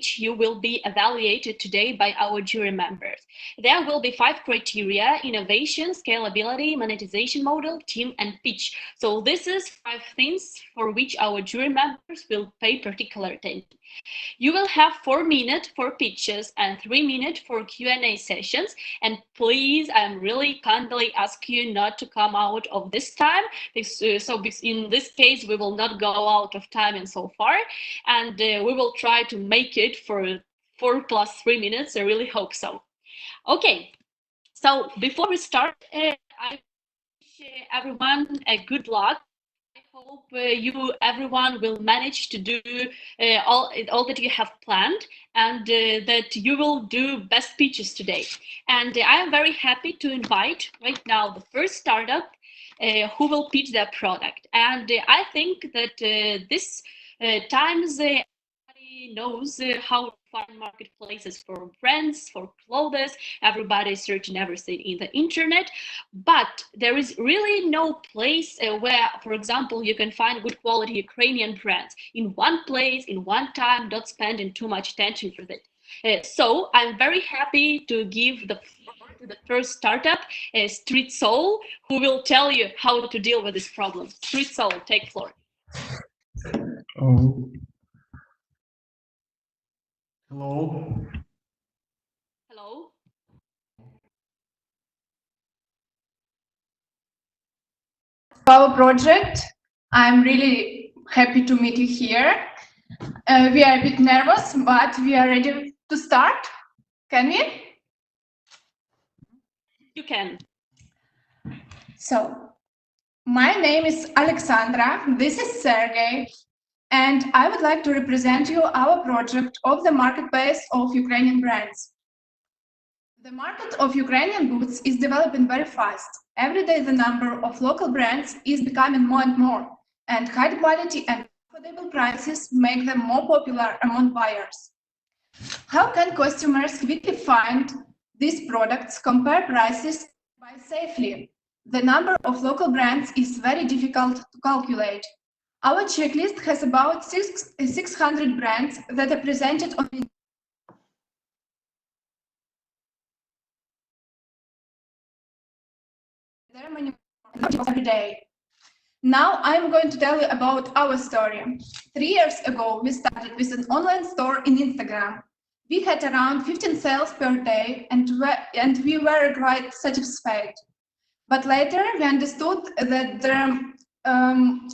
which you will be evaluated today by our jury members. There will be 5 criteria: innovation, scalability, monetization model, team, and pitch. So this is 5 things for which our jury members will pay particular attention. You will have 4 minutes for pitches and 3 minutes for Q&A sessions. And please, I'm really kindly ask you not to come out of this time. So in this case, we will not go out of time and so far. And we will try to make it for 4 plus 3 minutes. I really hope so. Okay, so before we start, I wish everyone a good luck. I hope everyone will manage to do all that you have planned, and that you will do best pitches today. And I am very happy to invite right now the first startup who will pitch their product. And I think that this times everybody knows how to find marketplaces for brands, for clothes. Everybody is searching everything in the internet, but there is really no place where, for example, you can find good quality Ukrainian brands in one place, in one time, not spending too much attention for that. So I'm very happy to give the floor to the first startup, Street Soul, who will tell you how to deal with this problem. Street Soul, take floor. Hello. Hello. Our project. I'm really happy to meet you here. We are a bit nervous, but we are ready to start. Can we? You can. So, my name is Alexandra. This is Sergey. And I would like to represent you our project of the marketplace of Ukrainian brands. The market of Ukrainian goods is developing very fast. Every day the number of local brands is becoming more and more, and high quality and affordable prices make them more popular among buyers. How can customers quickly find these products, compare prices, buy safely? The number of local brands is very difficult to calculate. Our checklist has about 600 brands that are presented on every day. Now I'm going to tell you about our story. 3 years ago, we started with an online store in Instagram. We had around 15 sales per day, and we were quite satisfied. But later, we understood that there are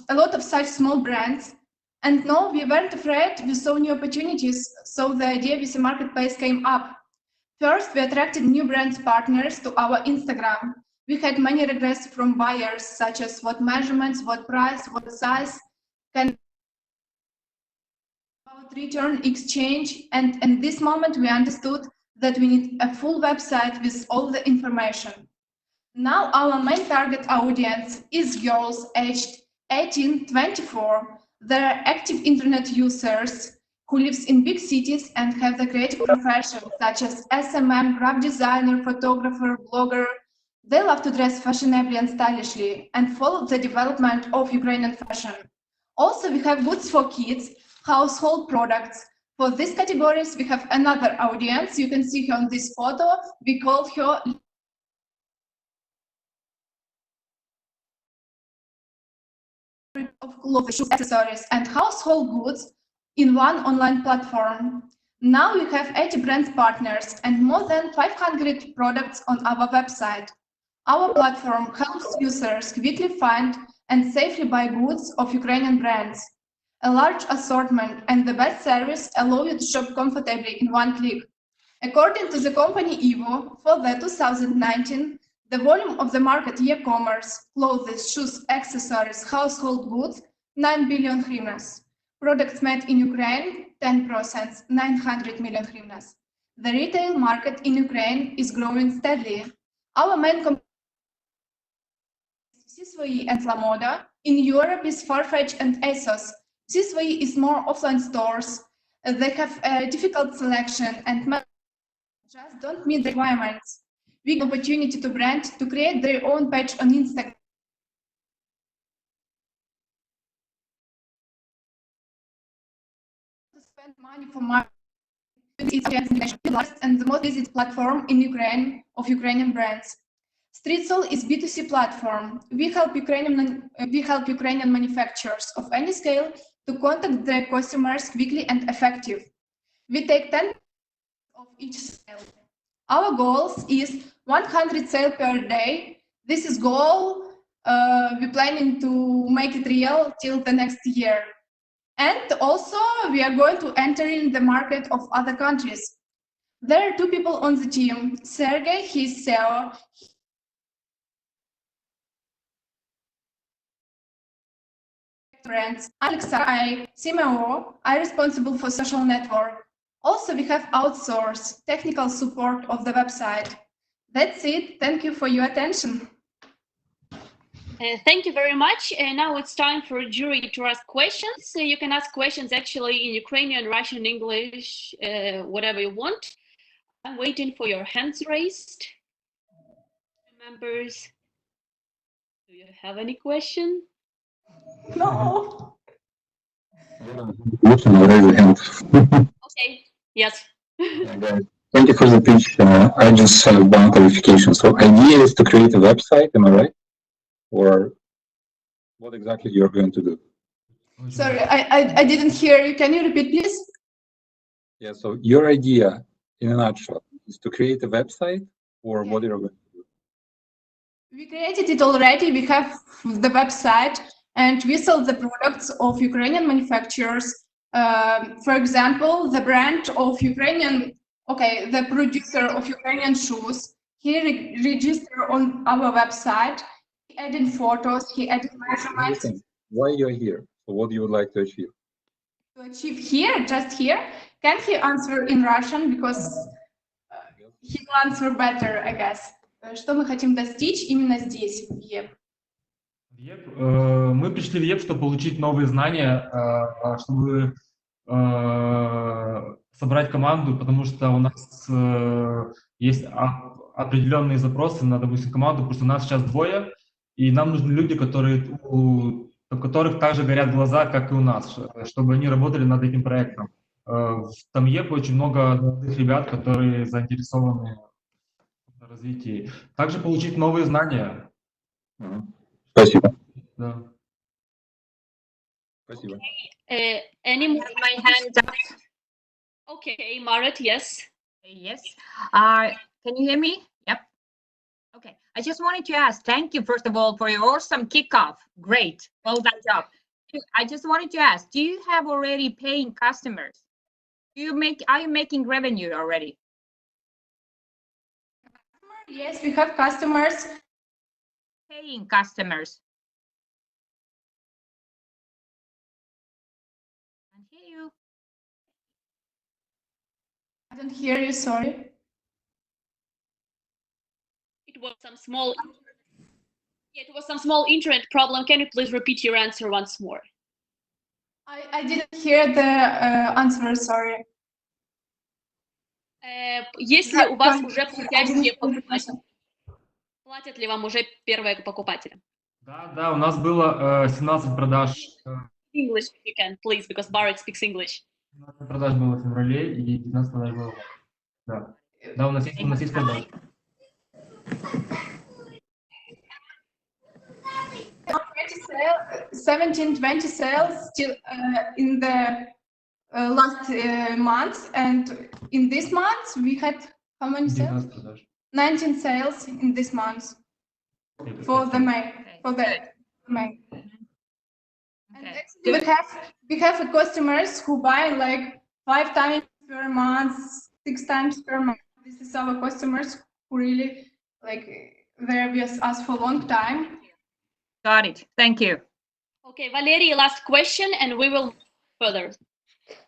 a lot of such small brands. And no, we weren't afraid, we saw new opportunities, so the idea with the marketplace came up. First, we attracted new brands partners to our Instagram. We had many requests from buyers, such as what measurements, what price, what size, about return exchange. And in this moment, we understood that we need a full website with all the information. Now our main target audience is girls aged 18-24. They're active internet users who live in big cities and have the creative professions such as SMM, graphic designer, photographer, blogger. They love to dress fashionably and stylishly and follow the development of Ukrainian fashion. Also, we have goods for kids, household products. For these categories, we have another audience. You can see her on this photo. We call her of clothes, shoes, accessories, and household goods in one online platform. Now we have 80 brand partners and more than 500 products on our website. Our platform helps users quickly find and safely buy goods of Ukrainian brands. A large assortment and the best service allow you to shop comfortably in one click. According to the company Evo, for the 2019, the volume of the market e-commerce, clothes, shoes, accessories, household goods, 9 billion hryvnias. Products made in Ukraine, 10%, 900 million hryvnias. The retail market in Ukraine is growing steadily. Our main competitors Sisvoyi and Lamoda. In Europe is Farfetch and ASOS. Sisvoyi is more offline stores. They have a difficult selection and just don't meet the requirements. We give opportunity to brands to create their own page on Instagram. To spend money for marketing. is the largest and the most visited platform in Ukraine of Ukrainian brands. StreetSoul is B2C platform. We help Ukrainian manufacturers of any scale to contact their customers quickly and effective. We take 10% of each sale. Our goals is 100 sales per day. This is goal. We're planning to make it real till the next year. And also we are going to enter in the market of other countries. There are two people on the team. Sergey, he's SEO. Brands. Alexandr, CMO, I'm responsible for social network. Also, we have outsourced technical support of the website. That's it. Thank you for your attention. Thank you very much. And now it's time for jury to ask questions. So you can ask questions actually in Ukrainian, Russian, English, whatever you want. I'm waiting for your hands raised. Members, do you have any question? No. Okay. Yes. Thank you for the pitch. I just have one clarification. So idea is to create a website, am I right? Or what exactly you're going to do? Sorry, I didn't hear you. Can you repeat, please? Yeah, so your idea, in a nutshell, is to create a website, or what you're going to do? We created it already. We have the website, and we sell the products of Ukrainian manufacturers. For example, the brand of Ukrainian, the producer of Ukrainian shoes, he registered on our website. He added photos, he added measurements. Why you're here? So what you would like to achieve? To achieve here, just here? Can he answer in Russian? Because he will answer better, I guess. Что мы хотим достичь именно здесь, в ЕП? Мы пришли в ЕП, чтобы получить новые знания, чтобы собрать команду, потому что у нас есть определенные запросы на, допустим, команду, потому что у нас сейчас двое, и нам нужны люди, у которых также горят глаза, как и у нас, чтобы они работали над этим проектом. В ТамЕП очень много молодых ребят, которые заинтересованы в развитии. Также получить новые знания. Спасибо. Да. Спасибо. Any more? My hand up. Okay, Maret, yes. Yes. Can you hear me? Yep. Okay. I just wanted to ask, thank you, first of all, for your awesome kickoff. Great. Well done job. I just wanted to ask, do you have already paying customers? Are you making revenue already? Yes, we have customers. Paying customers. I can't hear you. I don't hear you, sorry. It was some small. It was some small internet problem. Can you please repeat your answer once more? I didn't hear the answer, sorry. Если у вас уже платящие покупатели, платят ли вам уже первые покупатели? Да, у нас было 17 продаж. English, if you can, please, because Maret speaks English. 17 продаж было в феврале и 15 продаж было. Да, у нас есть продажи. 17-20 sales still in the last month, and in this month we had how many sales? 19 sales in this month for the May. And actually we have customers who buy like 5 times per month, 6 times per month. This is our customers who really they're with us for a long time. Got it. Thank you. Okay, Valeriy, last question, and we will further.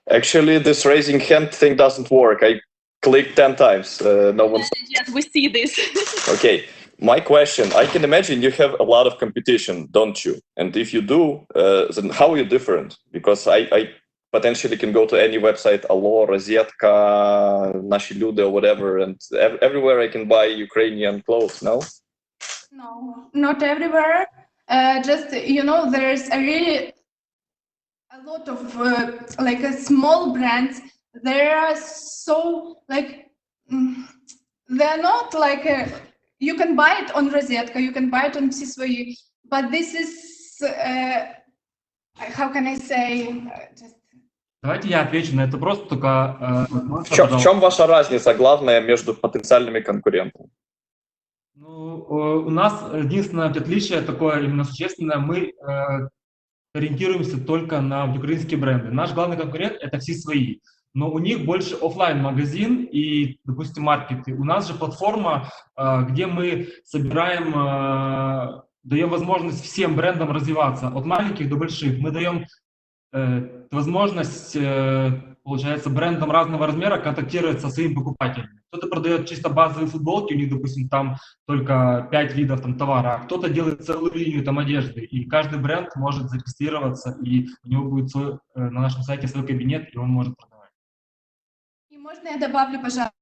Actually, this raising hand thing doesn't work. I clicked 10 times. No one's. Yes, we see this. Okay, my question. I can imagine you have a lot of competition, don't you? And if you do, then how are you different? Because I potentially can go to any website, Allo, Rozetka, Nashi Люди, or whatever, and everywhere I can buy Ukrainian clothes, no? No, not everywhere. Just, there's a lot of small brands They are so like they're not like you can buy it on Rosetka, you can buy it on Всесвои, but this is how can I say? Давайте я отвечу на это просто, только... В чем ваша разница главная между потенциальными конкурентами? Ну, у нас единственное отличие такое именно существенное, мы ориентируемся только на украинские бренды. Наш главный конкурент — это Всесвои, но у них больше офлайн магазин и, допустим, маркеты. У нас же платформа, где мы собираем, даем возможность всем брендам развиваться, от маленьких до больших. Мы даем возможность, получается, брендам разного размера контактировать со своими покупателями. Кто-то продает чисто базовые футболки, у них, допустим, там только 5 видов там, товара, а кто-то делает целую линию там одежды, и каждый бренд может зарегистрироваться, и у него будет свой, на нашем сайте свой кабинет, и он может продавать. И можно я добавлю, пожалуйста?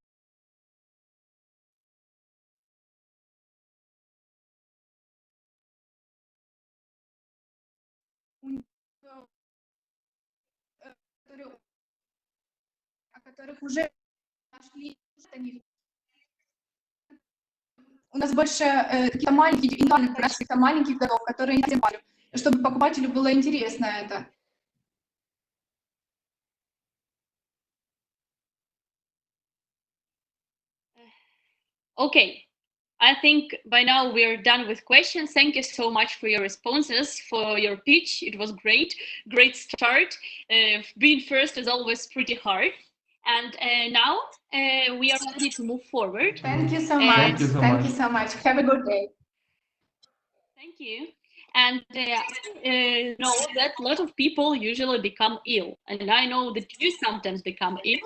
О которых уже нашли. У нас больше каких-то маленьких индивидуальных каких-то маленьких городов, которые не знали, чтобы покупателю было интересно это. Okay, I think by now we're done with questions. Thank you so much for your responses, for your pitch. It was great, great start. Being first is always pretty hard. And now we are ready to move forward. Thank you so much. Thank you so much. Have a good day. Thank you. And I know that a lot of people usually become ill. And I know that you sometimes become ill.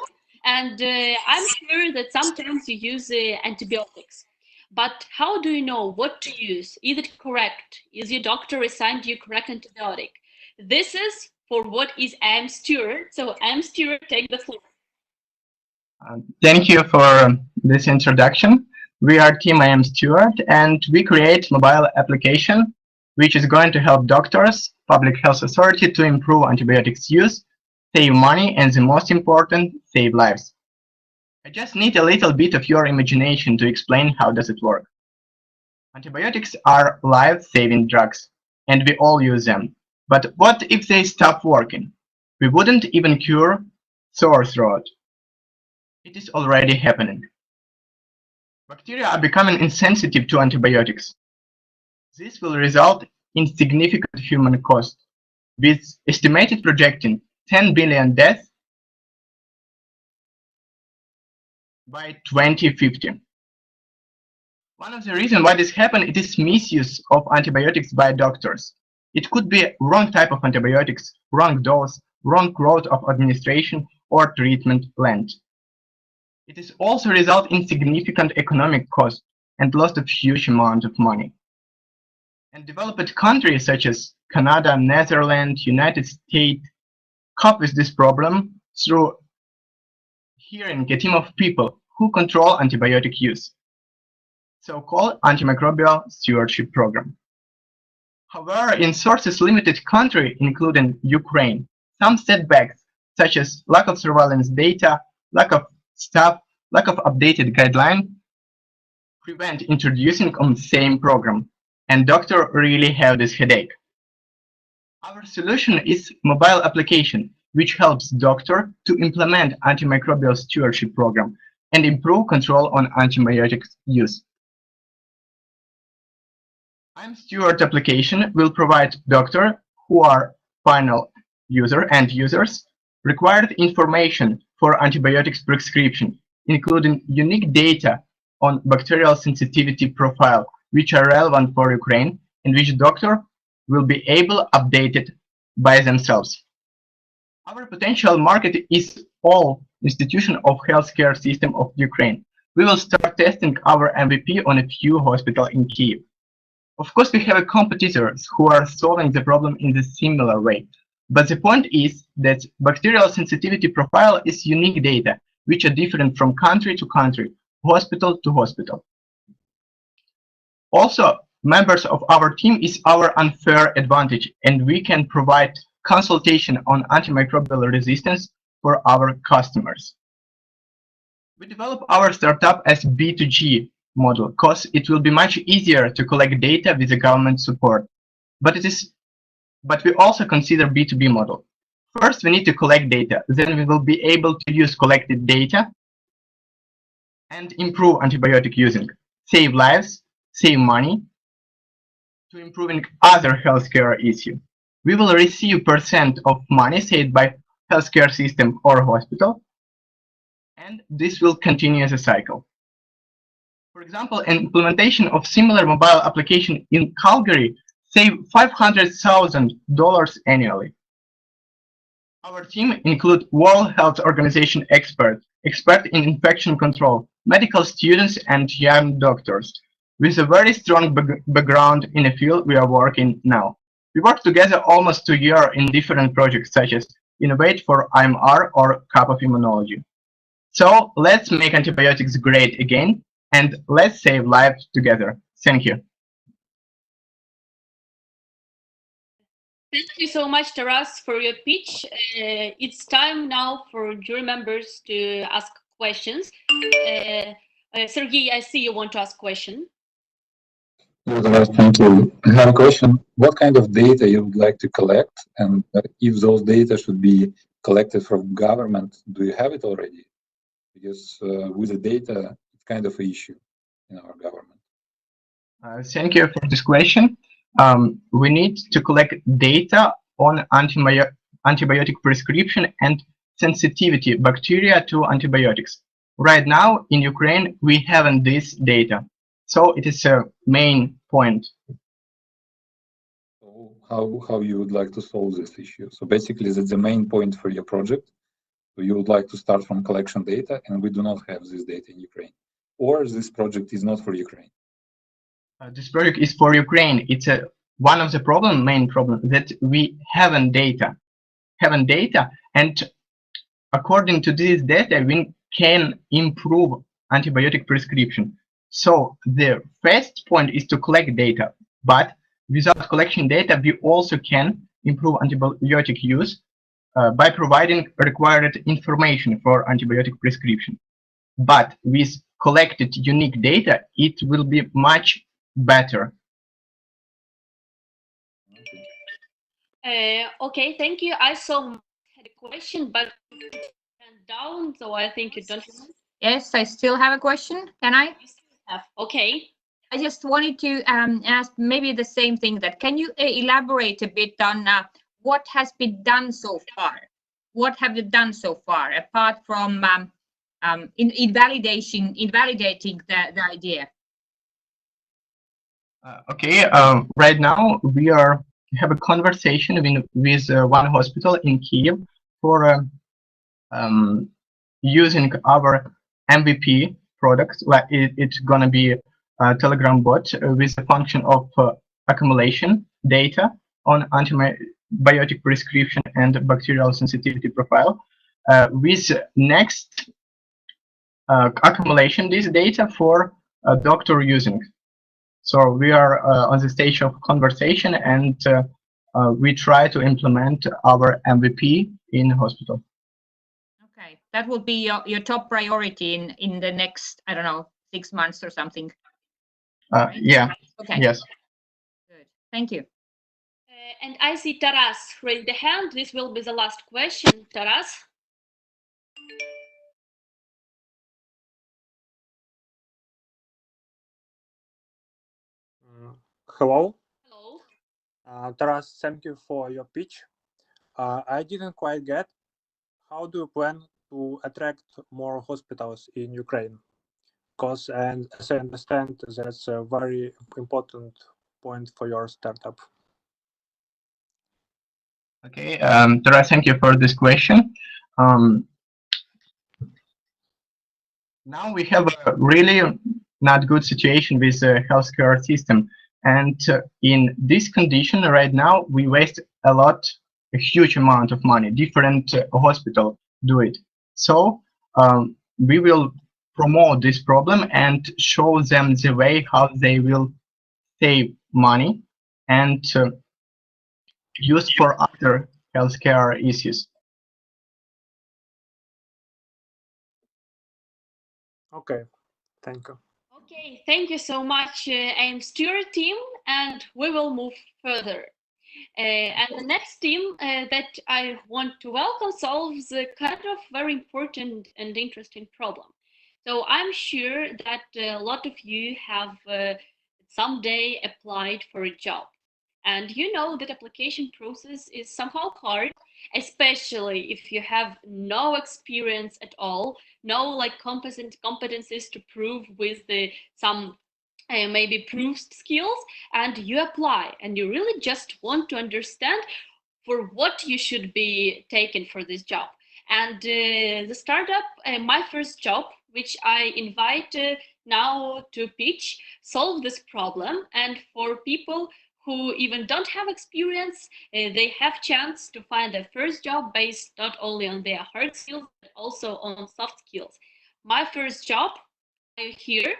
And I'm sure that sometimes you use antibiotics. But how do you know what to use? Is it correct? Is your doctor assigned you correct antibiotic? This is for what is AM Stewart. So AM Stewart, take the floor. Thank you for this introduction. We are Team AM Stewart, and we create mobile application which is going to help doctors, public health authority to improve antibiotics use, save money, and the most important, save lives. I just need a little bit of your imagination to explain how does it work. Antibiotics are life-saving drugs, and we all use them. But what if they stop working? We wouldn't even cure sore throat. It is already happening. Bacteria are becoming insensitive to antibiotics. This will result in significant human cost, with estimated projecting 10 billion deaths by 2050. One of the reasons why this happens is misuse of antibiotics by doctors. It could be wrong type of antibiotics, wrong dose, wrong route of administration, or treatment length. It is also result in significant economic cost and loss of huge amount of money. And developed countries such as Canada, Netherlands, United States cope with this problem through hiring a team of people who control antibiotic use, so-called antimicrobial stewardship program. However, in sources limited country, including Ukraine, some setbacks such as lack of surveillance data, lack of staff, lack of updated guideline prevent introducing on the same program, and doctors really have this headache. Our solution is mobile application, which helps doctor to implement antimicrobial stewardship program and improve control on antibiotics use. I'm Steward application will provide doctor who are final user and users required information for antibiotics prescription, including unique data on bacterial sensitivity profile, which are relevant for Ukraine and which doctor will be able updated by themselves. Our potential market is all institution of healthcare system of Ukraine. We will start testing our MVP on a few hospitals in Kyiv. Of course, we have competitors who are solving the problem in the similar way. But the point is that bacterial sensitivity profile is unique data, which are different from country to country, hospital to hospital. Also, members of our team is our unfair advantage, and we can provide consultation on antimicrobial resistance for our customers. We develop our startup as B2G model because it will be much easier to collect data with the government support. But we also consider B2B model. First, we need to collect data. Then we will be able to use collected data and improve antibiotic using, save lives, save money, to improving other healthcare issue. We will receive % of money saved by healthcare system or hospital, and this will continue as a cycle. For example, implementation of similar mobile application in Calgary saved $500,000 annually. Our team includes World Health Organization experts in infection control, medical students, and young doctors, with a very strong background in the field we are working now. We work together almost 2 years in different projects such as Innovate for IMR or Cup of Immunology. So let's make antibiotics great again, and let's save lives together. Thank you. Thank you so much, Taras, for your pitch. It's time now for jury members to ask questions. Sergey, I see you want to ask a question. Yes, thank you. I have a question. What kind of data you would like to collect, and if those data should be collected from government, do you have it already? Because with the data, it's kind of an issue in our government. Thank you for this question. We need to collect data on antibiotic prescription and sensitivity bacteria to antibiotics. Right now in Ukraine, we haven't this data, so it is a main point. So how you would like to solve this issue? So basically, that's the main point for your project. So you would like to start from collection data, and we do not have this data in Ukraine, or this project is not for Ukraine. This project is for Ukraine. It's one of the main problem that we haven't data, and according to this data, we can improve antibiotic prescription. So the first point is to collect data, but without collection data, we also can improve antibiotic use by providing required information for antibiotic prescription. But with collected unique data, it will be much better. Okay, thank you. I saw had a question, but down, so I think you don't. Yes, I still have a question. Can I? Okay. I just wanted to ask maybe the same thing. That can you elaborate a bit on what has been done so far? What have you done so far apart from invalidating the idea? Okay. Right now we have a conversation with one hospital in Kiev for using our MVP product. Like it's gonna be a Telegram bot with the function of accumulation data on antibiotic prescription and bacterial sensitivity profile. With next accumulation this data for a doctor using. So we are on the stage of conversation, and we try to implement our MVP in hospital. Okay, that will be your top priority in the next, I don't know, 6 months or something. Right? Yeah. Okay. Yes. Good. Thank you. And I see Taras raise the hand. This will be the last question. Taras. Hello. Hello. Taras, thank you for your pitch. I didn't quite get, how do you plan to attract more hospitals in Ukraine? Because, and as I understand, that's a very important point for your startup. Okay, Taras, thank you for this question. Now we have a really not good situation with the healthcare system. And in this condition right now, we waste a huge amount of money. Different hospitals do it. So we will promote this problem and show them the way how they will save money and use for other healthcare issues. Okay, thank you. Okay, thank you so much, I'm Stuart team, and we will move further. And the next team that I want to welcome solves a kind of very important and interesting problem. So I'm sure that a lot of you have someday applied for a job. And you know that application process is somehow hard, especially if you have no experience at all, no like competencies to prove with some maybe proved skills, and you apply and you really just want to understand for what you should be taken for this job. And the startup, my first job, which I invite now to pitch, solve this problem. And for people who even don't have experience, they have chance to find their first job based not only on their hard skills, but also on soft skills. My first job, I here.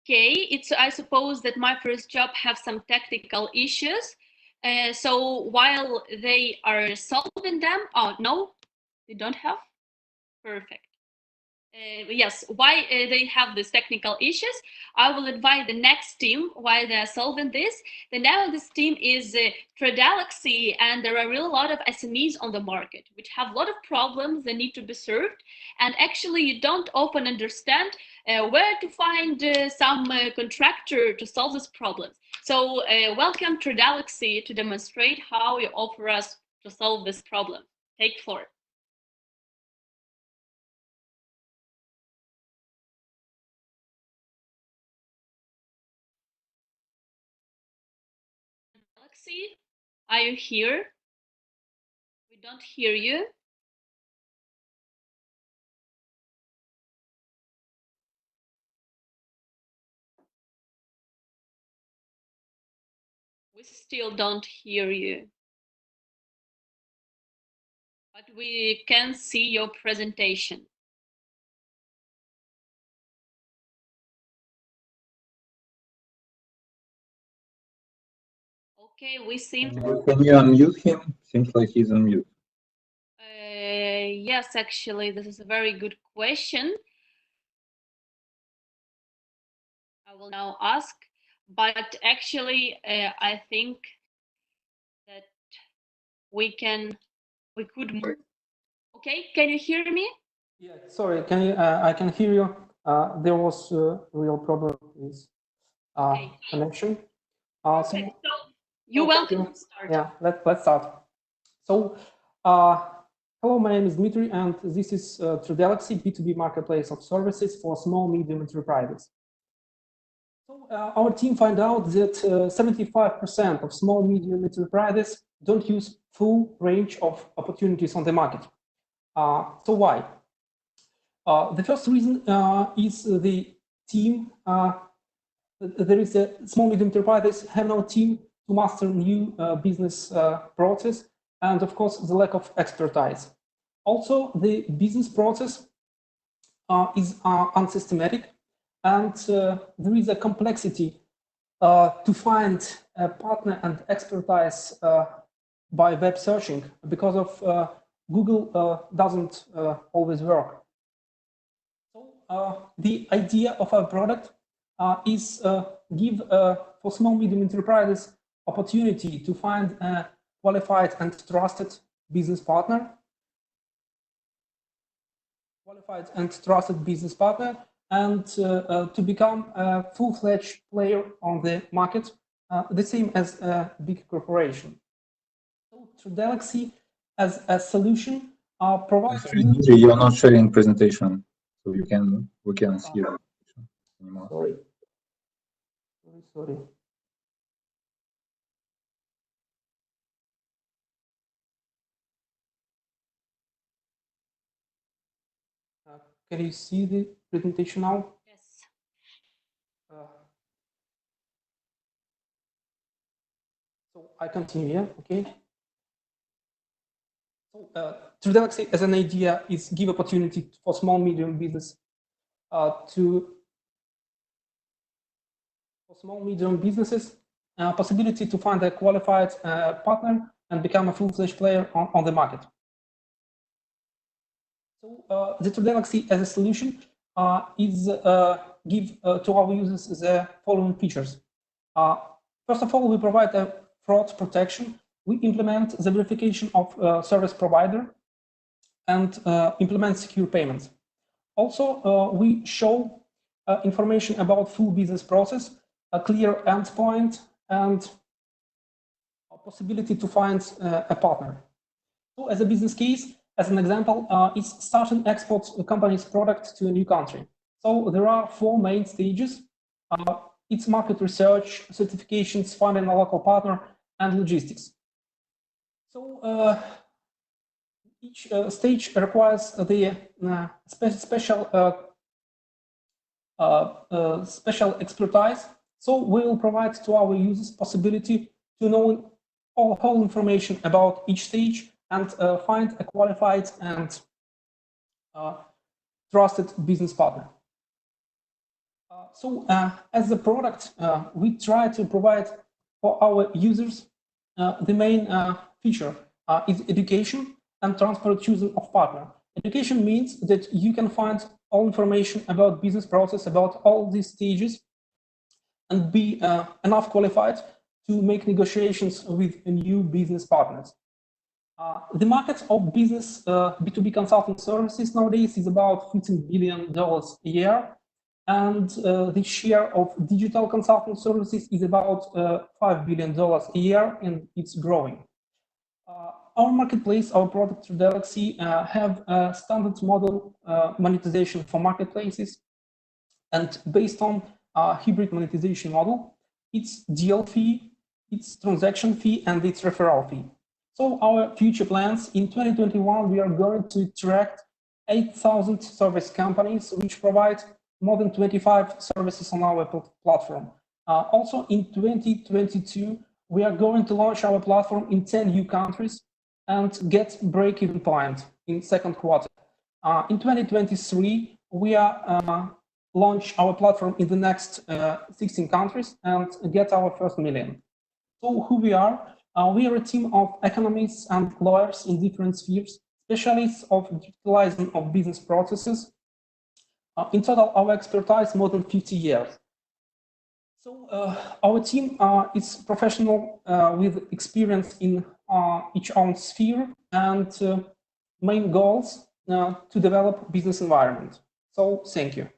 Okay, it's I suppose that my first job have some technical issues. So while they are solving them, oh no, they don't have. Perfect. Yes, why they have these technical issues. I will invite the next team while they are solving this. The name of this team is Tradalaxy, and there are really a lot of SMEs on the market which have a lot of problems that need to be served. And actually, you don't often understand where to find some contractor to solve these problems. So welcome Tradalaxy to demonstrate how you offer us to solve this problem. Take floor. Alexi, are you here? We don't hear you. We still don't hear you. But we can see your presentation. Okay, we seem. Can you unmute him? Seems like he's on mute. Yes, actually, this is a very good question. I will now ask, but actually, I think that we could move. Okay, can you hear me? Yeah, sorry, can you? I can hear you. There was a real problem with Okay. connection. So you're welcome to start. Yeah, let's start. So, hello, my name is Dmitry, and this is Tradalaxy, B2B marketplace of services for small, medium enterprises. So, our team found out that 75% of small, medium enterprises don't use full range of opportunities on the market. So why? The first reason is the team. There is a small medium enterprises have no team to master new business process, and of course the lack of expertise. Also, the business process is unsystematic, and there is a complexity to find a partner and expertise by web searching because of Google doesn't always work. So the idea of our product is give for small medium enterprises opportunity to find a qualified and trusted business partner, and to become a full-fledged player on the market, the same as a big corporation. So Tradalaxy as a solution provides. Sorry, you're not sharing presentation, so we can see it anymore. Sorry. Can you see the presentation now? Yes. So I continue, okay? So Tradalaxy as an idea is give opportunity for small, medium business for small, medium businesses possibility to find a qualified partner and become a full-fledged player on the market. So the TrueGalaxy as a solution is give to our users the following features. First of all, we provide a fraud protection. We implement the verification of service provider and implement secure payments. Also, we show information about full business process, a clear endpoint, and a possibility to find a partner. So as a business case, as an example, is starting export a company's product to a new country. So there are 4 main stages. It's market research, certifications, finding a local partner, and logistics. So each stage requires the special expertise. So we will provide to our users possibility to know whole information about each stage and find a qualified and trusted business partner. So as a product, we try to provide for our users the main feature is education and transparent choosing of partner. Education means that you can find all information about business process, about all these stages, and be enough qualified to make negotiations with new business partners. The market of business B2B consulting services nowadays is about $15 billion a year, and the share of digital consulting services is about $5 billion a year, and it's growing. Our marketplace, our product TrueGalaxy, have a standard model monetization for marketplaces, and based on a hybrid monetization model, it's deal fee, it's transaction fee, and it's referral fee. So our future plans in 2021, we are going to attract 8,000 service companies which provide more than 25 services on our platform. Also in 2022, we are going to launch our platform in 10 new countries and get break-even point in second quarter. In 2023, we are launch our platform in the next 16 countries and get our first million. So who we are a team of economists and lawyers in different spheres, specialists of digitalizing of business processes. In total, our expertise more than 50 years. So our team is professional with experience in each own sphere and main goals to develop business environment. So thank you.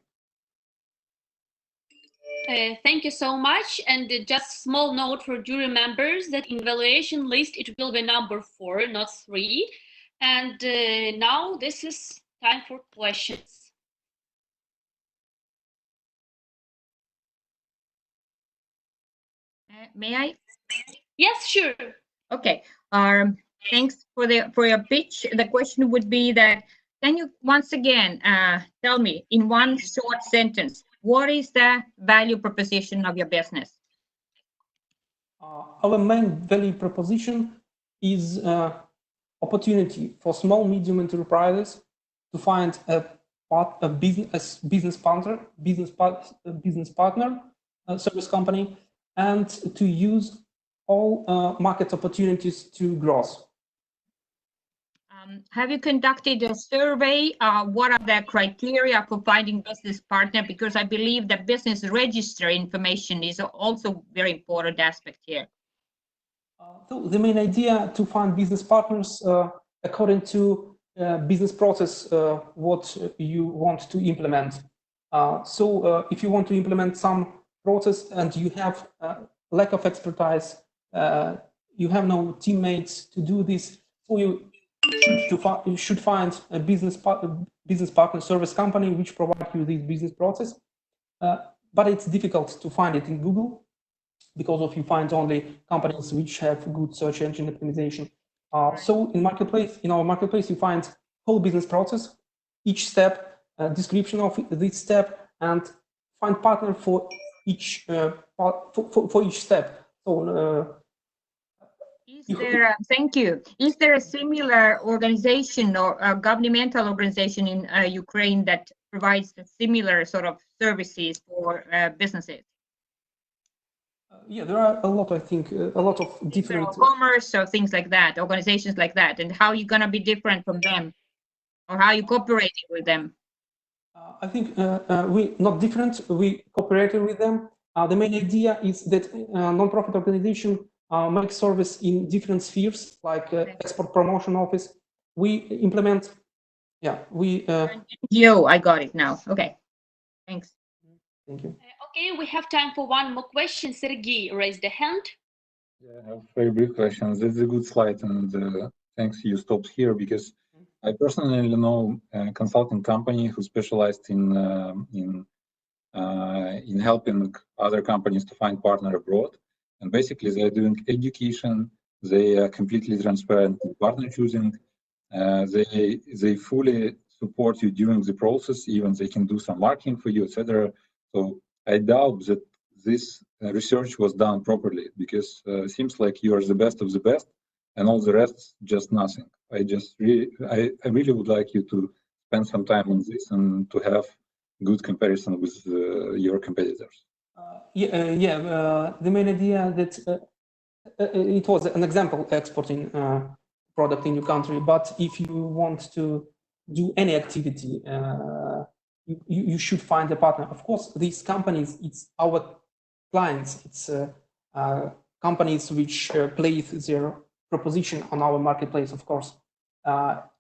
Thank you so much. And just small note for jury members that in evaluation list, it will be number 4, not 3. And now this is time for questions. May I? Yes, sure. Okay. Thanks for your pitch. The question would be that, can you once again tell me in one short sentence, what is the value proposition of your business? Our main value proposition is opportunity for small, medium enterprises to find a business partner, service company, and to use all market opportunities to grow. Have you conducted a survey? What are the criteria for finding business partner? Because I believe that business register information is also very important aspect here. So the main idea to find business partners according to business process, what you want to implement. So if you want to implement some process and you have lack of expertise, you have no teammates to do this, so you should find a business partner service company which provides you this business process. But it's difficult to find it in Google because of you find only companies which have good search engine optimization. So in our marketplace, you find whole business process, each step, description of this step, and find partner for each for each step. So. Thank you. Is there a similar organization or a governmental organization in Ukraine that provides similar sort of services for businesses? Yeah, there are a lot, I think, a lot of different commerce or things like that, organizations like that, and how you're gonna be different from them, or how you cooperating with them? I think we not different. We cooperated with them. The main idea is that non-profit organization make service in different spheres, like export promotion office. We implement, yeah, we. Yo, I got it now. Okay, thanks. Thank you. Okay, we have time for one more question. Sergey raised a hand. Yeah, I have very brief questions. This is a good slide, and thanks you stopped here because I personally know a consulting company who specialized in helping other companies to find partner abroad, and basically they're doing education. They are completely transparent in partner choosing. They fully support you during the process. Even they can do some marketing for you, etc. So I doubt that this research was done properly, because it seems like you are the best of the best, and all the rest just nothing. I really would like you to spend some time on this and to have good comparison with your competitors. The main idea that it was an example exporting product in your country, but if you want to do any activity, you should find a partner. Of course, these companies, it's our clients, it's companies which place their proposition on our marketplace, of course.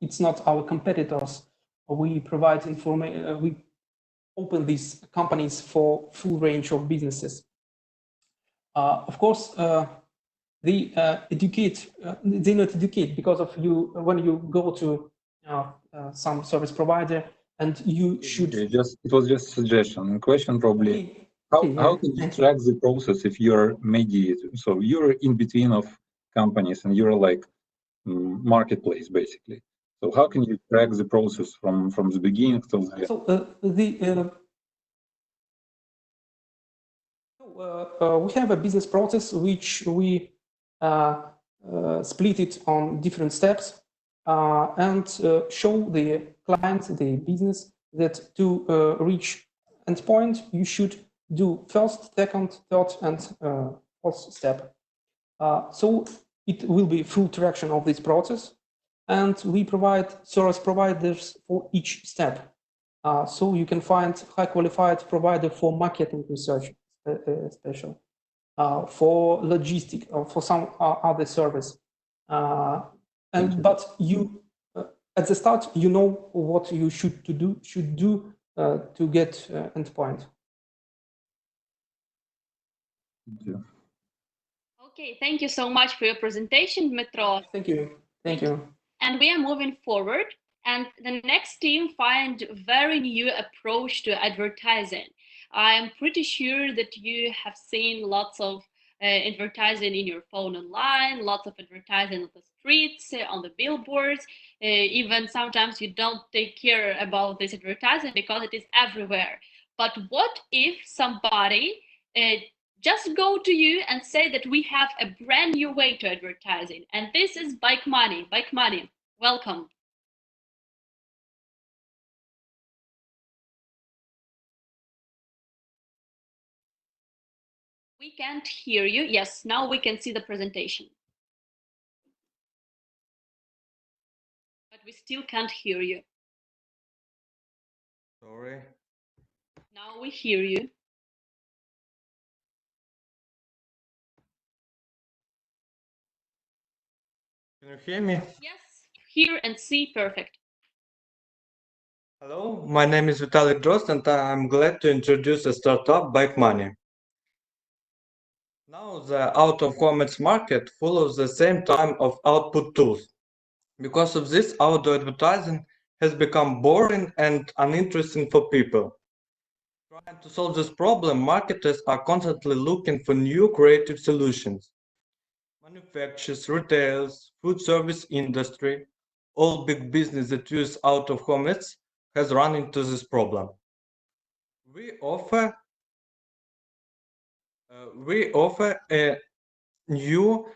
It's not our competitors. We provide information, we open these companies for full range of businesses. Of course, they not educate because of you when you go to some service provider, and you should. Okay, it was just a suggestion. Question probably. Okay. How can you track the process if you're mediator? So you're in between of companies and you're like marketplace basically. So how can you track the process from the beginning till the end? So we have a business process which we split it on different steps and show the client, the business, that to reach endpoint you should do first, second, third, and fourth step. So it will be full traction of this process, and we provide service providers for each step. So you can find high qualified provider for marketing research, especially for logistic or for some other service. But you at the start you know what you should do to get endpoint. Thank you. Okay, thank you so much for your presentation, Dmitro. Thank you. Thank you. And we are moving forward. And the next team find a very new approach to advertising. I'm pretty sure that you have seen lots of advertising in your phone online, lots of advertising on the streets, on the billboards. Even sometimes you don't take care about this advertising because it is everywhere. But what if somebody just go to you and say that we have a brand new way to advertising, and this is Bike Money. Bike Money, welcome. We can't hear you. Yes, now we can see the presentation. But we still can't hear you. Sorry. Now we hear you. Can you hear me? Yes, hear and see perfect. Hello, my name is Vitaly Drost, and I'm glad to introduce a startup, Bike Money. Now the out-of-home market follows the same time of output tools. Because of this, outdoor advertising has become boring and uninteresting for people. Trying to solve this problem, marketers are constantly looking for new creative solutions. Manufacturers, retailers, food service industry, all big business that use out-of-home ads has run into this problem. We offer a new,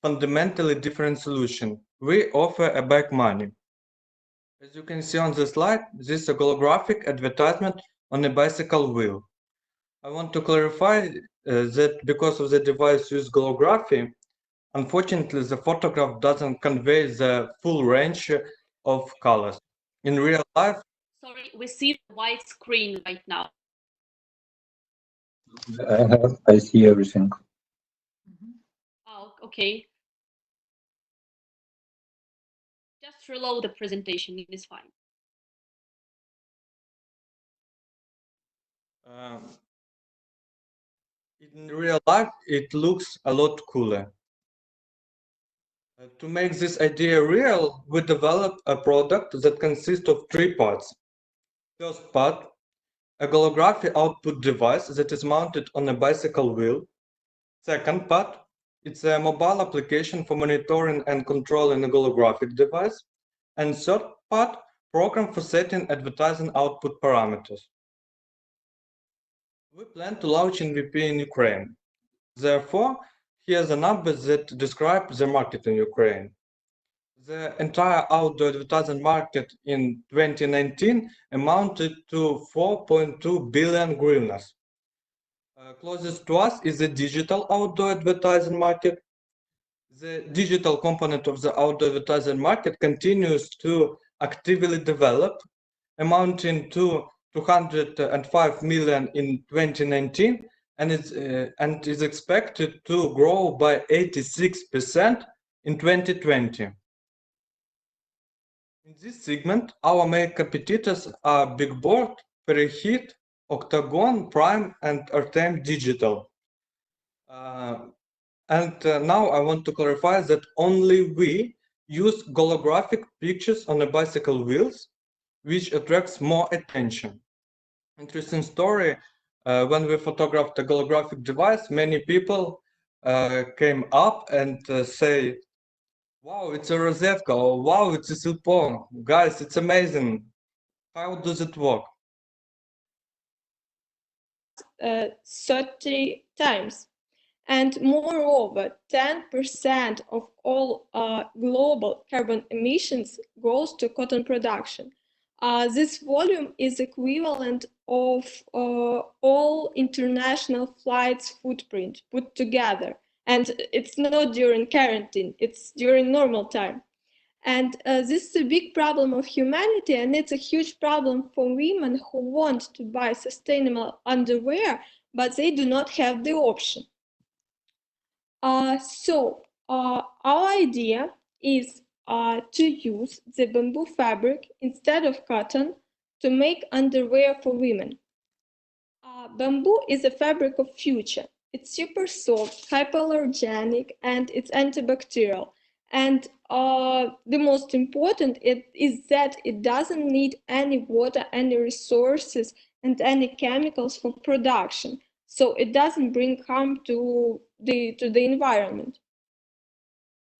fundamentally different solution. We offer a Bike Money. As you can see on the slide, this is a holographic advertisement on a bicycle wheel. I want to clarify that because of the device use holography, unfortunately, the photograph doesn't convey the full range of colors. In real life, Sorry, we see the white screen right now. I see everything. Oh, okay. Just reload the presentation, it is fine. in real life, it looks a lot cooler. To make this idea real, we developed a product that consists of three parts. First part, a holography output device that is mounted on a bicycle wheel. Second part, it's a mobile application for monitoring and controlling a holographic device. And third part, program for setting advertising output parameters. We plan to launch MVP in Ukraine. Therefore, here's a number that describe the market in Ukraine. The entire outdoor advertising market in 2019 amounted to 4.2 billion hryvnias. Closest to us is the digital outdoor advertising market. The digital component of the outdoor advertising market continues to actively develop, amounting to 205 million in 2019 and is expected to grow by 86% in 2020. In this segment, our main competitors are Bigboard, Perihit, Octagon, Prime, and Artem Digital. Now I want to clarify that only we use holographic pictures on the bicycle wheels, which attracts more attention. Interesting story, when we photographed a holographic device, many people came up and say, wow, it's a Rosetka, or wow, it's a Silpon. Guys, it's amazing. How does it work? 30 times. And moreover, 10% of all global carbon emissions goes to cotton production. This volume is equivalent of all international flights footprint put together. And it's not during quarantine, it's during normal time. And this is a big problem of humanity, and it's a huge problem for women who want to buy sustainable underwear, but they do not have the option. Our idea is to use the bamboo fabric instead of cotton to make underwear for women. Bamboo is a fabric of future. It's super soft, hypoallergenic, and it's antibacterial. And the most important is that it doesn't need any water, any resources, and any chemicals for production. So it doesn't bring harm to the environment.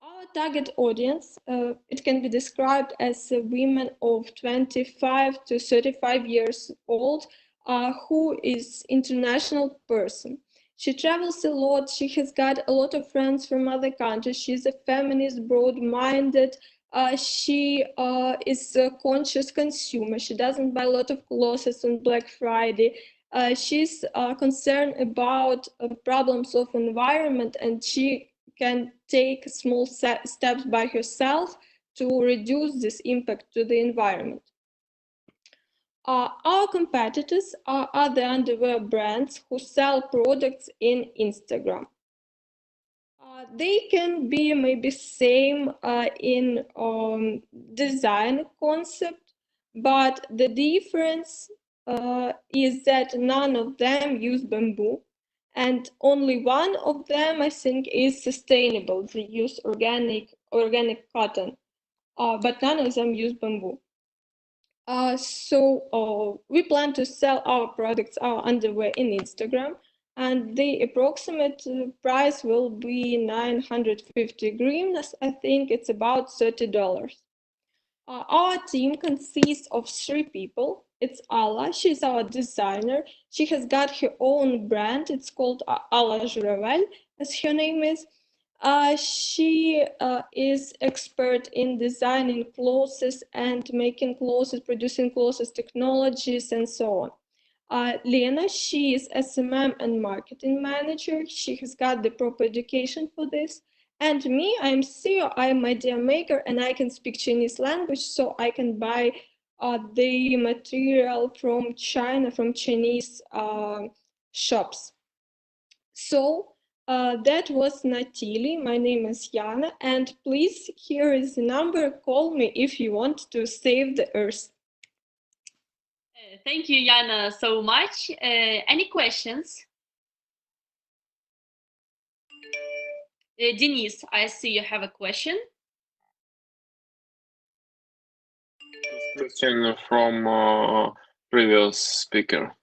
Our target audience, it can be described as women of 25 to 35 years old, who is international person. She travels a lot. She has got a lot of friends from other countries. She's a feminist, broad-minded. She is a conscious consumer. She doesn't buy a lot of clothes on Black Friday. She's concerned about problems of environment, and she can take small steps by herself to reduce this impact to the environment. Our competitors are other underwear brands who sell products in Instagram. They can be maybe same in design concept, but the difference is that none of them use bamboo, and only one of them, I think, is sustainable. They use organic cotton, but none of them use bamboo. We plan to sell our products, our underwear, in Instagram, and the approximate price will be 950 hryvnias. I think it's about $30. Our team consists of 3 people. It's Alla, she's our designer. She has got her own brand. It's called Alla Zhuravel, as her name is. She is expert in designing clothes and making clothes, producing clothes technologies, and so on. Lena, she is SMM and marketing manager. She has got the proper education for this. And me, I'm CEO, I'm idea maker, and I can speak Chinese language, so I can buy the material from China, from Chinese shops. So that was Natili. My name is Yana, and please, here is the number. Call me if you want to save the earth. Thank you, Yana, so much. Any questions? Denise, I see you have a question. Question from previous speaker.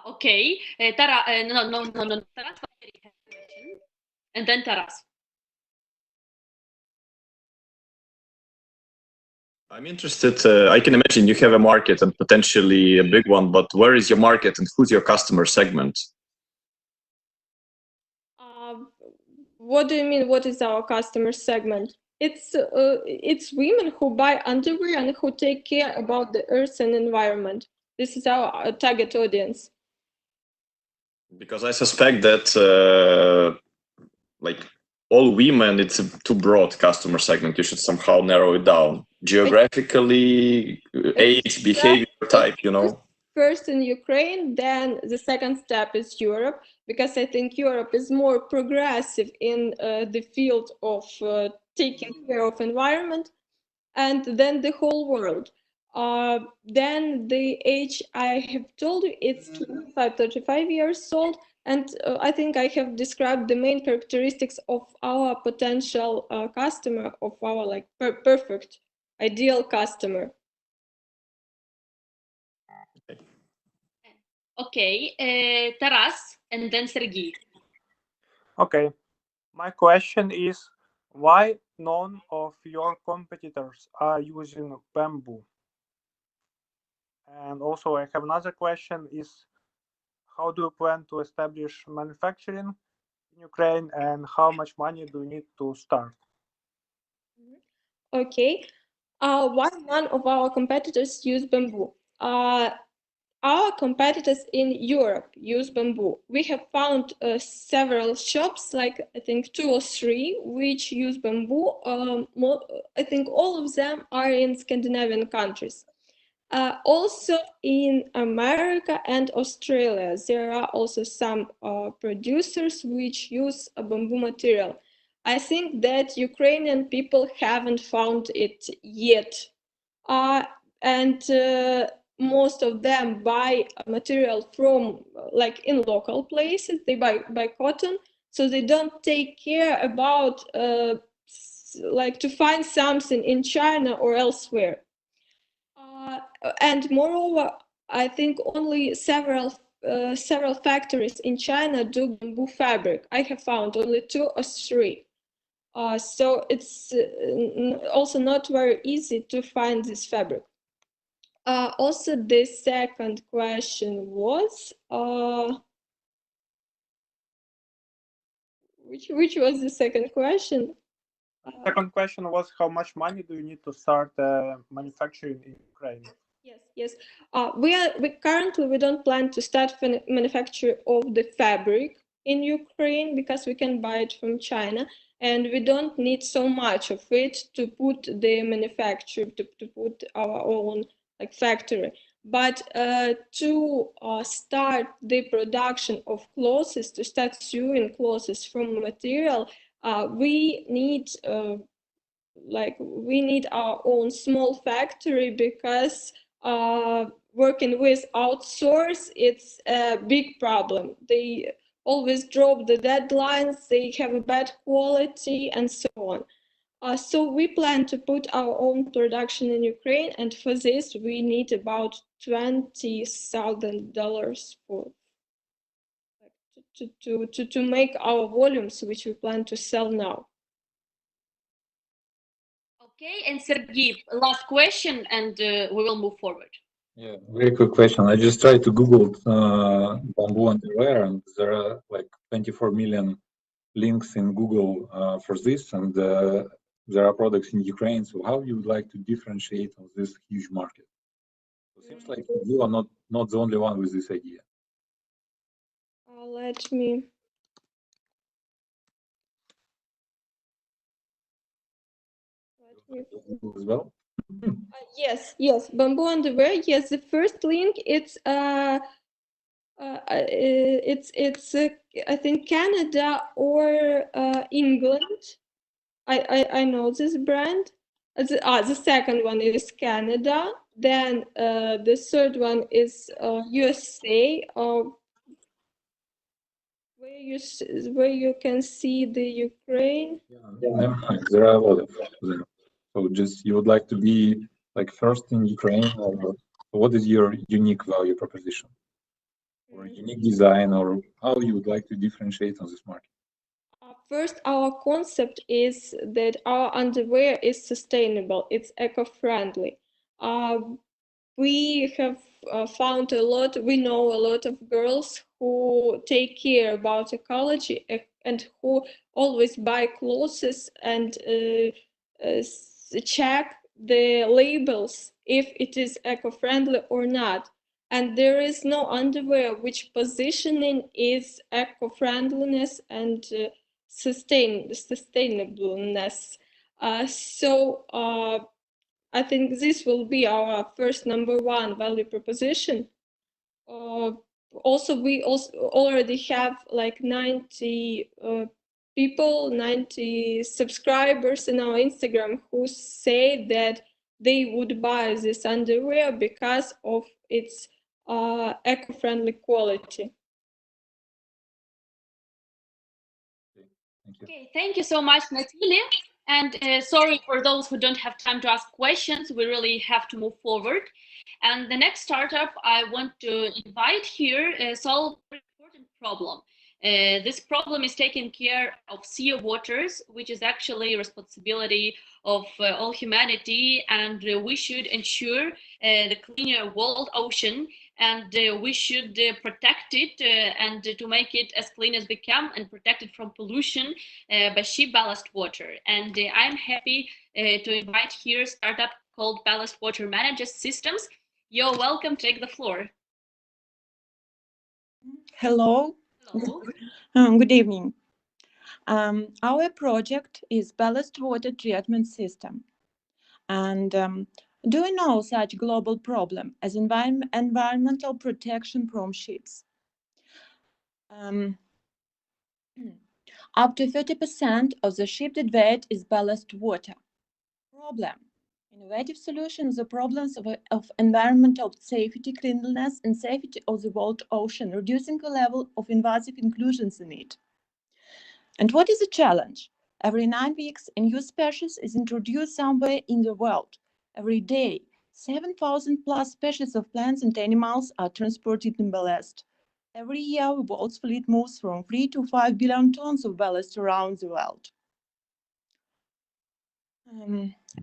Okay. No. Taras Valeriy has a question. And then Taras. I'm interested. I can imagine you have a market and potentially a big one, but where is your market and who's your customer segment? What do you mean? What is our customer segment? It's women who buy underwear and who take care about the earth and environment. This is our target audience. Because I suspect that like all women, it's a too broad customer segment. You should somehow narrow it down geographically, age, behavior type, you know. First in Ukraine, then the second step is Europe, because I think Europe is more progressive in the field of taking care of environment, and then the whole world. Then the age I have told you, it's 25, 35 years old, and I think I have described the main characteristics of our potential customer, of our like perfect, ideal customer. Okay, Taras and then Sergey. Okay, my question is, why none of your competitors are using bamboo? And also I have another question is, how do you plan to establish manufacturing in Ukraine, and how much money do you need to start? Okay, why none of our competitors use bamboo? Our competitors in Europe use bamboo. We have found several shops, like I think 2 or 3, which use bamboo. I think all of them are in Scandinavian countries. Also in America and Australia, there are also some producers which use a bamboo material. I think that Ukrainian people haven't found it yet. And most of them buy material from like in local places. They buy cotton, so they don't take care about like to find something in China or elsewhere. And moreover, I think only several factories in China do bamboo fabric. I have found only 2 or 3. So it's also not very easy to find this fabric. Also, the second question was, which was the second question? Second question was, how much money do you need to start manufacturing in Ukraine? Yes. We currently don't plan to start manufacture of the fabric in Ukraine because we can buy it from China, and we don't need so much of it to put the manufacture, to put our own like factory. But to start the production of clothes, to start sewing clothes from material, we need our own small factory, because working with outsource, it's a big problem. They always drop the deadlines, they have a bad quality, and so on. So we plan to put our own production in Ukraine, and for this we need about $20,000 for to make our volumes, which we plan to sell now. Okay, and Sergey, last question, and we will move forward. Yeah, very quick question. I just tried to Google bamboo underwear, and there are like 24 million links in Google for this, and there are products in Ukraine. So how you would like to differentiate on this huge market? It seems like you are not not the only one with this idea. Let me. As well. Yes, bamboo underwear. Yes, the first link it's I think Canada or England. I know this brand. The second one is Canada. Then the third one is USA. Where you can see the Ukraine. Never mind. There are a lot of them. So just you would like to be like first in Ukraine, or what is your unique value proposition, or unique design, or how you would like to differentiate on this market? First, our concept is that our underwear is sustainable. It's eco-friendly. We have found we know a lot of girls who take care about ecology and who always buy clothes and check the labels if it is eco-friendly or not. And there is no underwear which positioning is eco-friendliness and sustainableness. I think this will be our first #1 value proposition. Also, we already have like 90 people, 90 subscribers in our Instagram who say that they would buy this underwear because of its eco-friendly quality. Okay, thank you so much, Natalia. And sorry for those who don't have time to ask questions. We really have to move forward. And the next startup I want to invite here solve a very important problem. This problem is taking care of sea waters, which is actually a responsibility of all humanity, and we should ensure the cleaner world ocean, and we should protect it and to make it as clean as we can and protect it from pollution by ship ballast water. And I'm happy to invite here a startup called Ballast Water Management Systems. You're welcome, take the floor. Hello. Hello. Good evening. Our project is ballast water treatment system. And do you know such global problem as environmental protection from ships? Up to 30% of the ship dead weight is ballast water. Problem. Innovative solutions to problems of environmental safety, cleanliness, and safety of the world ocean, reducing the level of invasive inclusions in it. And what is the challenge? Every 9 weeks, a new species is introduced somewhere in the world. Every day, 7,000 plus species of plants and animals are transported in ballast. Every year, the world's fleet moves from 3 to 5 billion tons of ballast around the world.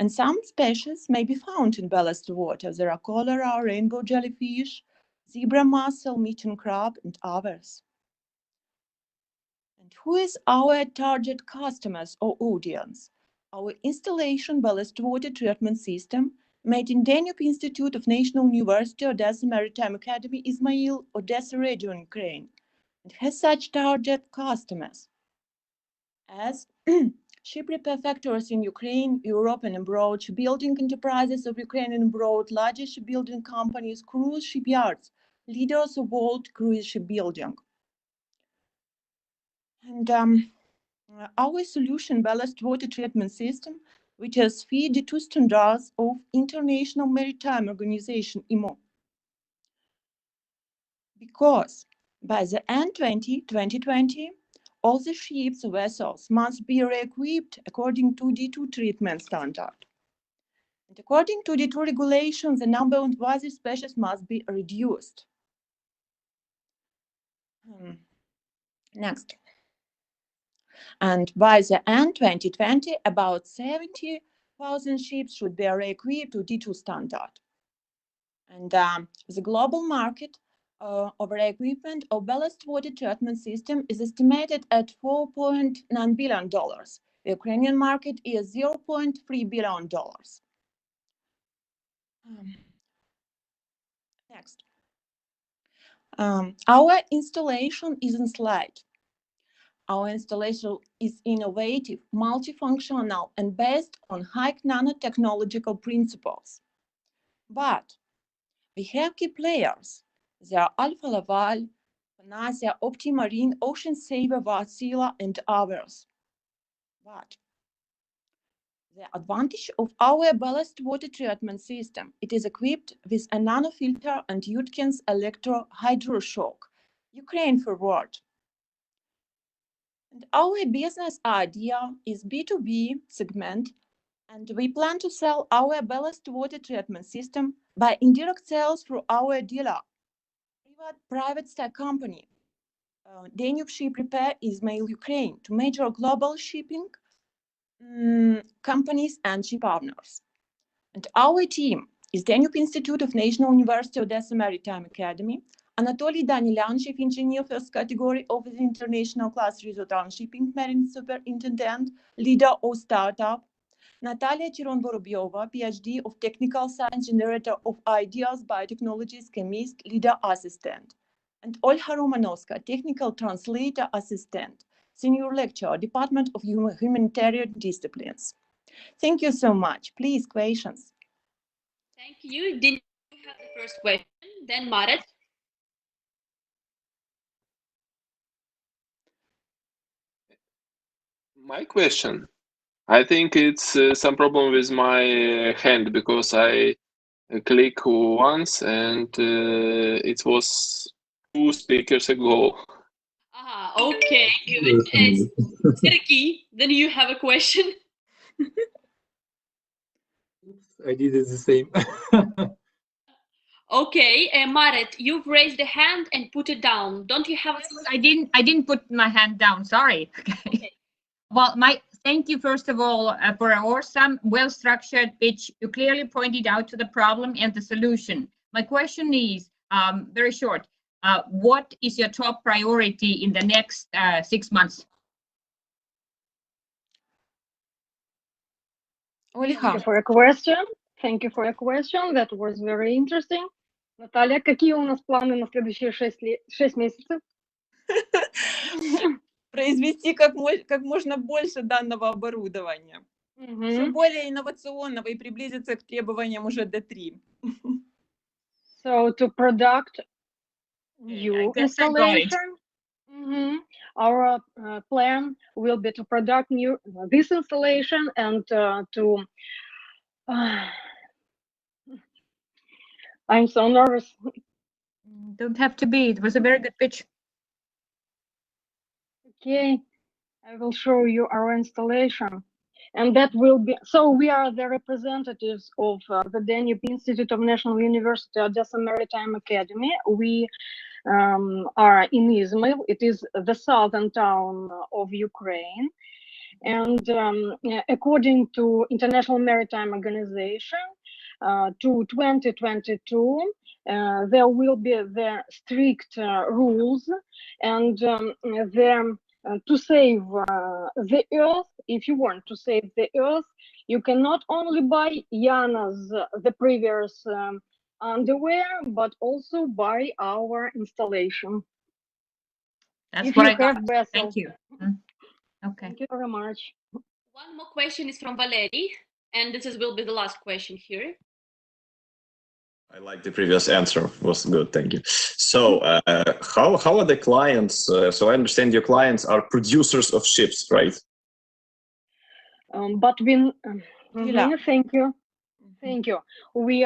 And some species may be found in ballast water. There are cholera, rainbow jellyfish, zebra mussel, meeting crab, and others. And who is our target customers or audience? Our installation ballast water treatment system made in Danube Institute of National University, Odessa Maritime Academy, Ismail, Odessa region, Ukraine, and has such target customers as ship repair factories in Ukraine, Europe, and abroad, shipbuilding enterprises of Ukraine and abroad, largest shipbuilding companies, cruise shipyards, leaders of world cruise shipbuilding. And our solution ballast water treatment system, which has feed to standards of International Maritime Organization, IMO. Because by the end 2020, all the ships, vessels must be re-equipped according to D2 treatment standard. And according to D2 regulations, the number of invasive species must be reduced. Next. And by the end 2020, about 70,000 ships should be re-equipped to D2 standard. And the global market of re-equipment of ballast water treatment system is estimated at $4.9 billion. The Ukrainian market is $0.3 billion. Next. Our installation is in slide. Our installation is innovative, multifunctional, and based on high nanotechnological principles. But we have key players. There are Alfa Laval, Panasia, Optimarine, Ocean Saver, Wärtsilä, and others. But the advantage of our ballast water treatment system, it is equipped with a nanofilter and Yudkin's electro-hydroshock, Ukraine forward. And our business idea is B2B segment, and we plan to sell our ballast water treatment system by indirect sales through our dealer, private stock company. Danube Ship Repair Ismail Ukraine to major global shipping companies and ship partners. And our team is Danube Institute of National University Odessa Maritime Academy, Anatoly Danilyan, Chief Engineer, first category of the International Class Resort Shipping Marine Superintendent, leader of startup, Natalia Chiron-Vorubyova, PhD of Technical Science, generator of ideas, biotechnologies, chemist, leader assistant, and Olha Romanovska, Technical Translator Assistant, Senior Lecturer, Department of Humanitarian Disciplines. Thank you so much. Please, questions. Thank you. Didn't you have the first question? Then Maret. My question. I think it's some problem with my hand because I click once and it was 2 speakers ago. Ah, okay, good. Sergey, then you have a question. I did it the same. Okay, Maret, you've raised the hand and put it down. Don't you have a... I didn't put my hand down, sorry. Okay. Well, thank you first of all for an awesome, well-structured pitch. You clearly pointed out to the problem and the solution. My question is very short. What is your top priority in the next 6 months? Thank you for your question. Thank you for your question. That was very interesting. Наталья, какие у нас планы на следующие 6 месяцев? Произвести как можно больше данного оборудования. Все более инновационного и приблизиться к требованиям уже D3. So to product new installation. Our plan will be to product this installation and to I'm so nervous. Don't have to be. It was a very good pitch. Okay, I will show you our installation. And that will be, so we are the representatives of the Danube Institute of National University Odessa Maritime Academy. We are in Izmail. It is the southern town of Ukraine. And according to International Maritime Organization, to 2022, there will be the strict rules and to save the earth. If you want to save the earth, you cannot only buy Yana's the previous underwear, but also buy our installation. That's what I got. Thank you. Okay. Thank you very much. One more question is from Valeriy, and will be the last question here. I like the previous answer. It was good. Thank you. So how are the clients? So I understand your clients are producers of ships, right? But thank you. Thank you. We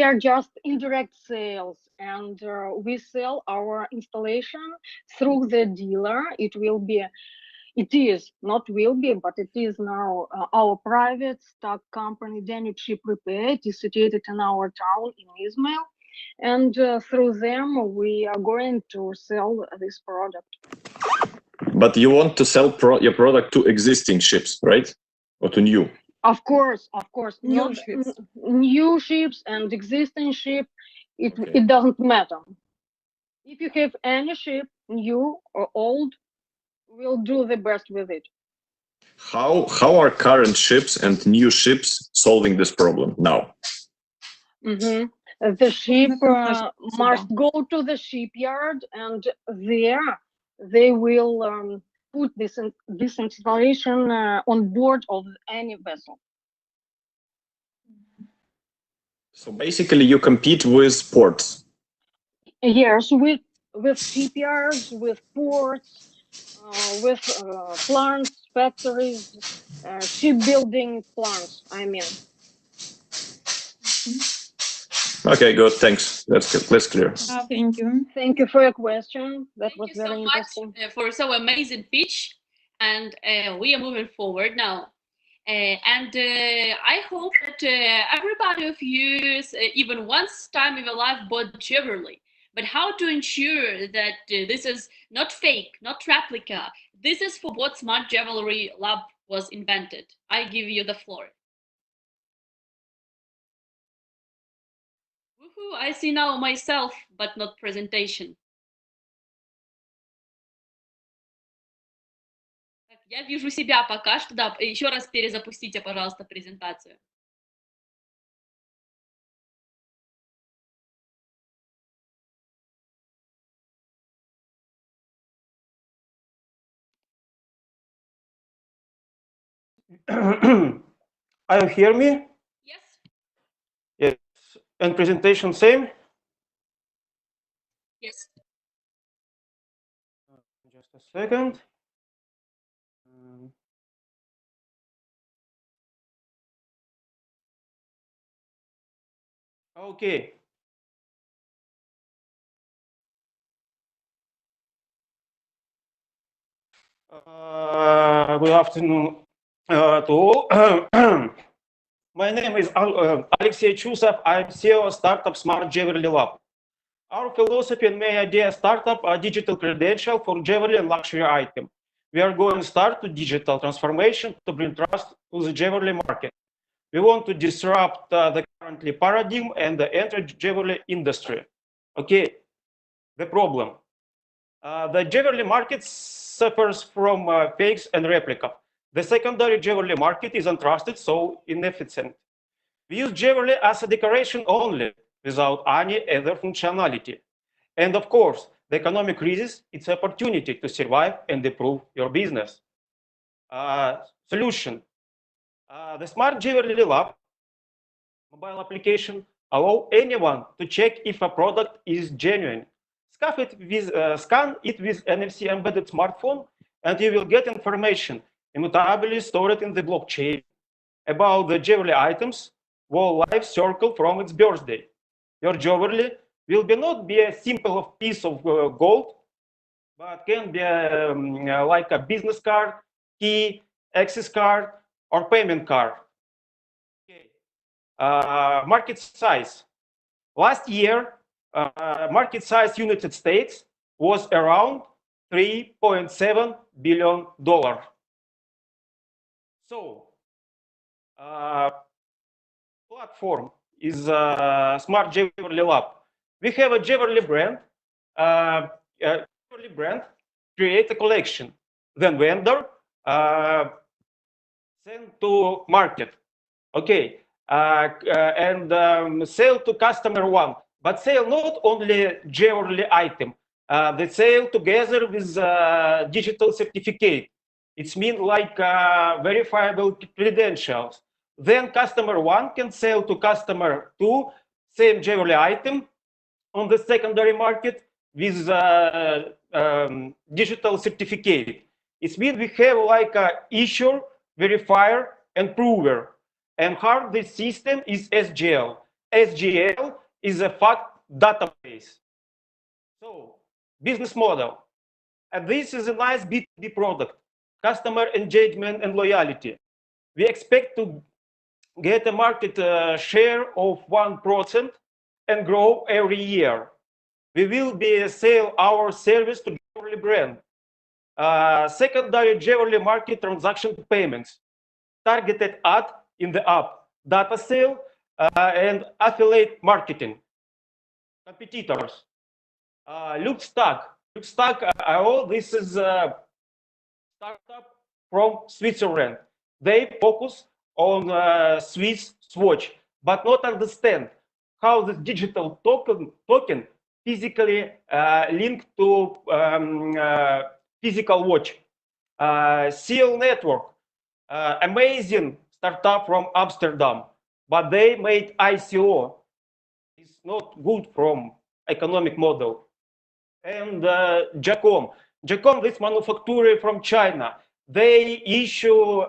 are just indirect sales, and we sell our installation through the dealer. It is now our private stock company, Danube Ship Repair. It is situated in our town in Izmail, and through them we are going to sell this product. But you want to sell your product to existing ships, right? Or to new? Of course. New ships and existing ship, it doesn't matter. If you have any ship, new or old, we'll do the best with it. How are current ships and new ships solving this problem now? The ship must go to the shipyard, and there they will put this installation on board of any vessel. So basically, you compete with ports. Yes, with shipyards, with ports, with plants, factories, shipbuilding plants. I mean. Okay, good. Thanks. That's clear. Thank you. Thank you for your question. That was very Thank you so interesting. much for so amazing pitch, and we are moving forward now. I hope that everybody of you, even once time in your life, bought jewelry. But how to ensure that this is not fake, not replica? This is for what Smart Jewelry Lab was invented. I give you the floor. Woohoo! I see now myself, but not presentation. Я вижу себя пока что, да. Еще раз перезапустите, пожалуйста, презентацию. Are you hear me? Yes. Yes. And presentation same? Yes. Just a second. Okay. Good afternoon to all. My name is Alexey Chusov. I'm CEO of startup Smart Jewelry Lab. Our philosophy and main idea startup are digital credential for jewelry and luxury item. We are going to start to digital transformation to bring trust to the jewelry market. We want to disrupt the currently paradigm and enter jewelry industry. Okay, the problem. The jewelry market suffers from fakes and replica. The secondary jewelry market is untrusted, so inefficient. We use jewelry as a decoration only, without any other functionality. And of course, the economic crisis, it's an opportunity to survive and improve your business. Solution. The Smart Jewelry Lab mobile application allow anyone to check if a product is genuine. Scan it with NFC embedded smartphone, and you will get information immutably stored in the blockchain about the jewelry items whole life circle from its birthday. Your jewelry will not be a simple piece of gold, but can be like a business card, key, access card, or payment card. Okay. Market size. Last year, market size United States was around $3.7 billion. So, platform is Smart Jewelry Lab. We have a jewelry brand. Create a collection. Then vendor send to market. Okay, and sell to customer one. But sell not only jewelry item. They sell together with digital certificate. It's mean like verifiable credentials. Then customer one can sell to customer two same jewelry item on the secondary market with digital certificate. It means we have like a issuer, verifier, and prover. And hard this system is SGL. SGL is a fact database. So, business model. And this is a nice B2B product, customer engagement and loyalty. We expect to get a market share of 1% and grow every year. We will be sell our service to jewelry brand. Secondary jewelry market transaction payments, targeted ad in the app, data sale, and affiliate marketing. Competitors. Lookstack. Lookstack, this is a startup from Switzerland. They focus on Swiss watch, but not understand how this digital token physically linked to physical watch. Seal Network, amazing startup from Amsterdam, but they made ICO. It's not good from economic model. And Jacom, this manufacturer from China, they issue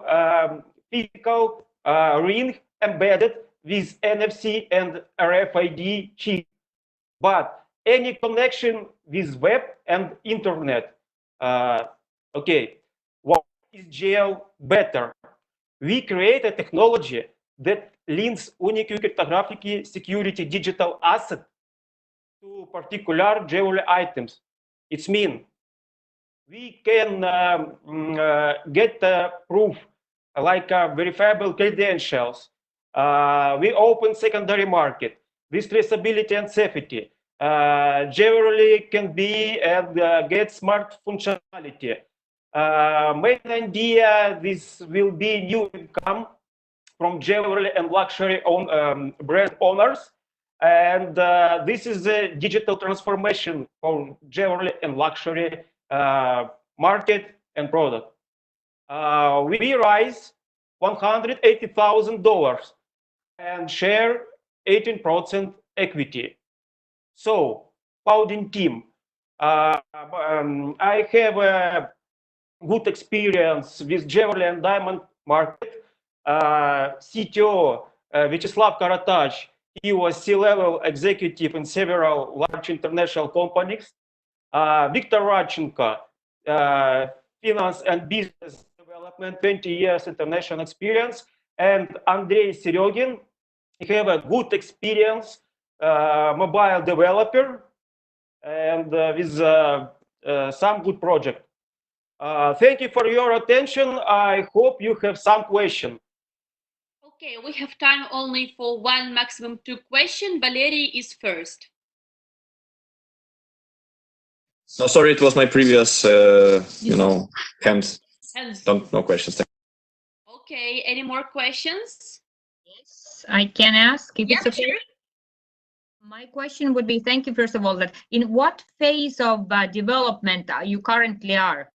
physical ring embedded with NFC and RFID chip, but any connection with web and internet. Okay, what is GL better? We create a technology that links unique cryptographic security digital asset to particular jewelry items. It means we can get proof like verifiable credentials. We open secondary market with traceability and safety. Jewelry can be and get smart functionality. Main idea, this will be new income from jewelry and luxury brand owners. And this is a digital transformation for jewelry and luxury market and product. We raise $180,000 and share 18% equity. So, founding team, I have a good experience with jewelry and diamond market. CTO Vyacheslav Karataj, he was C-level executive in several large international companies. Viktor Radchenko, finance and business development, 20 years international experience. And Andrei Serегin, he have a good experience, mobile developer, and with some good project. Thank you for your attention. I hope you have some question. Okay, we have time only for one, maximum two questions. Valeriy is first. No, sorry, it was my previous, hands. No questions. Okay, any more questions? Yes, I can ask if it's okay. Sure. My question would be, thank you, first of all, that in what phase of development you currently are?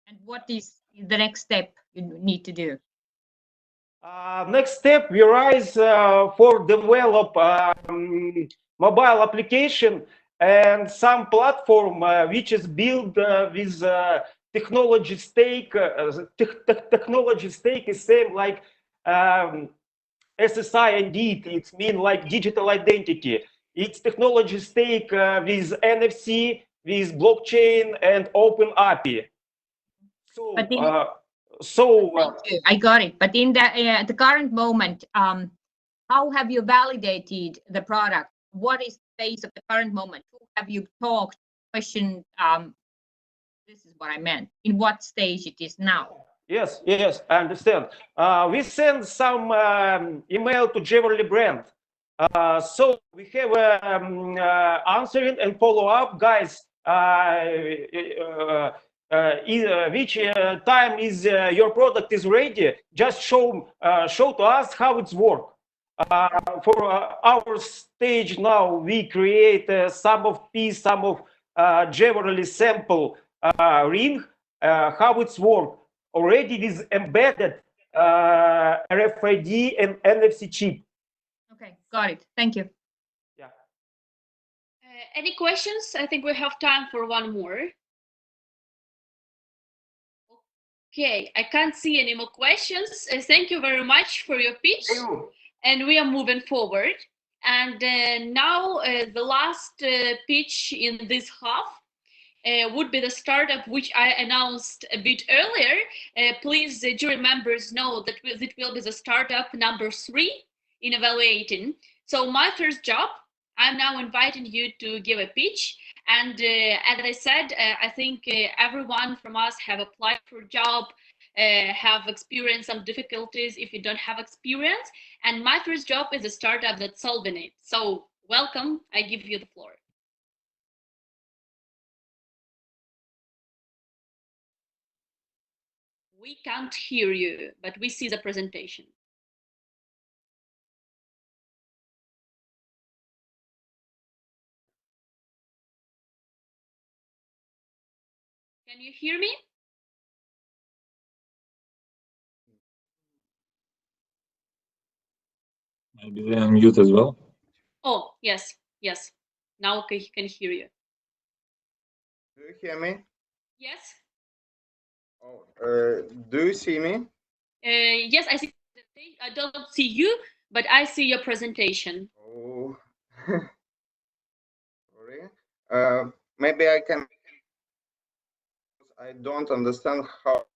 And what is the next step you need to do? Next step, we rise for develop mobile application and some platform which is built with technology stake. Technology stake is same like SSI indeed. It means like digital identity. It's technology stake with NFC, with blockchain and open API. So, I got it. But in at the current moment, how have you validated the product? What is the phase of the current moment? Who have you talked? Question. This is what I meant. In what stage it is now? Yes, I understand. We send some email to jewelry brand. So we have answering and follow up, guys. Which time is your product is ready? Just show to us how it's work. For our stage now, we create some of jewelry sample ring. How it's work already with embedded RFID and NFC chip. Okay, got it. Thank you. Yeah. Any questions? I think we have time for one more. Okay, I can't see any more questions. Thank you very much for your pitch. And we are moving forward. And now the last pitch in this half would be the startup which I announced a bit earlier. Please, jury members, know that it will be the startup number 3 in evaluating. So my first job, I'm now inviting you to give a pitch. And as I said, I think everyone from us have applied for a job, have experienced some difficulties if you don't have experience. And my first job is a startup that's solving it. So welcome, I give you the floor. We can't hear you, but we see the presentation. Can you hear me? Maybe they are mute as well. Oh, yes, yes. Now I can hear you. Do you hear me? Yes. Oh, do you see me? Yes, I see. I don't see you, but I see your presentation. Oh, sorry. Maybe I can. I don't understand how.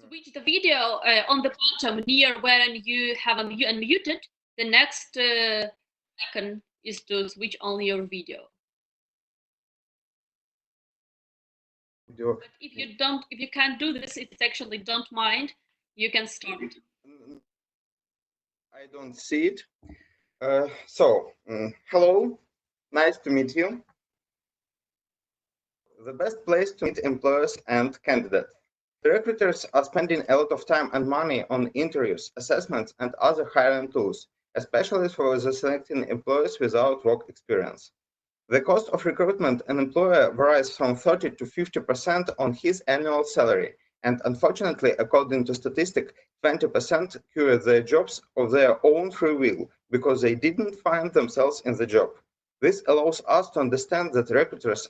Switch the video on the bottom near when you have unmuted. The next icon is to switch on your video. But if you can't do this, it's actually don't mind. You can start. I don't see it. Hello, nice to meet you. The best place to meet employers and candidates. The recruiters are spending a lot of time and money on interviews, assessments, and other hiring tools, especially for the selecting employees without work experience. The cost of recruitment an employer varies from 30 to 50% on his annual salary, and unfortunately, according to statistics, 20% quit their jobs of their own free will because they didn't find themselves in the job. This allows us to understand that recruiters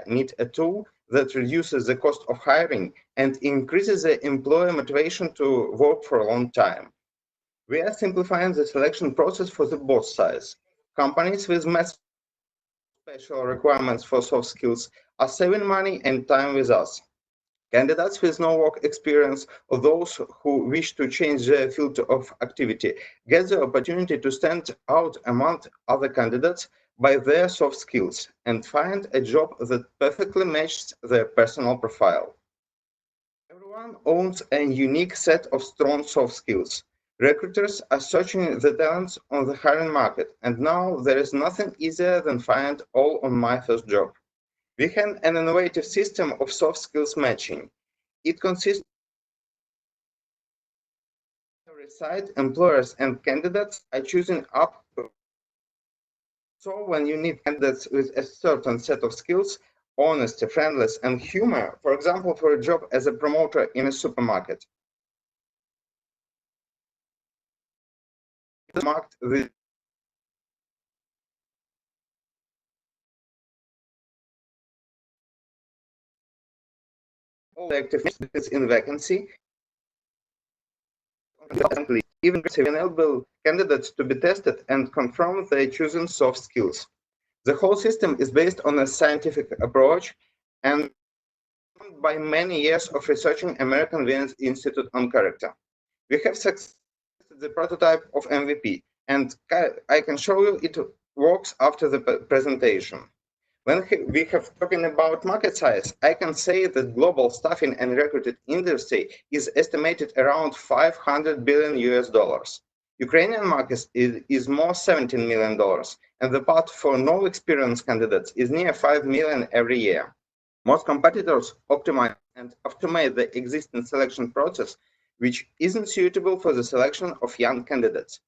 need a tool that reduces the cost of hiring and increases the employer motivation to work for a long time. We are simplifying the selection process for the both sides. Companies with massive special requirements for soft skills are saving money and time with us. Candidates with no work experience or those who wish to change their field of activity get the opportunity to stand out among other candidates by their soft skills and find a job that perfectly matches their personal profile. Everyone owns a unique set of strong soft skills. Recruiters are searching the talents on the hiring market, and now there is nothing easier than find all on my first job. We have an innovative system of soft skills matching. It consists of every site, employers and candidates are choosing up. So when you need candidates with a certain set of skills, honesty, friendliness, and humor, for example, for a job as a promoter in a supermarket, marked with all active in vacancy, even enable candidates to be tested and confirm their chosen soft skills. The whole system is based on a scientific approach and by many years of researching American Venus Institute on Character. We have successfully the prototype of MVP, and I can show you it works after the presentation. When we have talking about market size, I can say that global staffing and recruiting industry is estimated around 500 billion US dollars. Ukrainian market is more $17 million, and the part for no experienced candidates is near 5 million every year. Most competitors optimize and automate the existing selection process, which isn't suitable for the selection of young candidates.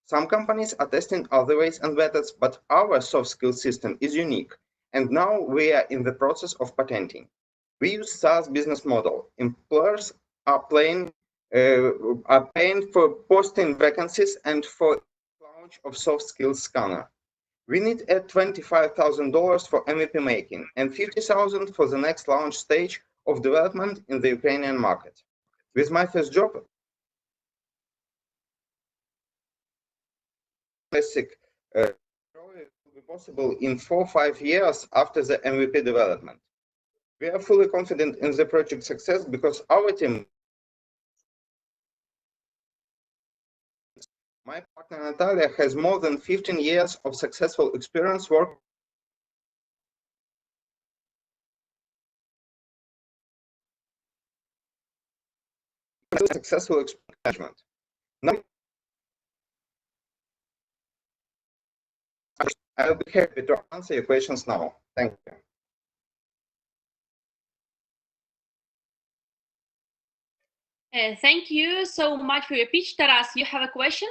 Some companies are testing other ways and methods, but our soft skill system is unique, and now we are in the process of patenting. We use SaaS business model. Employers are paying for posting vacancies and for launch of soft skills scanner. We need $25,000 for MVP making and $50,000 for the next launch stage of development in the Ukrainian market. With my first job, classic will be possible in 4 or 5 years after the MVP development. We are fully confident in the project success because our team, my partner Natalia, has more than 15 years of successful experience working successful management. Now, I'll be happy to answer your questions now. Thank you. Thank you so much for your pitch. Taras, you have a question?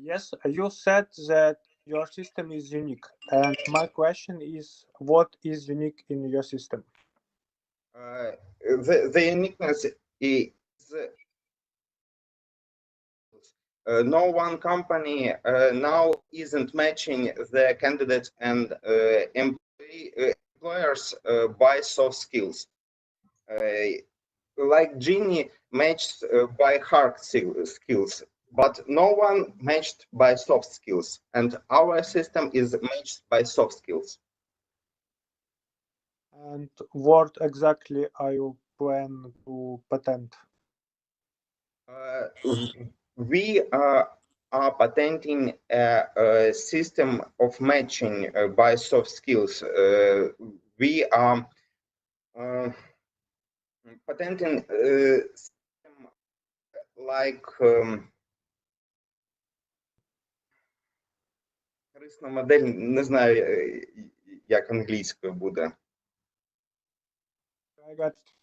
Yes, you said that your system is unique, and my question is, what is unique in your system? The uniqueness is no one company now isn't matching the candidates and employers by soft skills. Like Genie matched by hard skills, but no one matched by soft skills, and our system is matched by soft skills. And what exactly are you planning to patent? We are patenting a system of matching by soft skills. We are patenting system like корисна модель, не знаю, як англійською буде. I got it.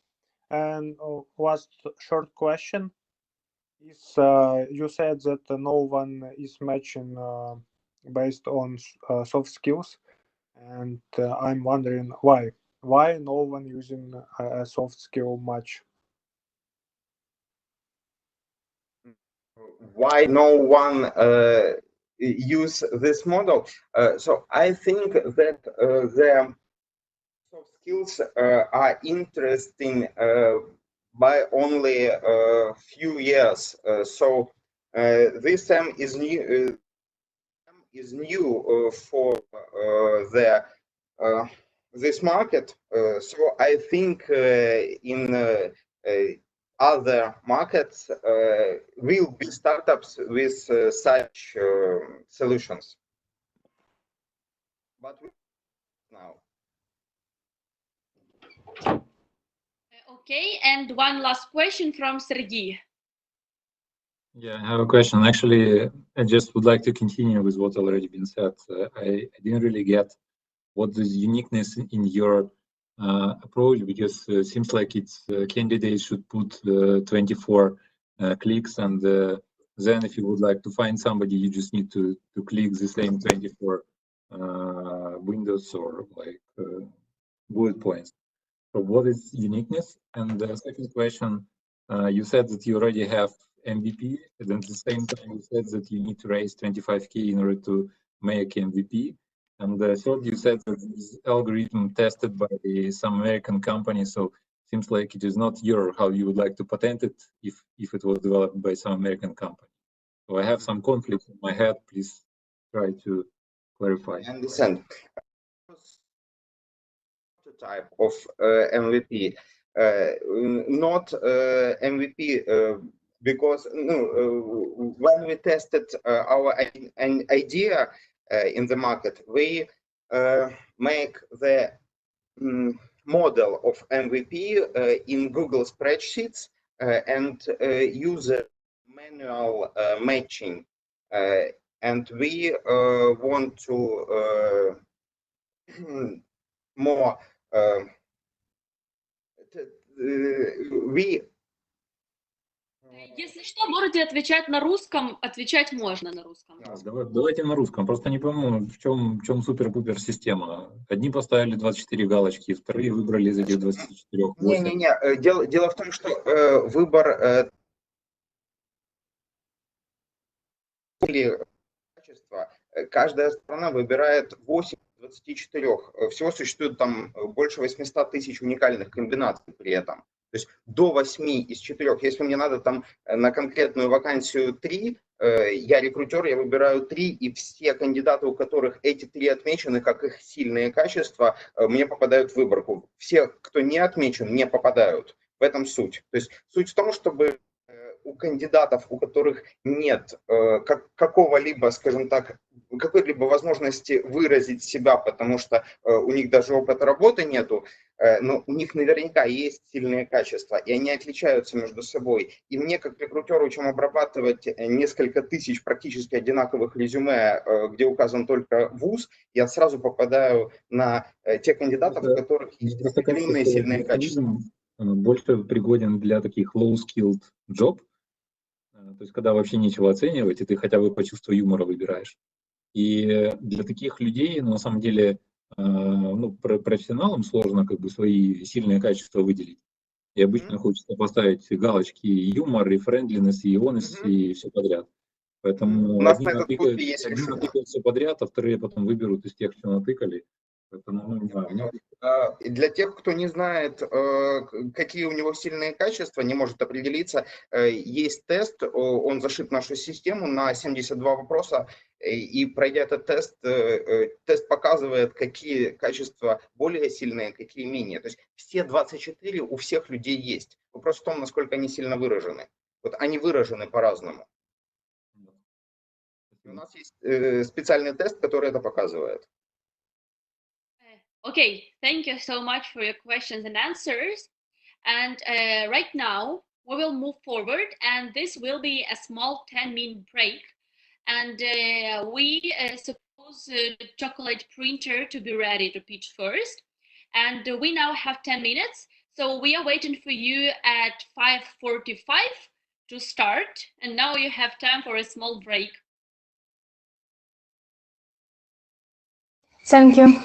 And last short question is, you said that no one is matching based on soft skills, and I'm wondering why. Why no one using a soft skill match? Why no one use this model? So I think that the soft skills are interesting by only a few years. So this term is new. For the this market. So I think in other markets will be startups with such solutions. But now. Okay, and one last question from Sergey. Yeah, I have a question. Actually, I just would like to continue with what already been said. I didn't really get what is uniqueness in your approach, because it seems like it's candidates should put 24 clicks, and then if you would like to find somebody, you just need to click the same 24 windows or like bullet points. So what is uniqueness? And the second question, you said that you already have MVP, and at the same time you said that you need to raise 25K in order to make MVP. And the third, you said that this algorithm tested by some American company, so seems like it is not how you would like to patent it if it was developed by some American company. So I have some conflict in my head. Please try to clarify. I understand. Type of MVP, not MVP, because when we tested our idea in the market, we make the model of MVP in Google spreadsheets and use manual matching, and we want to more Если что, можете отвечать на русском, отвечать можно на русском. Давайте на русском. Просто не пойму, в чем супер-пупер система. Одни поставили 24 галочки, вторые выбрали из этих 24. Не-не-не, дело в том, что выбор качества, каждая страна выбирает 8 из 24. Всего существует там больше 800 тысяч уникальных комбинаций при этом. То есть до 8 из 4. Если мне надо там на конкретную вакансию 3, я рекрутер, я выбираю 3, и все кандидаты, у которых эти 3 отмечены как их сильные качества, мне попадают в выборку. Все, кто не отмечен, не попадают. В этом суть. То есть суть в том, чтобы у кандидатов, у которых нет какого-либо, скажем так, какой-либо возможности выразить себя, потому что у них даже опыта работы нету, но у них наверняка есть сильные качества, и они отличаются между собой. И мне, как рекрутеру, чем обрабатывать несколько тысяч практически одинаковых резюме, где указан только вуз, я сразу попадаю на тех кандидатов, у которых есть определенные сильные качества. больше пригоден для таких low-skilled job, то есть когда вообще нечего оценивать, и ты хотя бы по чувству юмора выбираешь. И для таких людей, ну, на самом деле, ну, профессионалам сложно как бы свои сильные качества выделить. И обычно хочется поставить галочки и юмор, и френдливость, и honest, и все подряд. Поэтому У нас на этот путь есть одни решение. натыкают все подряд, а вторые потом выберут из тех, что натыкали. Поэтому, ну, не знаю, мне... Для тех, кто не знает, какие у него сильные качества, не может определиться, есть тест, он зашит в нашу систему на 72 вопроса, и пройдя этот тест, тест показывает, какие качества более сильные, какие менее. То есть все 24 у всех людей есть. Вопрос в том, насколько они сильно выражены. Вот они выражены по-разному. У нас есть специальный тест, который это показывает. Okay, thank you so much for your questions and answers. And right now, we will move forward, and this will be a small 10-minute break. And we suppose the chocolate printer to be ready to pitch first. And we now have 10 minutes. So we are waiting for you at 5:45 to start. And now you have time for a small break. Thank you.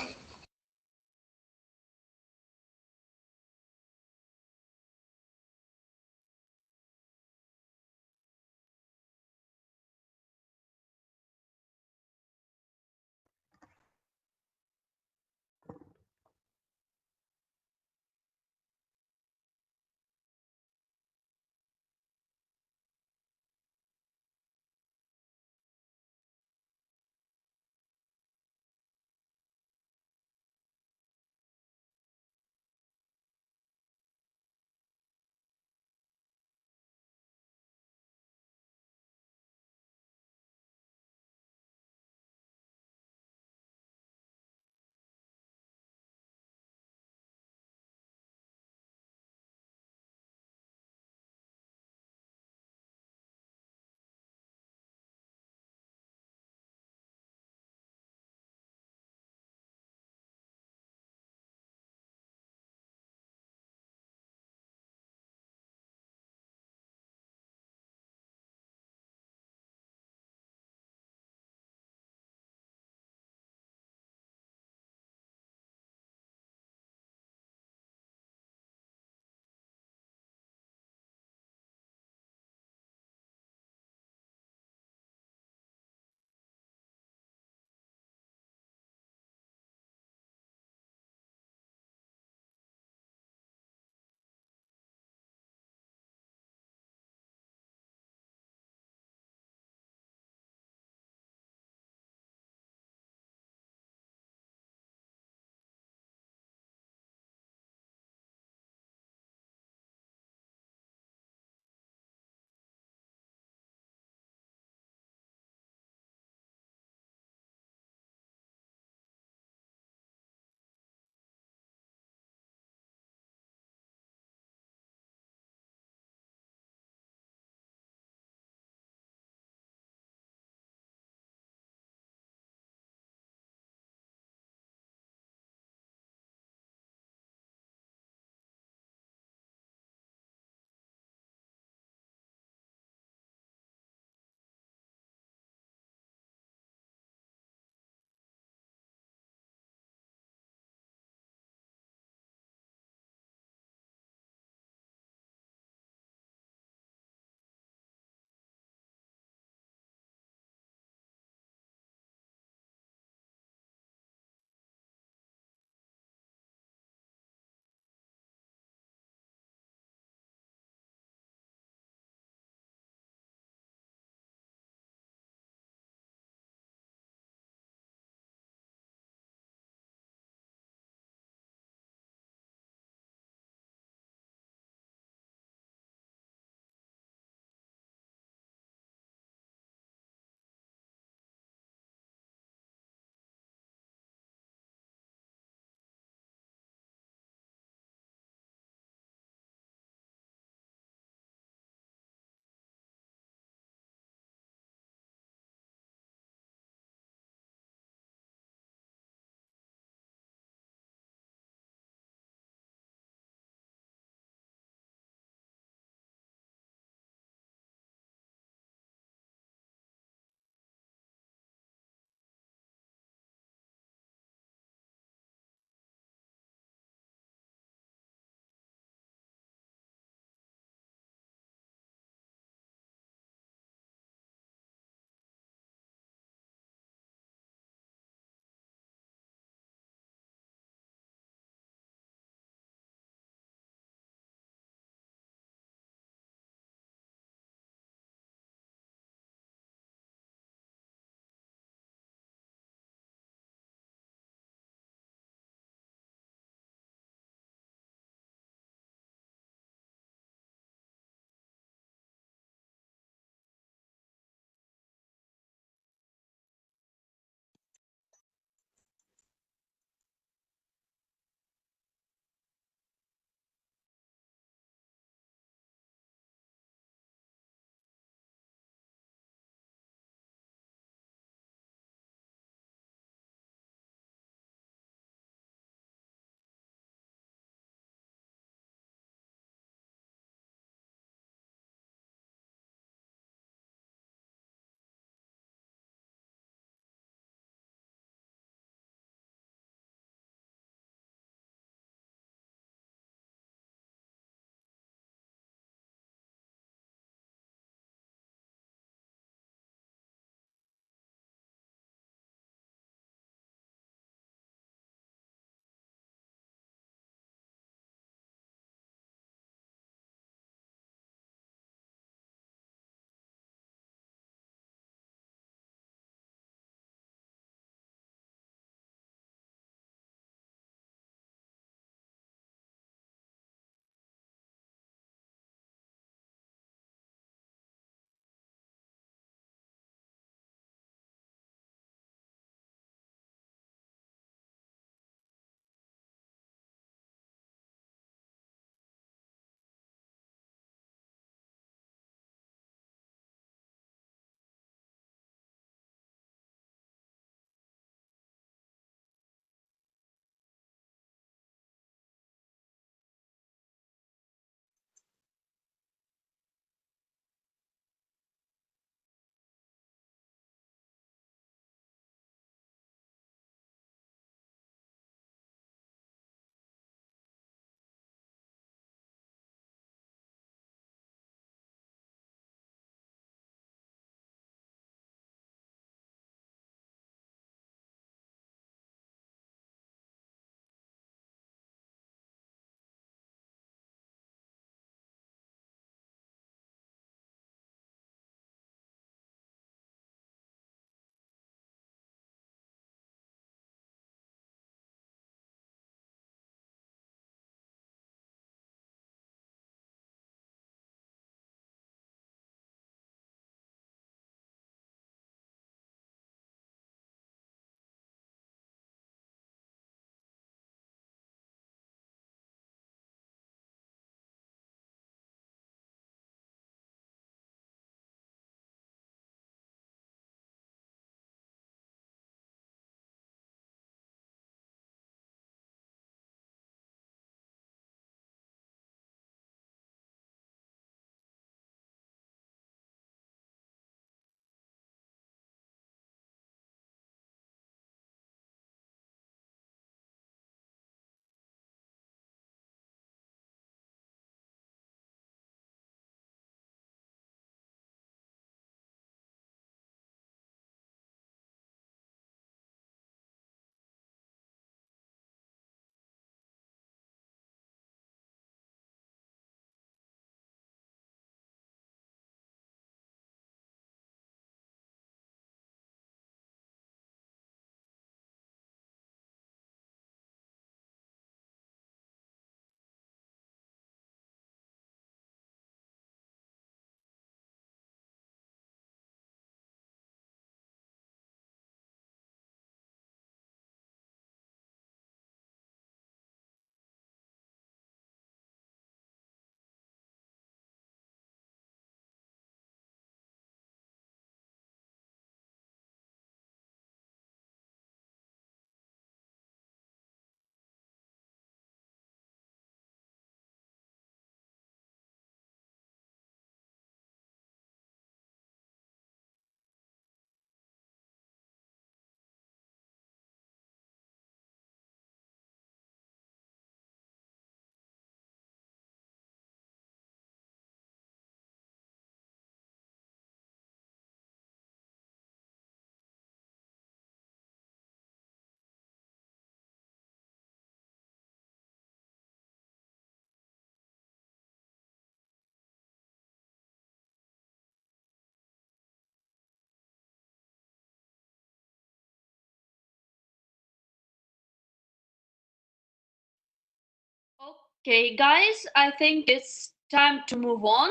Okay, guys, I think it's time to move on.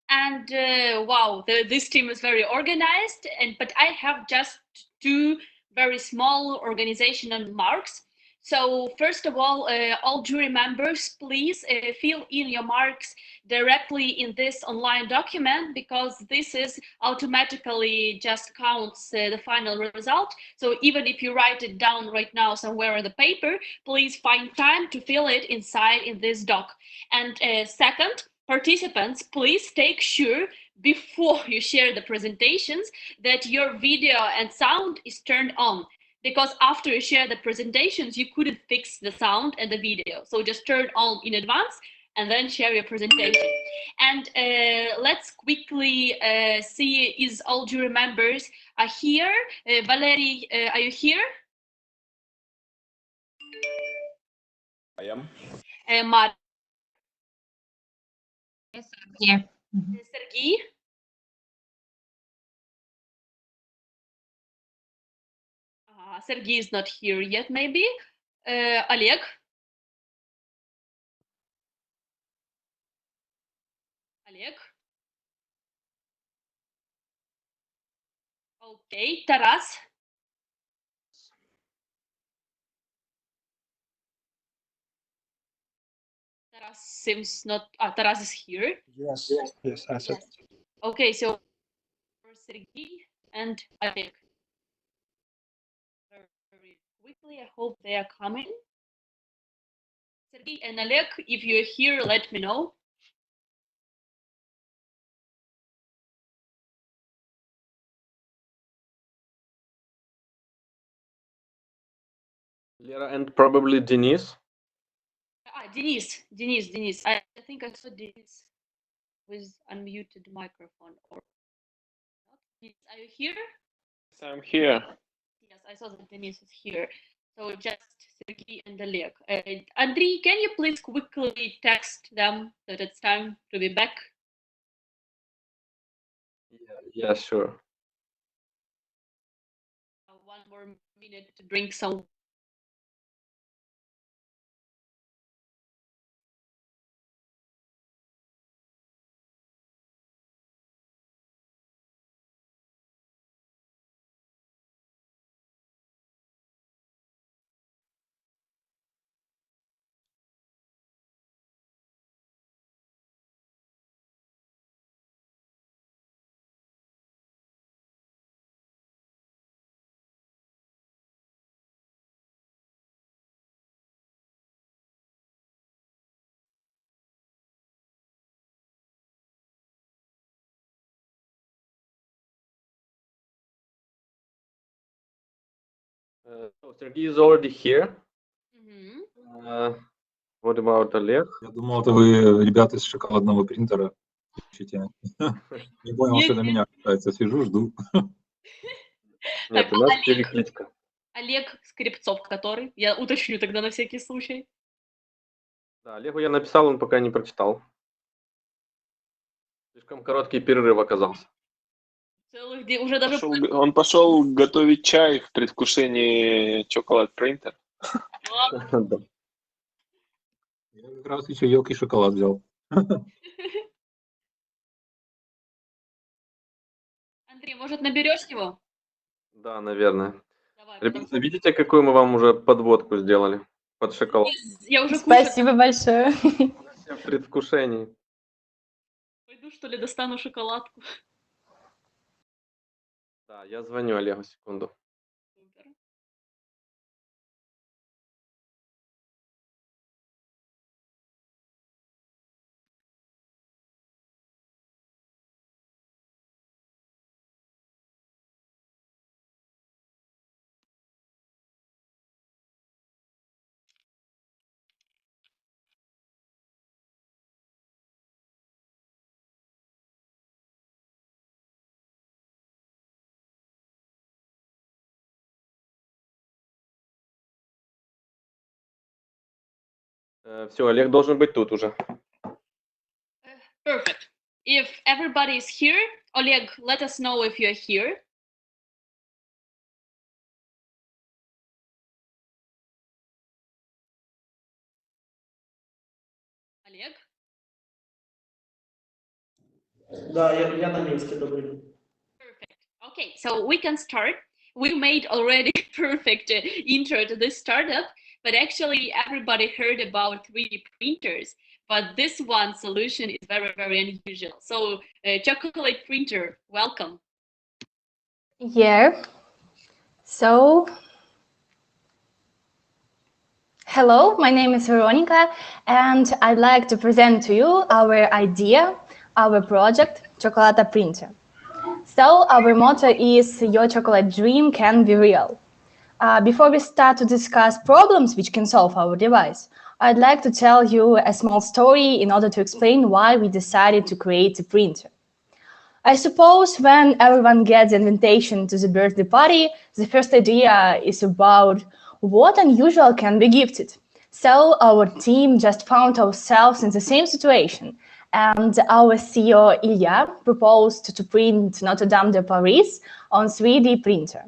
And wow, this team is very organized. But I have just two very small organizational marks. So first of all jury members, please fill in your marks directly in this online document, because this is automatically just counts the final result. So even if you write it down right now somewhere on the paper, please find time to fill it inside in this doc. And second, participants, please take sure before you share the presentations that your video and sound is turned on, because after you share the presentations, you couldn't fix the sound and the video. So just turn on in advance and then share your presentation. And let's quickly see is all jury members are here. Valeriy, are you here? I am. Maret. Yes, I'm here. Sergey. Sergey is not here yet, maybe. Oleg. Oleg. Okay, Taras. Taras seems not. Taras is here. Yes, yes, I said. Okay, so Sergey and Oleg. Very quickly, I hope they are coming. Sergey and Oleg, if you're here, let me know. Lera and probably Denise. Denise. I think I saw Denise with unmuted microphone or not. Denise, are you here? Yes, I'm here. Yes, I saw that Denise is here. So just Sergey and Oleg. Andrei, can you please quickly text them that it's time to be back? Yeah, sure. 1 more minute to drink some. So Sergey is already here. What about Oleg? Я думал, это вы ребята из шоколадного принтера ищете. Не понял, что это меня касается. Сижу, жду. Нет, у нас перекличка. Олег Скрипцов, который. Я уточню тогда на всякий случай. Да, Олегу я написал, он пока не прочитал. Слишком короткий перерыв оказался. Целых дней уже даже... Он пошел готовить чай в предвкушении чоколад принтер. Я как раз еще елки шоколад взял. Андрей, может, наберешь его? Да, наверное. Ребята, видите, какую мы вам уже подводку сделали под шоколад? Я уже Спасибо большое. Все в предвкушении. Пойду, что ли, достану шоколадку. Да, я звоню Олегу, секунду. Все, Олег должен быть тут уже. Perfect. If everybody is here, Oleg, let us know if you're here. Олег? Да, я на месте, добрый день. Perfect. Okay, so we can start. We made already perfect intro to this startup, but actually everybody heard about 3D printers, but this one solution is very, very unusual. So chocolate printer, welcome. Yeah. So, hello, my name is Veronica, and I'd like to present to you our idea, our project, Chocolate Printer. So, our motto is your chocolate dream can be real. Before we start to discuss problems which can solve our device, I'd like to tell you a small story in order to explain why we decided to create a printer. I suppose when everyone gets an invitation to the birthday party, the first idea is about what unusual can be gifted. So our team just found ourselves in the same situation, and our CEO Ilya proposed to print Notre Dame de Paris on 3D printer.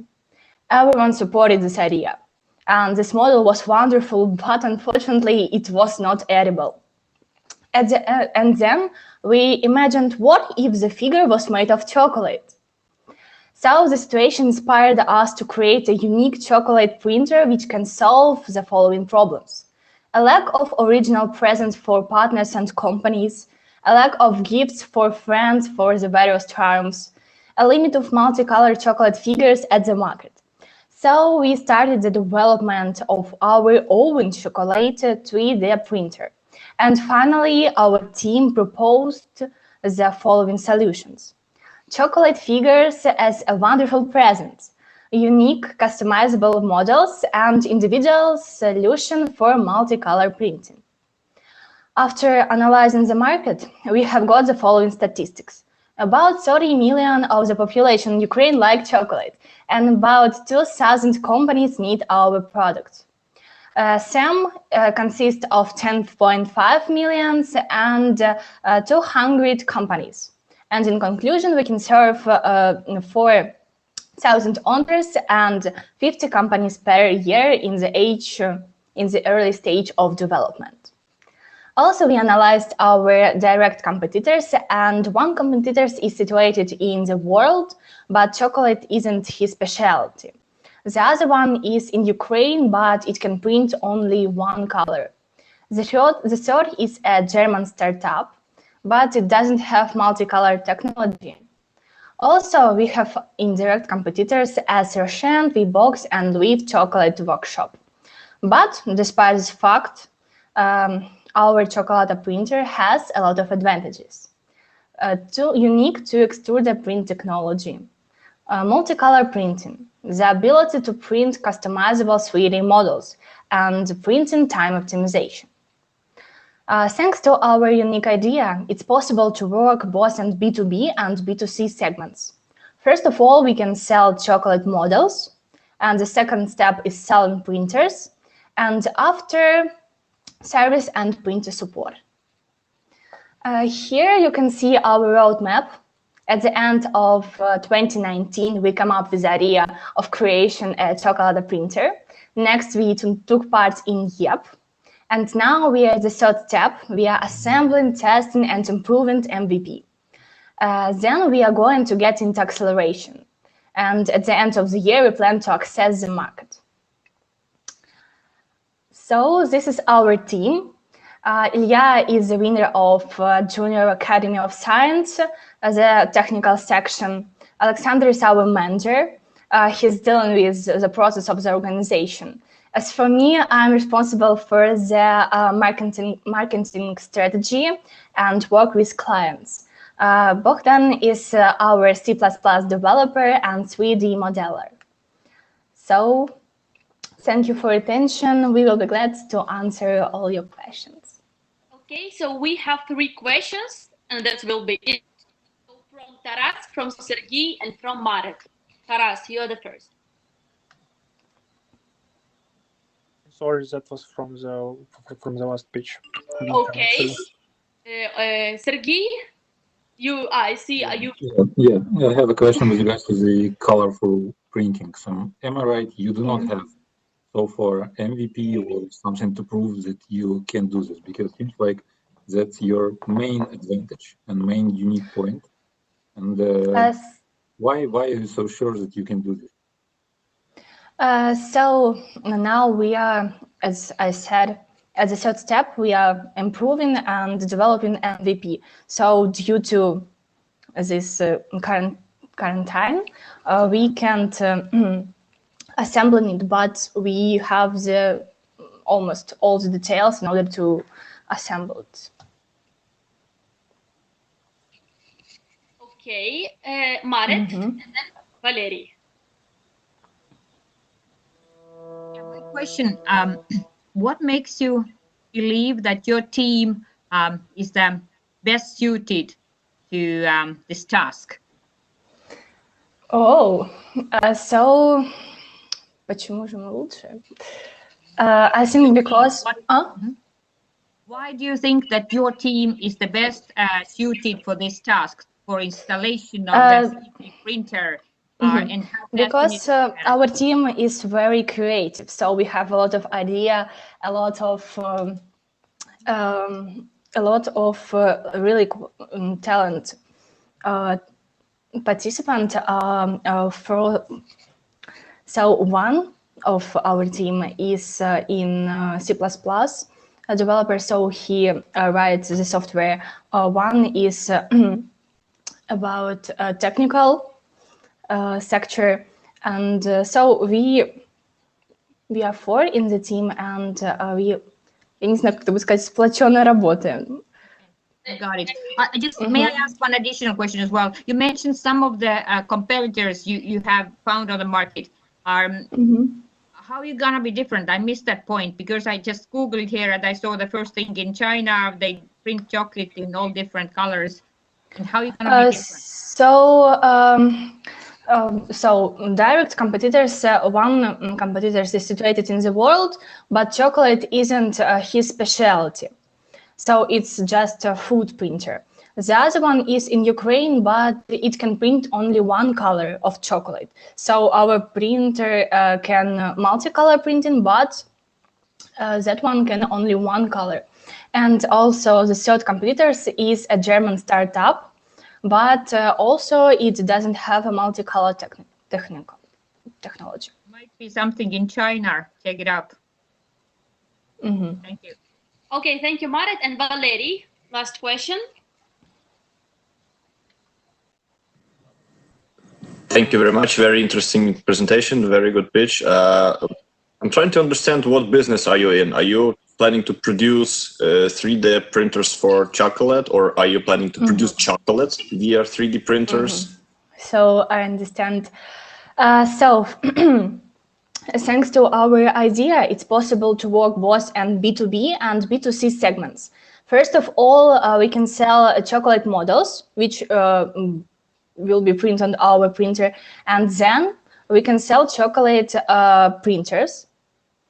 Everyone supported this idea, and this model was wonderful, but unfortunately it was not edible. And then we imagined what if the figure was made of chocolate. So the situation inspired us to create a unique chocolate printer which can solve the following problems: a lack of original presents for partners and companies, a lack of gifts for friends for the various charms, a limit of multicolored chocolate figures at the market. So we started the development of our own chocolate 3D printer. And finally, our team proposed the following solutions: chocolate figures as a wonderful present, unique customizable models, and individual solution for multicolor printing. After analyzing the market, we have got the following statistics. About 30 million of the population in Ukraine like chocolate, and about 2,000 companies need our products. SAM consists of 10.5 million and 200 companies. And in conclusion, we can serve 4,000 owners and 50 companies per year in the early stage of development. Also, we analyzed our direct competitors, and one competitor is situated in the world, but chocolate isn't his specialty. The other one is in Ukraine, but it can print only one color. The third is a German startup, but it doesn't have multicolor technology. Also, we have indirect competitors as Rochen, VBox, and Live Chocolate Workshop. But despite this fact, our chocolate printer has a lot of advantages. Unique to extrude print technology, multicolor printing, the ability to print customizable 3D models, and printing time optimization. Thanks to our unique idea, it's possible to work both on B2B and B2C segments. First of all, we can sell chocolate models, and the second step is selling printers, and after, service and printer support. Here you can see our roadmap. At the end of 2019, we came up with the idea of creation a chocolate printer. Next, we took part in YEP. And now we are at the third step. We are assembling, testing, and improving MVP. Then we are going to get into acceleration. And at the end of the year, we plan to access the market. So this is our team. Ilya is the winner of Junior Academy of Science, the technical section. Alexander is our manager. He's dealing with the process of the organization. As for me, I'm responsible for the marketing strategy and work with clients. Bogdan is our C++ developer and 3D modeler. So thank you for your attention. We will be glad to answer all your questions. Okay, so we have 3 questions, and that will be it. So from Taras, from Sergey, and from Maret. Taras, you're the first. Sorry, that was from the last pitch. Okay. Sergey, I see you. Yeah, I have a question with regards to the colorful printing. So, am I right? You do not have so far MVP or something to prove that you can do this, because it seems like That's your main advantage and main unique point. And why are you so sure that you can do this? So now we are, as I said, as a third step, we are improving and developing MVP. So due to this current time, we can't assemble it, but we have the almost all the details in order to assemble it. Okay, Maret, and then Valeriy. Question, what makes you believe that your team is the best suited to this task? Oh, so почему же мы лучше? I think because Why do you think that your team is the best suited for this task, for installation of the 3D printer? And how because our team is very creative, so we have a lot of idea, a lot of really talent participant. So one of our team is in C++ a developer, so he writes the software. One is about technical sector, and so we are 4 in the team, and we, я не знаю, как это бы сказать, сплоченно работаем. Got it. May I ask one additional question as well? You mentioned some of the competitors you have found on the market. How are you gonna be different? I missed that point because I just Googled here and I saw the first thing in China, they print chocolate in all different colors. And how are you gonna be different? So direct competitors, one competitor is situated in the world, but chocolate isn't his specialty. So it's just a food printer. The other one is in Ukraine, but it can print only one color of chocolate. So our printer can multicolor printing, but that one can only one color. And also the third competitor is a German startup, but also it doesn't have a multicolor technology. Might be something in China. Check it out. Thank you. Okay, thank you, Maret. And Valeriy, last question. Thank you very much. Very interesting presentation. Very good pitch. I'm trying to understand what business are you in? Are you planning to produce 3D printers for chocolate, or are you planning to produce chocolate via 3D printers? So I understand. Thanks to our idea, it's possible to work both on B2B and B2C segments. First of all, we can sell chocolate models, which will be printed on our printer, and then we can sell chocolate printers,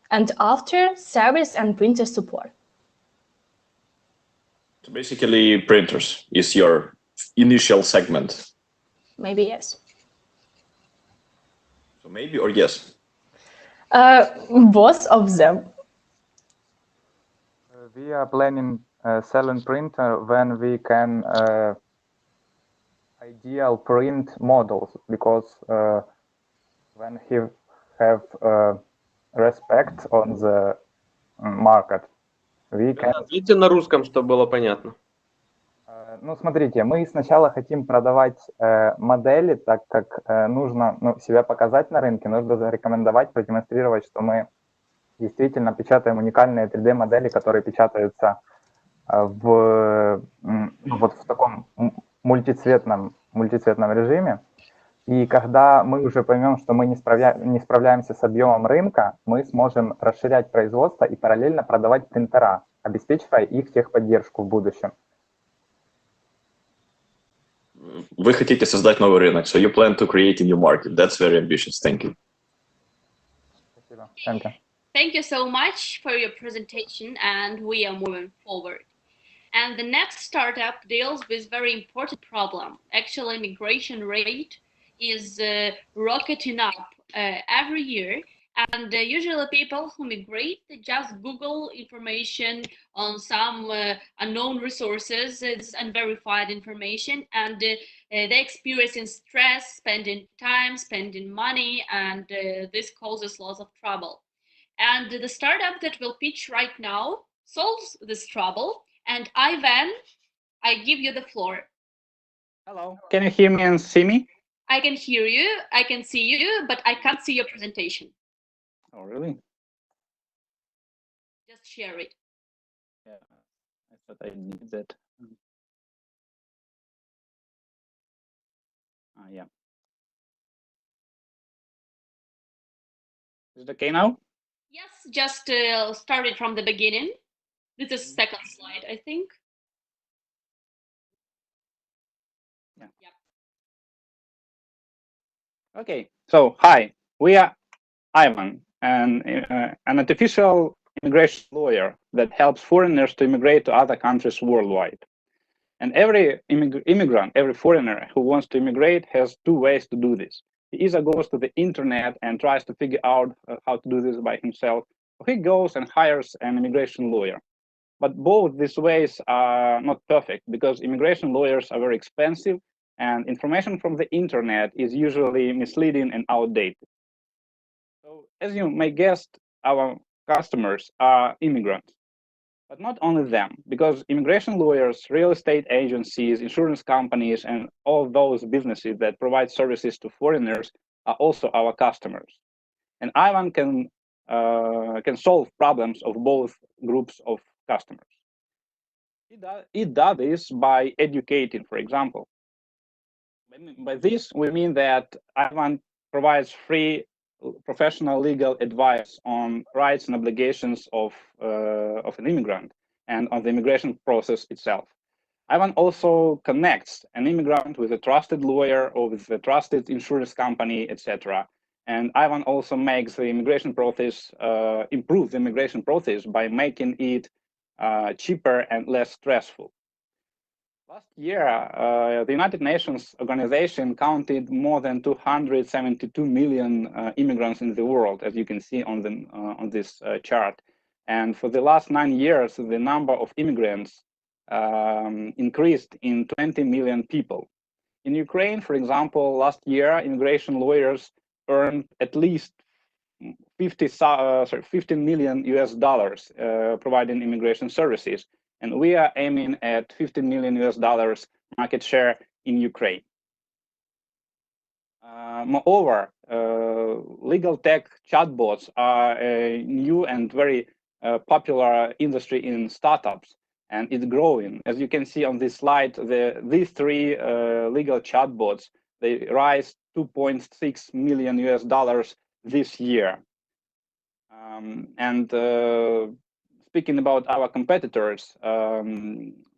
and after, service and printer support. So basically, printers is your initial segment. Maybe yes. So maybe or yes? Both of them. We are planning selling printer when we can ideal print models, because when he have respect on the market, we can... Ответьте на русском, чтобы было понятно. Ну, смотрите, мы сначала хотим продавать модели, так как нужно себя показать на рынке, нужно зарекомендовать, продемонстрировать, что мы действительно печатаем уникальные 3D-модели, которые печатаются вот в таком мультицветном режиме. И когда мы уже поймем, что мы не справляемся с объемом рынка, мы сможем расширять производство и параллельно продавать принтера, обеспечивая их техподдержку в будущем. Вы хотите создать новый рынок, so you plan to create a new market. That's very ambitious. Thank you. Спасибо. Thank you. Thank you so much for your presentation, and we are moving forward. And the next startup deals with very important problem. Actually, migration rate is rocketing up every year, And usually people who migrate, they just Google information on some unknown resources, it's unverified information, and they experiencing stress, spending time, spending money, and this causes lots of trouble. And the startup that will pitch right now solves this trouble. And Ivan, I give you the floor. Hello. Can you hear me and see me? I can hear you, I can see you, but I can't see your presentation. Oh, really? Just share it. Yeah, I thought I needed that. Yeah. Is it okay now? Yes, just start it from the beginning. This is second slide, I think. Yeah. Okay, so hi, we are Ivan, an artificial immigration lawyer that helps foreigners to immigrate to other countries worldwide. And every immigrant, every foreigner who wants to immigrate has two ways to do this. He either goes to the internet and tries to figure out how to do this by himself, or he goes and hires an immigration lawyer. But both these ways are not perfect because immigration lawyers are very expensive and information from the internet is usually misleading and outdated. So as you may guess, our customers are immigrants. But not only them, because immigration lawyers, real estate agencies, insurance companies, and all those businesses that provide services to foreigners are also our customers. And Ivan can solve problems of both groups of customers. It does this by educating, for example. By this, we mean that Ivan provides free professional legal advice on rights and obligations of an immigrant and on the immigration process itself. Ivan also connects an immigrant with a trusted lawyer or with a trusted insurance company, etc. And Ivan also makes the immigration process, improve the immigration process by making it cheaper and less stressful. Last year, the United Nations organization counted more than 272 million immigrants in the world, as you can see on this chart. And for the last 9 years, the number of immigrants increased in 20 million people. In Ukraine, for example, last year, immigration lawyers earned at least 15 million US dollars providing immigration services. And we are aiming at 15 million US dollars market share in Ukraine. Moreover, legal tech chatbots are a new and very popular industry in startups, and it's growing. As you can see on this slide, these three legal chatbots, they rise 2.6 million US dollars this year. Speaking about our competitors,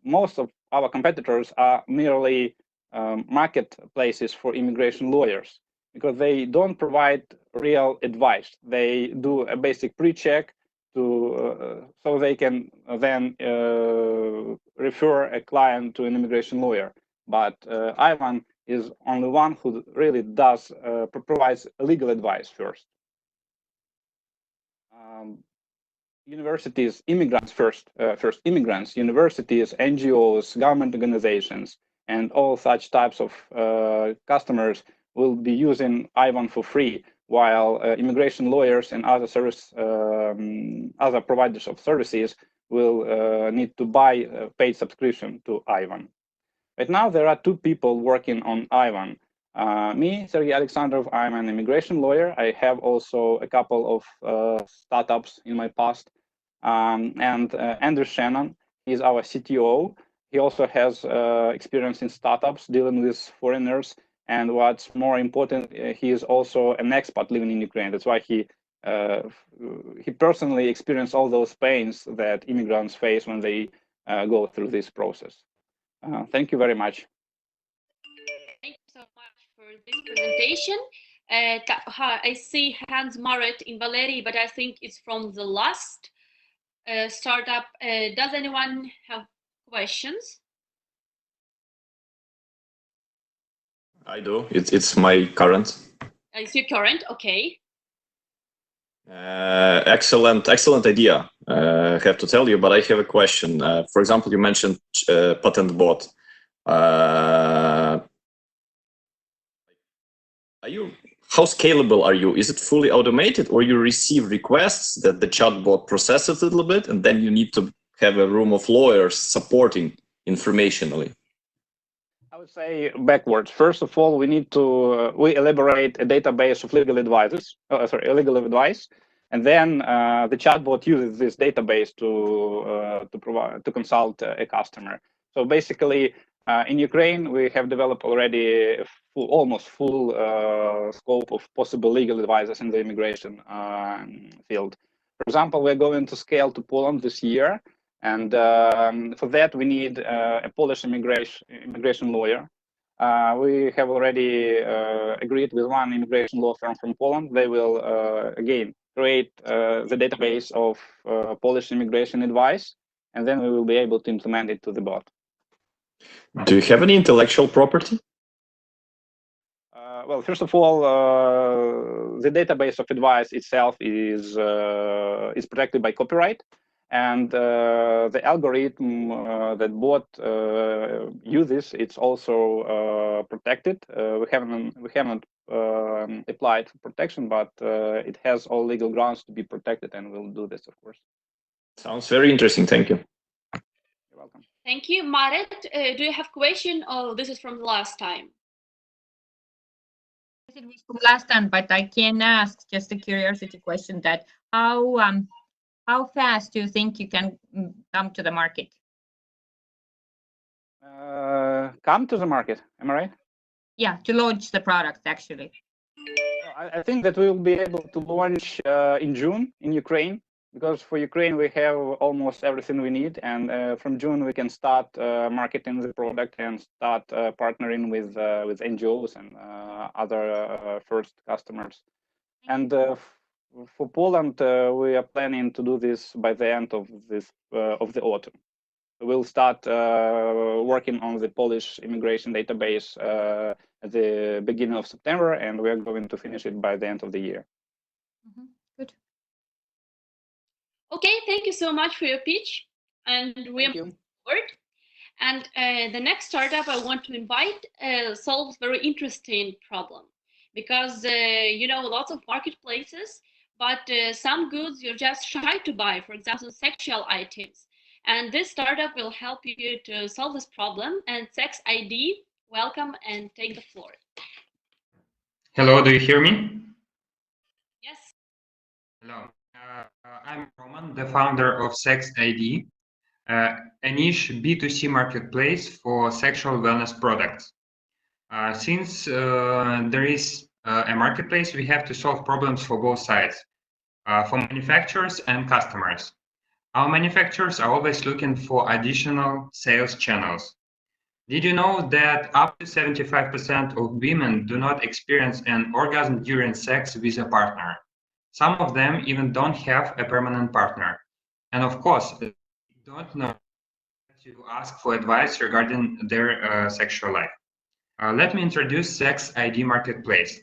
most of our competitors are merely marketplaces for immigration lawyers because they don't provide real advice. They do a basic pre-check so they can then refer a client to an immigration lawyer. But Ivan is only one who really does provides legal advice first. Universities, immigrants first immigrants, universities, NGOs, government organizations, and all such types of customers will be using Ivan for free, while immigration lawyers and other other providers of services will need to buy a paid subscription to Ivan. Right now, there are two people working on Ivan. Me, Sergey Alexandrov, I'm an immigration lawyer. I have also a couple of startups in my past. And Andrew Shannon, he's our CTO. He also has experience in startups dealing with foreigners. And what's more important, he is also an expat living in Ukraine. That's why he personally experienced all those pains that immigrants face when they go through this process. Thank you very much. Thank you so much for this presentation. I see hands Maret in Valeriy, but I think it's from the last startup. Does anyone have questions? I do. It's my current. It's your current, okay. Excellent idea, I have to tell you, but I have a question. For example, you mentioned patent bot. How scalable are you? Is it fully automated, or you receive requests that the chatbot processes a little bit, and then you need to have a room of lawyers supporting informationally? I would say backwards. First of all, we need to we elaborate a database of legal advice, and then the chatbot uses this database to consult a customer. So basically, in Ukraine, we have developed already almost full scope of possible legal advisors in the immigration field. For example, we're going to scale to Poland this year. And for that, we need a Polish immigration lawyer. We have already agreed with one immigration law firm from Poland. They will, again, create the database of Polish immigration advice, and then we will be able to implement it to the bot. Do you have any intellectual property? Well, first of all, the database of advice itself is protected by copyright. And the algorithm that bot uses, it's also protected. We haven't applied for protection, but it has all legal grounds to be protected, and we'll do this, of course. Sounds very interesting. Thank you. You're welcome. Thank you, Maret. Do you have a question? Oh, this is from the last time. It was from last time, but I can ask just a curiosity question: that how fast do you think you can come to the market? Come to the market, am I right? Yeah, to launch the product, actually. I think that we will be able to launch in June in Ukraine, because for Ukraine we have almost everything we need, and from June we can start marketing the product and start partnering with NGOs and other first customers. And for Poland, we are planning to do this by the end of the autumn. We'll start working on the Polish immigration database at the beginning of September, and we're going to finish it by the end of the year. Good. Okay, thank you so much for your pitch, and we are moving forward. And the next startup I want to invite solves very interesting problem, because you know, lots of marketplaces, but some goods you're just shy to buy, for example, sexual items. And this startup will help you to solve this problem. And Sex ID, welcome and take the floor. Hello, do you hear me? Yes. Hello, I'm Roman, the founder of Sex ID, a niche B2C marketplace for sexual wellness products. Since there is a marketplace, we have to solve problems for both sides, for manufacturers and customers. Our manufacturers are always looking for additional sales channels. Did you know that up to 75% of women do not experience an orgasm during sex with a partner? Some of them even don't have a permanent partner. And of course, they don't know to ask for advice regarding their sexual life. Let me introduce Sex ID Marketplace.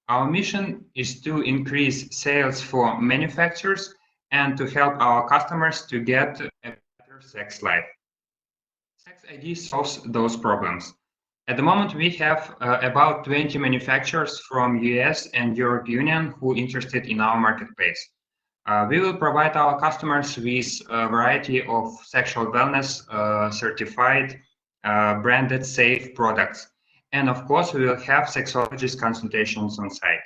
Our mission is to increase sales for manufacturers and to help our customers to get a better sex life. Sex ID solves those problems. At the moment, we have about 20 manufacturers from US and Europe Union who are interested in our marketplace. We will provide our customers with a variety of sexual wellness certified, branded, safe products. And of course, we will have sexologist consultations on site.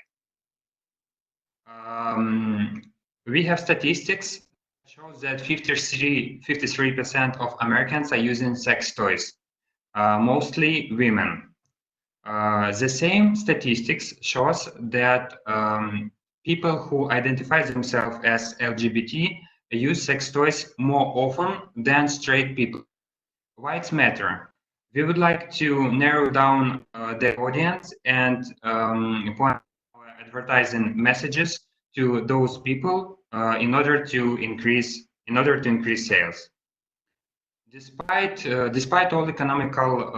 We have statistics that shows that 53% of Americans are using sex toys, mostly women. The same statistics shows that people who identify themselves as LGBT use sex toys more often than straight people. Why it's matter? We would like to narrow down the audience and point our advertising messages to those people in order to increase sales. Despite all economical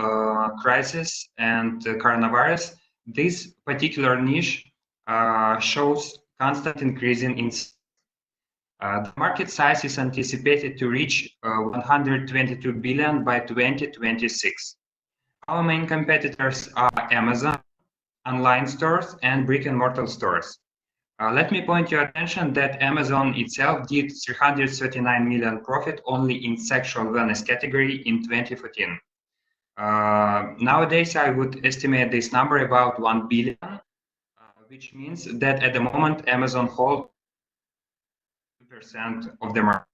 crisis and coronavirus, this particular niche shows constant increasing in the market size is anticipated to reach 122 billion by 2026. Our main competitors are Amazon, online stores, and brick-and-mortar stores. Let me point your attention that Amazon itself did 339 million profit only in sexual wellness category in 2014. Nowadays, I would estimate this number about 1 billion, which means that at the moment, Amazon holds 2% of the market.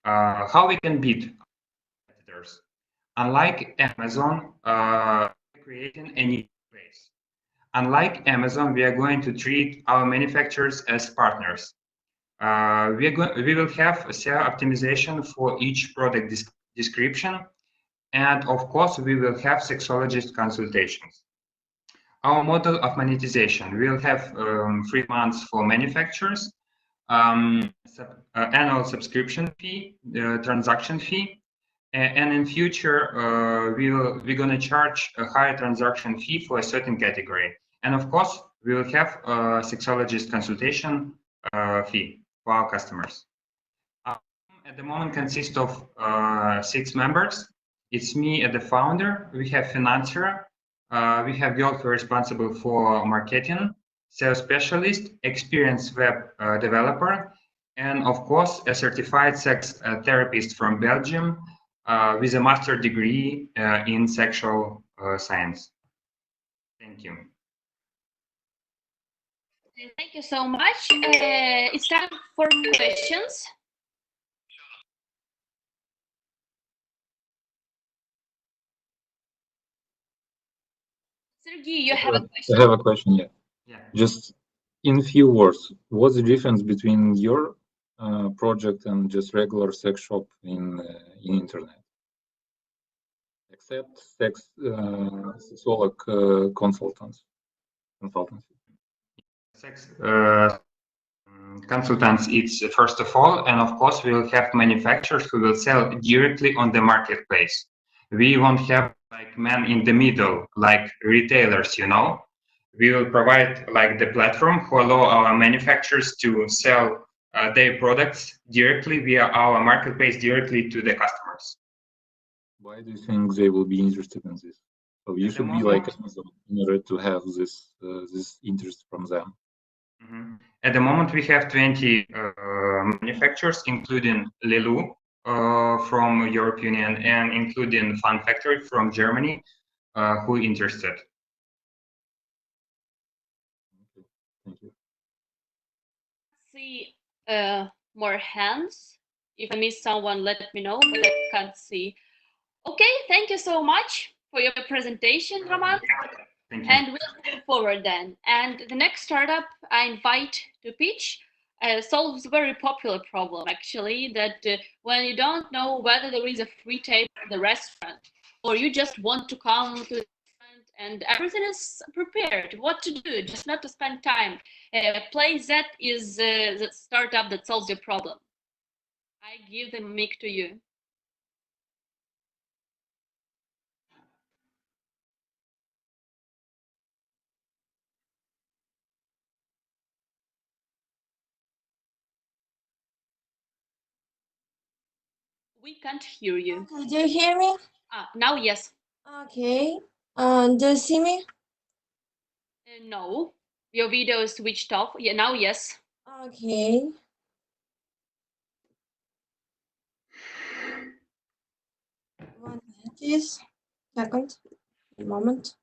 How we can beat competitors? Unlike Amazon, creating a new place. Unlike Amazon, we are going to treat our manufacturers as partners. We will have a SEO optimization for each product description, and of course, we will have sexologist consultations. Our model of monetization, we'll have 3 months for manufacturers, annual subscription fee, transaction fee, and in future, we're going to charge a higher transaction fee for a certain category. And of course, we will have a sexologist consultation fee for our customers. At the moment consists of 6 members. It's me as the founder. We have financier. We have girl who is responsible for marketing, sales specialist, experienced web developer, and of course, a certified sex therapist from Belgium with a master degree in sexual science. Thank you. Thank you so much. It's time for questions. Sergey, you have a question? I have a question, yeah. Just in few words, what's the difference between your project and just regular sex shop in internet? Except sexolog consultancy. Sex consultants, it's first of all, and of course, we will have manufacturers who will sell directly on the marketplace. We won't have like man in the middle, like retailers, you know. We will provide like the platform who allow our manufacturers to sell their products directly via our marketplace directly to the customers. Why do you think they will be interested in this? So you should be like Amazon in order to have this interest from them. Mm-hmm. At the moment, we have 20 manufacturers, including Lelu from European Union and including Fun Factory from Germany, who interested. Okay. Thank you. See more hands. If I miss someone, let me know, but I can't see. Okay, thank you so much for your presentation, Roman. Thank you. And we'll move forward then. And the next startup I invite to pitch solves a very popular problem, actually, that when you don't know whether there is a free table at the restaurant, or you just want to come to the restaurant and everything is prepared, what to do, just not to spend time. Place that is the startup that solves your problem. I give the mic to you. We can't hear you. Okay, do you hear me? Now, yes. Okay. Do you see me? No. Your video is switched off. Yeah, now, yes. Okay. One minute, please. Second. A moment.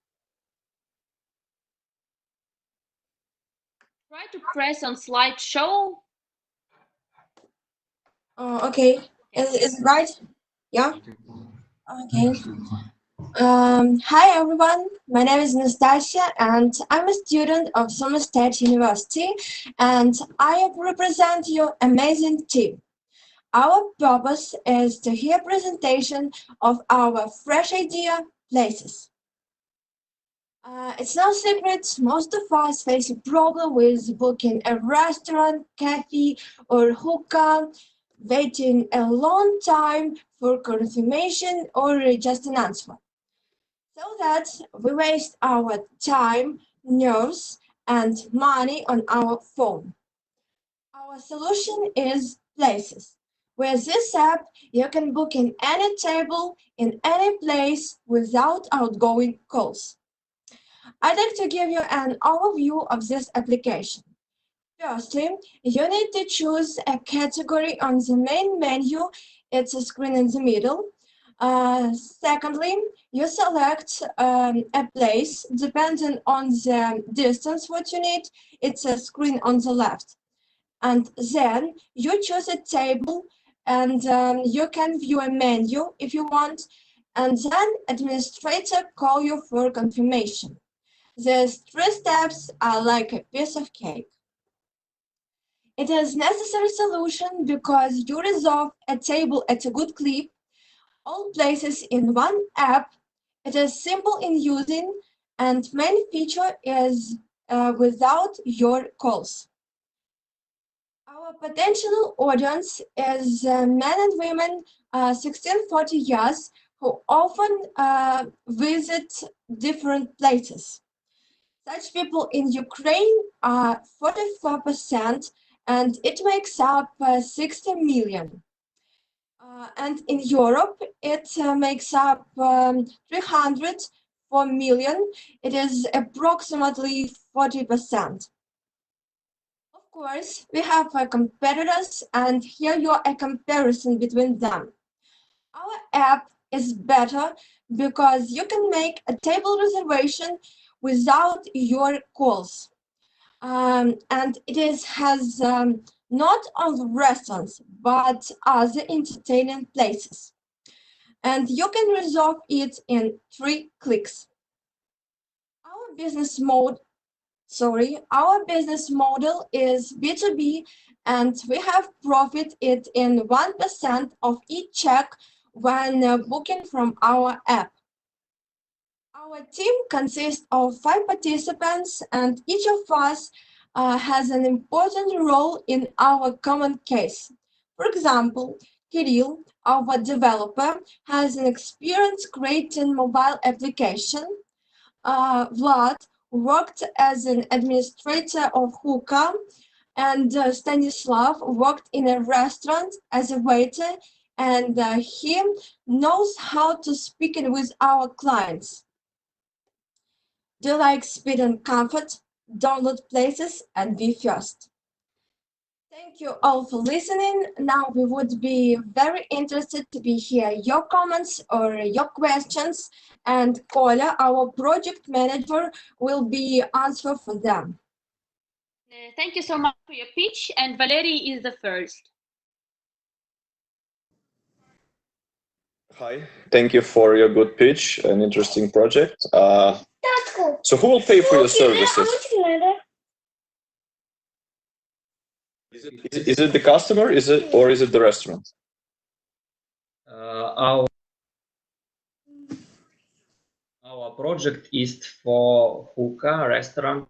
Try to press on slideshow. Okay. Is it right? Yeah? Okay. Hi everyone, my name is Nastasia and I'm a student of Summer State University and I represent your amazing team. Our purpose is to hear presentation of our fresh idea, places. It's no secret, most of us face a problem with booking a restaurant, cafe or hookah, waiting a long time for confirmation or just an answer. So that we waste our time, nerves, and money on our phone. Our solution is Places. With this app, you can book in any table in any place without outgoing calls. I'd like to give you an overview of this application. Firstly, you need to choose a category on the main menu. It's a screen in the middle. Secondly, you select a place depending on the distance what you need. It's a screen on the left. And then you choose a table and you can view a menu if you want. And then administrator call you for confirmation. These 3 steps are like a piece of cake. It is necessary solution because you resolve a table at a good clip, all places in one app. It is simple in using, and main feature is without your calls. Our potential audience is men and women 16-40 years who often visit different places. Such people in Ukraine are 44%, and it makes up 60 million. And in Europe, it makes up 304 million. It is approximately 40%. Of course, we have competitors, and here you are a comparison between them. Our app is better because you can make a table reservation without your calls. And it has not only restaurants, but other entertaining places. And you can resolve it in 3 clicks. Our business model is B2B, and we have profit it in 1% of each check when booking from our app. Our team consists of 5 participants, and each of us has an important role in our common case. For example, Kirill, our developer, has an experience creating mobile application. Vlad worked as an administrator of Hookah, and Stanislav worked in a restaurant as a waiter, and he knows how to speak with our clients. Do you like speed and comfort? Download Places and be first. Thank you all for listening. Now we would be very interested to hear your comments or your questions, and Koля, our project manager, will be answer for them. Thank you so much for your pitch, and Valeriy is the first. Hi, thank you for your good pitch, an interesting project. So who will pay for your services? Is it the customer, or is it the restaurant? Our project is for hookah, restaurant,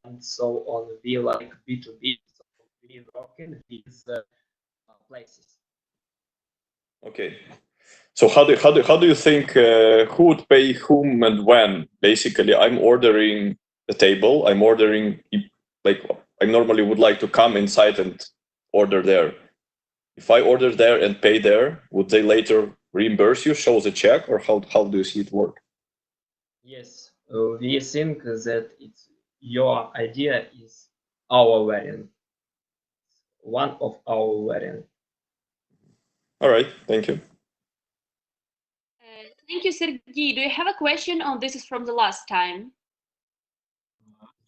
and so on. We like B2B, so we working with places. Okay. So how do you think who would pay whom and when? Basically, I'm ordering a table. I'm ordering, like, I normally would like to come inside and order there. If I order there and pay there, would they later reimburse you, show the check, or how do you see it work? Yes, we think that your idea is our variant, one of our variant. All right, thank you. Thank you, Sergey. Do you have a question, or this is from the last time?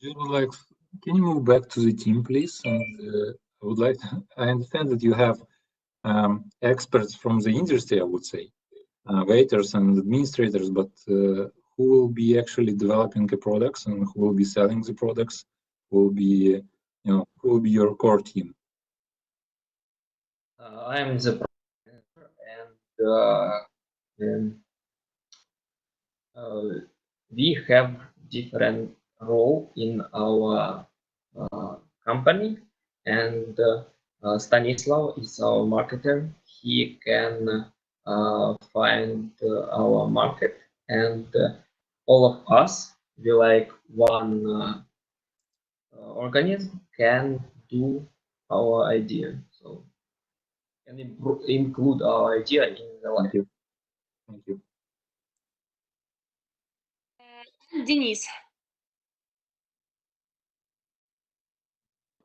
Can you move back to the team, please? And I would like I understand that you have experts from the industry, I would say, waiters and administrators, but who will be actually developing the products and who will be selling the products? Who will be your core team? I am the and we have different role in our company, and Stanislav is our marketer. He can find our market, and all of us we like one organism can do our idea. So can include our idea in the life. Thank you. Thank you. Denise.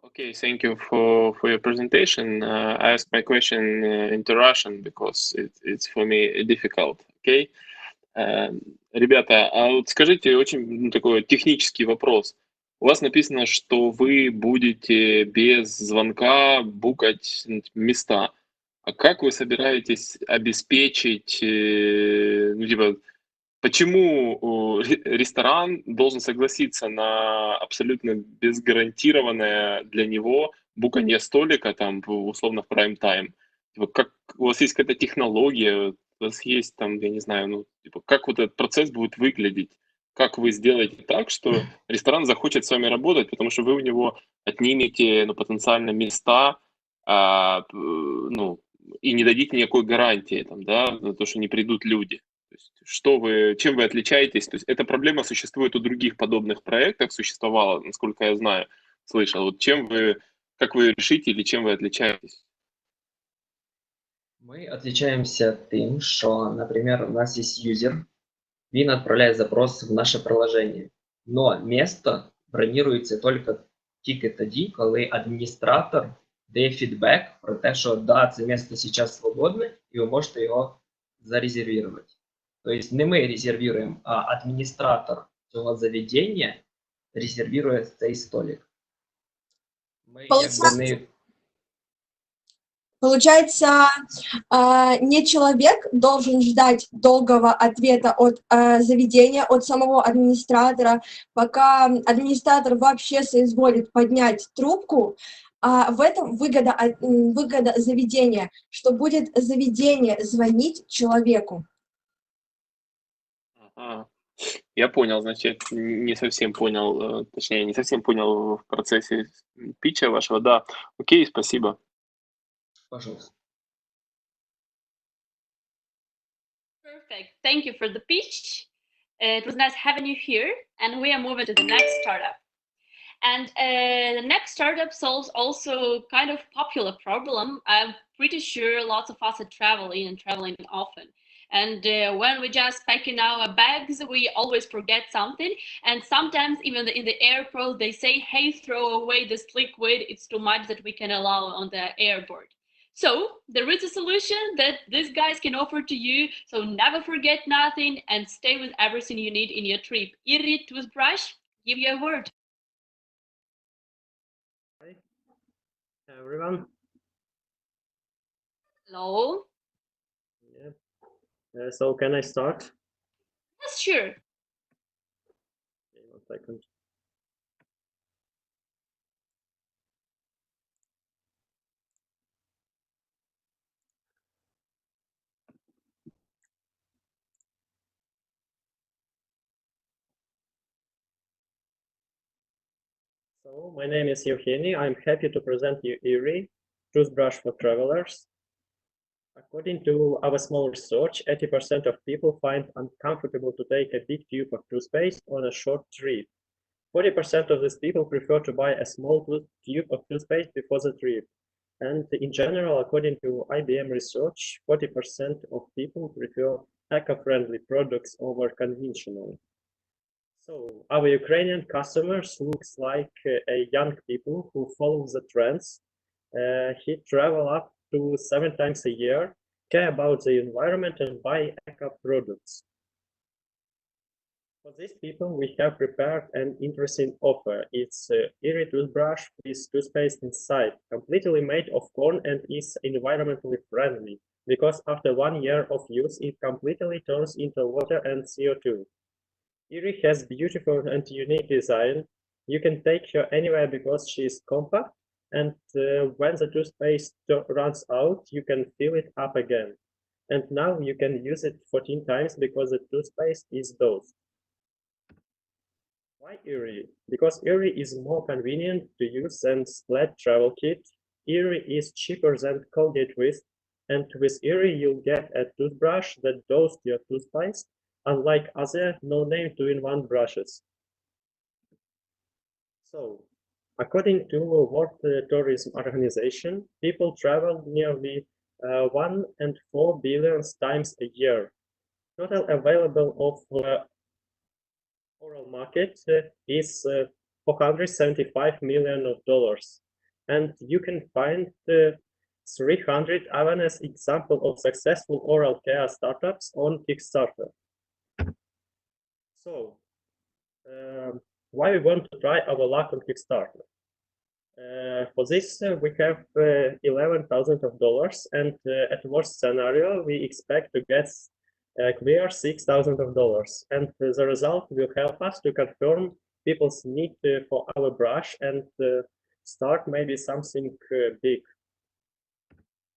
Okay, thank you for your presentation. I asked my question into Russian because it's for me difficult. Okay. Ребята, а вот скажите очень такой технический вопрос. У вас написано, что вы будете без звонка букать места. А как вы собираетесь обеспечить, ну, типа, почему ресторан должен согласиться на абсолютно безгарантированное для него буканье столика там условно в прайм-тайм? Типа, как у вас есть какая-то технология, у вас есть там, я не знаю, ну, типа, как вот этот процесс будет выглядеть? Как вы сделаете так, что ресторан захочет с вами работать, потому что вы у него отнимете, ну, потенциально места, ну, и не дадите никакой гарантии, там, да, на то, что не придут люди. То есть, чем вы отличаетесь? То есть эта проблема существует у других подобных проектов, существовала, насколько я знаю, слышал. Вот как вы решите или чем вы отличаетесь? Мы отличаемся тим, що, наприклад, у нас є юзер, він відправляє запрос в наше приложення, но місто бронірується тільки тоді, коли адміністратор дає фідбек про те, що да, це місто зараз свободне, і ви можете його зарезервувати. Тобто не ми резервуємо, а адміністратор цього заведення резервує цей столик. Ми якби не... Получается, не человек должен ждать долгого ответа от заведения, от самого администратора, пока администратор вообще соизволит поднять трубку. А в этом выгода заведения, что будет заведение звонить человеку. Ага. Я понял, значит, не совсем понял, точнее, не совсем понял в процессе питча вашего, да. Окей, спасибо. Пожалуйста. Perfect. Thank you for the pitch. It was nice having you here, and we are moving to the next startup. And the next startup solves also kind of popular problem. I'm pretty sure lots of us are traveling often. And when we just packing our bags, we always forget something. And sometimes even in the airport, they say, hey, throw away this liquid. It's too much that we can allow on the airport. So there is a solution that these guys can offer to you. So never forget nothing and stay with everything you need in your trip. Iri toothbrush, give you a word. Hi, everyone. Hello. Yeah. So can I start? Yes, sure. Okay, 1 second. So my name is Evgeny. I'm happy to present you Iri, toothbrush for travelers. According to our small research, 80% of people find uncomfortable to take a big tube of toothpaste on a short trip. 40% of these people prefer to buy a small tube of toothpaste before the trip. And in general, according to IBM research, 40% of people prefer eco-friendly products over conventional. So our Ukrainian customers looks like a young people who follow the trends. He travel up to 7 times a year, care about the environment and buy eco products. For these people, we have prepared an interesting offer. It's Iri toothbrush with toothpaste inside, completely made of corn and is environmentally friendly, because after 1 year of use, it completely turns into water and CO2. Iri has beautiful and unique design. You can take her anywhere because she is compact, and when the toothpaste runs out, you can fill it up again. And now you can use it 14 times because the toothpaste is dosed. Why Iri? Because Iri is more convenient to use than Splat travel kit. Iri is cheaper than Colgate Twist, and with Iri you'll get a toothbrush that dosed your toothpaste, unlike other no-name two-in-one brushes. So, According to World Tourism Organization, people travel nearly 1.4 billion times a year. Total available of oral market is $475 million, and you can find 300 awareness example of successful oral care startups on Kickstarter. So, why we want to try our luck on Kickstarter? For this, we have $11,000, and at worst scenario, we expect to get clear $6,000, and the result will help us to confirm people's need for our brush and start maybe something big.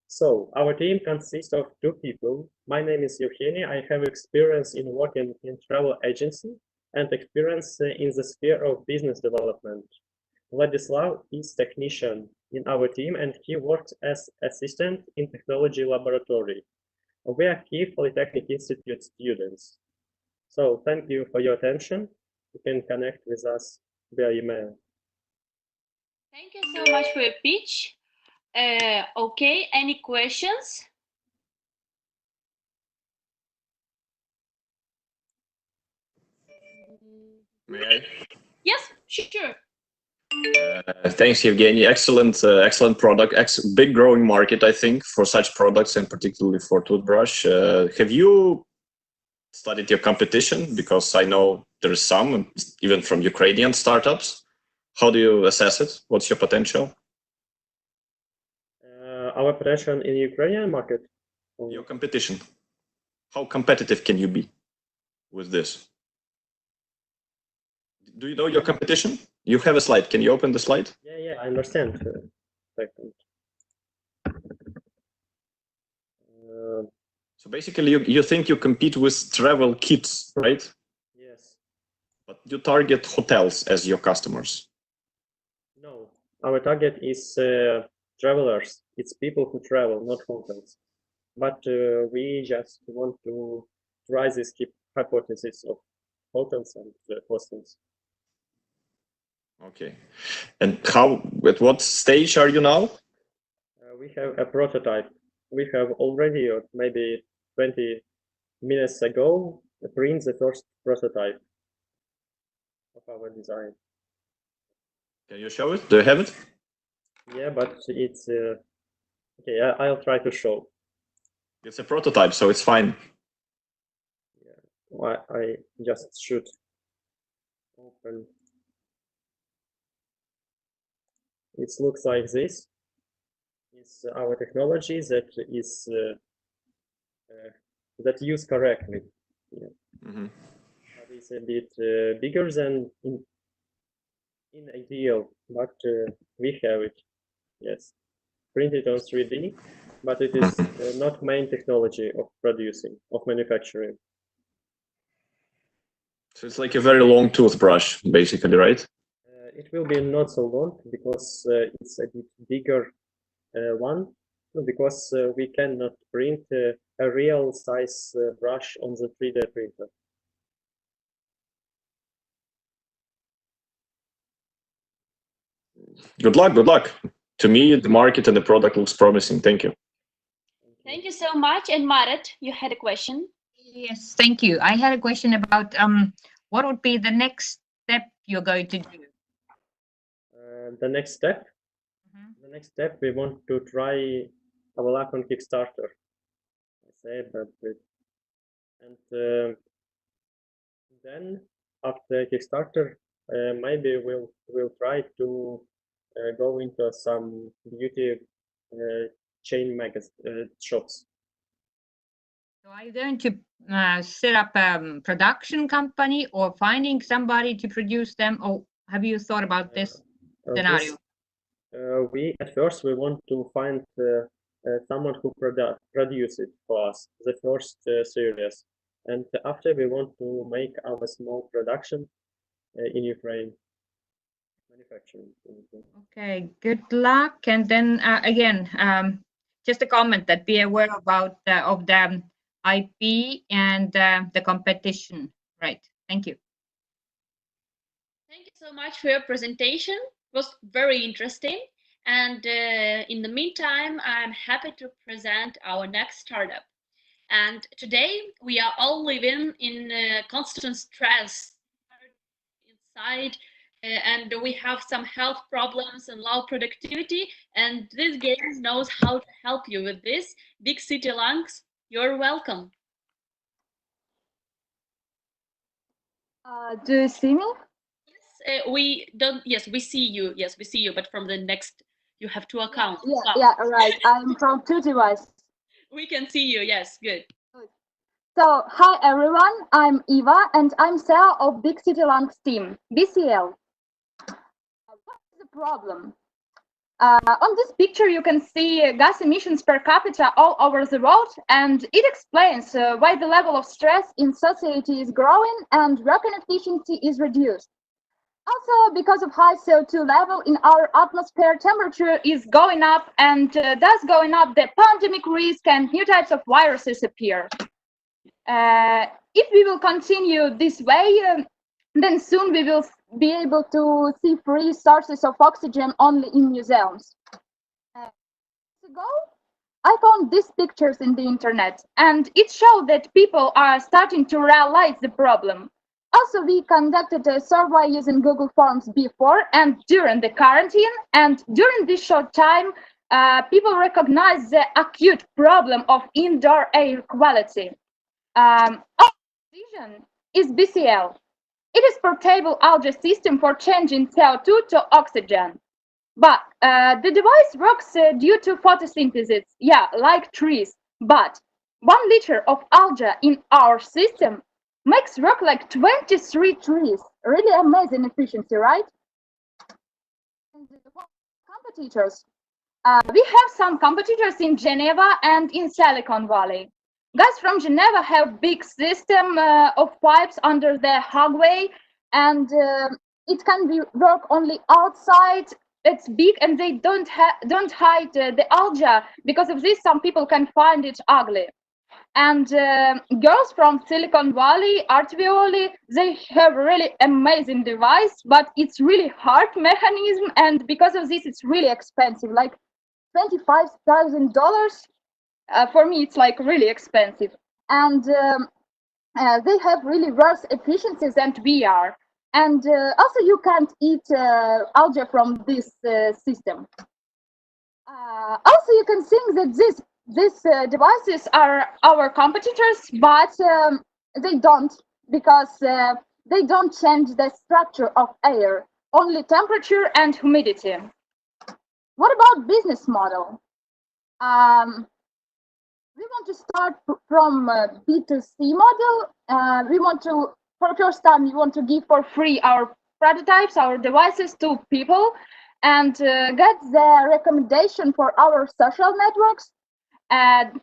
So our team consists of 2 people. My name is Evgeny. I have experience in working in travel agency and experience in the sphere of business development. Vladislav is technician in our team, and he works as assistant in technology laboratory. We are Kyiv Polytechnic Institute students. So thank you for your attention. You can connect with us via email. Thank you so much for your pitch. Okay, any questions? May I? Yes, sure. Thanks, Evgeny. Excellent product. Big growing market, I think, for such products, and particularly for toothbrush. Have you studied your competition? Because I know there is some, even from Ukrainian startups. How do you assess it? What's your potential? Our potential in the Ukrainian market? Your competition. How competitive can you be with this? Do you know your competition? You have a slide. Can you open the slide? Yeah, I understand. Second. So basically, you think you compete with travel kits, right? Yes. But you target hotels as your customers. No, our target is travelers. It's people who travel, not hotels. But we just want to try this hypothesis of hotels and hostels. Okay. And at what stage are you now? We have a prototype. We have already, maybe 20 minutes ago, print the first prototype of our design. Can you show it? Do you have it? Yeah, but it's okay. I'll try to show. It's a prototype, so it's fine. Yeah, I just should open. It looks like this. It's our technology that is that used correctly. Yeah. Mm-hmm. But it's a bit bigger than in ideal, but we have it. Yes, printed on 3D, but it is not main technology of manufacturing. So it's like a very long toothbrush, basically, right? It will be not so long because it's a bit bigger one, because we cannot print a real size brush on the 3D printer. Good luck, good luck. To me, the market and the product looks promising. Thank you. Thank you so much. And Maret, you had a question? Yes, thank you. I had a question about what would be the next step you're going to do? The next step? The next step, we want to try our luck on Kickstarter. I say that, and then after Kickstarter, maybe we'll try to go into some beauty chain shops. So are you going to set up a production company or finding somebody to produce them, or have you thought about this scenario? At first we want to find someone who produce it for us, the first series, and after we want to make our small production in Ukraine, manufacturing. Okay, good luck. And then again, just a comment that be aware about of the IP and the competition. Right. Thank you. Thank you so much for your presentation. was very interesting. And in the meantime, I'm happy to present our next startup. And today we are all living in constant stress inside, and we have some health problems and low productivity. And this game knows how to help you with this. Big City Lungs, you're welcome. Do you see me? We don't. Yes, we see you. Yes, we see you. But from the next, you have two accounts. Yeah, Wow. yeah, right. I'm from two devices. We can see you. Yes, good. So, hi everyone, I'm Eva and I'm CEO of Big City Lungs team, BCL. What is the problem? On this picture you can see gas emissions per capita all over the world, and it explains why the level of stress in society is growing and working efficiency is reduced. Also, because of high CO2 level in our atmosphere, temperature is going up, and thus going up, the pandemic risk and new types of viruses appear. If we will continue this way, then soon we will be able to see free sources of oxygen only in museums. Ago, I found these pictures in the internet, and it showed that people are starting to realize the problem. Also, we conducted a survey using Google Forms before and during the quarantine, and during this short time, people recognize the acute problem of indoor air quality. Our vision is BCL. It is portable algae system for changing CO2 to oxygen. But the device works due to photosynthesis, yeah, like trees. But 1 liter of algae in our system makes work like 23 trees. Really amazing efficiency, right? And competitors. We have some competitors in Geneva and in Silicon Valley. Guys from Geneva have big system of pipes under the hallway, and it can be work only outside. It's big, and they don't hide the algae. Because of this, some people can find it ugly. And girls from Silicon Valley, Artvioli, they have really amazing device, but it's really hard mechanism, and because of this, it's really expensive, like $25,000. For me, it's like really expensive. And they have really worse efficiencies than we are. And also, you can't eat algae from this system. Also, you can think that these devices are our competitors, but they don't, because they don't change the structure of air, only temperature and humidity. What about business model? We want to start from B2C model. We want to, for the first time, we want to give for free our prototypes, our devices to people, and get the recommendation for our social networks.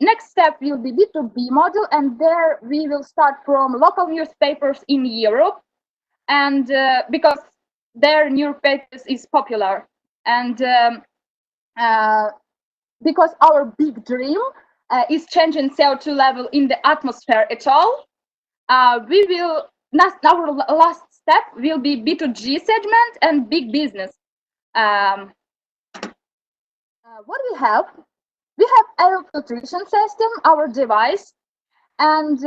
Next step will be B2B model, and there we will start from local newspapers in Europe, and because their newspapers is popular, and because our big dream is changing CO2 level in the atmosphere at all, we will, our last step will be B2G segment and big business. What we have? We have air filtration system, our device, and